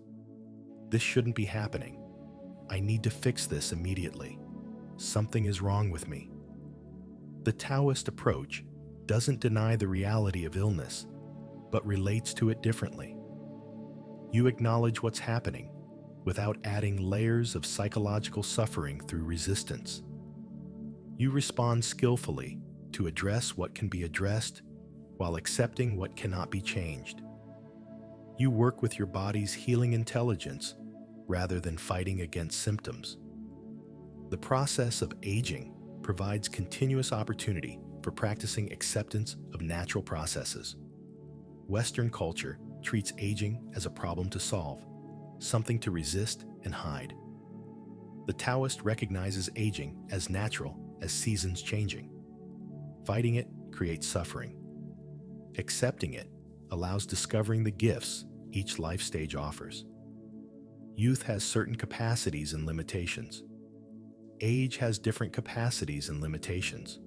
This shouldn't be happening. I need to fix this immediately. Something is wrong with me. The Taoist approach doesn't deny the reality of illness, but relates to it differently. You acknowledge what's happening without adding layers of psychological suffering through resistance. You respond skillfully to address what can be addressed while accepting what cannot be changed. You work with your body's healing intelligence rather than fighting against symptoms. The process of aging provides continuous opportunity for practicing acceptance of natural processes. Western culture treats aging as a problem to solve, something to resist and hide. The Taoist recognizes aging as natural as seasons changing. Fighting it creates suffering. Accepting it allows discovering the gifts each life stage offers. Youth has certain capacities and limitations. Age has different capacities and limitations.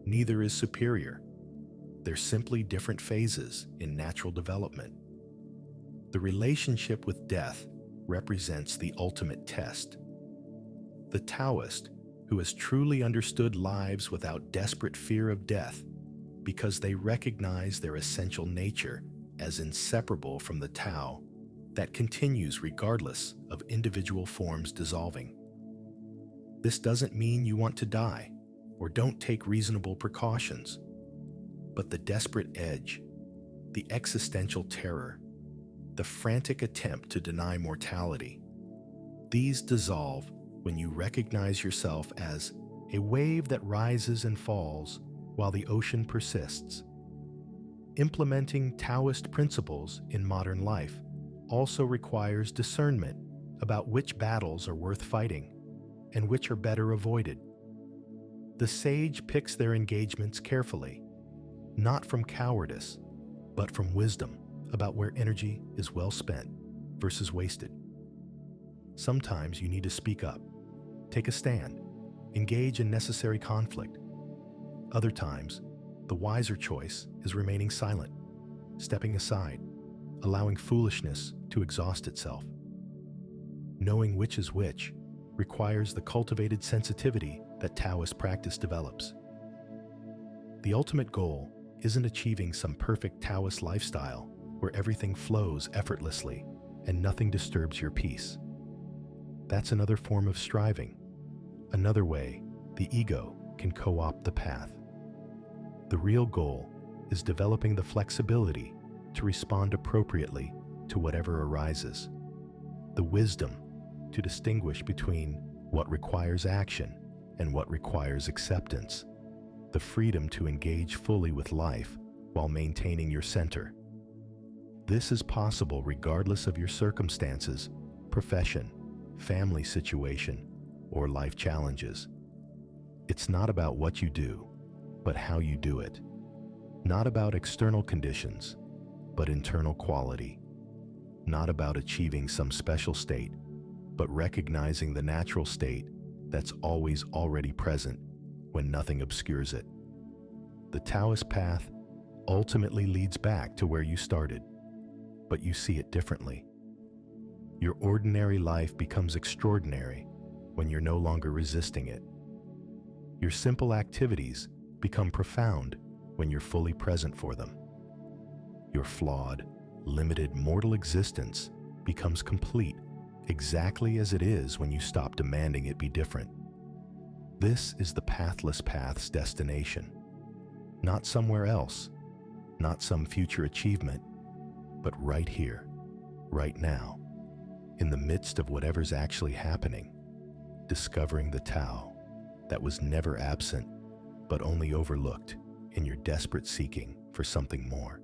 Neither is superior. They're simply different phases in natural development. The relationship with death represents the ultimate test. The Taoist, who has truly understood lives without desperate fear of death, because they recognize their essential nature as inseparable from the Tao that continues regardless of individual forms dissolving. This doesn't mean you want to die or don't take reasonable precautions, but the desperate edge, the existential terror, the frantic attempt to deny mortality, these dissolve when you recognize yourself as a wave that rises and falls while the ocean persists. Implementing Taoist principles in modern life also requires discernment about which battles are worth fighting and which are better avoided. The sage picks their engagements carefully, not from cowardice, but from wisdom about where energy is well spent versus wasted. Sometimes you need to speak up, take a stand, engage in necessary conflict. Other times, the wiser choice is remaining silent, stepping aside, allowing foolishness to exhaust itself. Knowing which is which requires the cultivated sensitivity that Taoist practice develops. The ultimate goal isn't achieving some perfect Taoist lifestyle where everything flows effortlessly and nothing disturbs your peace. That's another form of striving, another way the ego can co-opt the path. The real goal is developing the flexibility to respond appropriately to whatever arises, the wisdom to distinguish between what requires action and what requires acceptance, the freedom to engage fully with life while maintaining your center. This is possible regardless of your circumstances, profession, family situation, or life challenges. It's not about what you do, but how you do it. Not about external conditions, but internal quality. Not about achieving some special state, but recognizing the natural state that's always already present when nothing obscures it. The Taoist path ultimately leads back to where you started, but you see it differently. Your ordinary life becomes extraordinary when you're no longer resisting it. Your simple activities become profound when you're fully present for them. Your flawed, limited mortal existence becomes complete exactly as it is when you stop demanding it be different. This is the pathless path's destination. Not somewhere else, not some future achievement, but right here, right now, in the midst of whatever's actually happening, discovering the Tao that was never absent, but only overlooked in your desperate seeking for something more.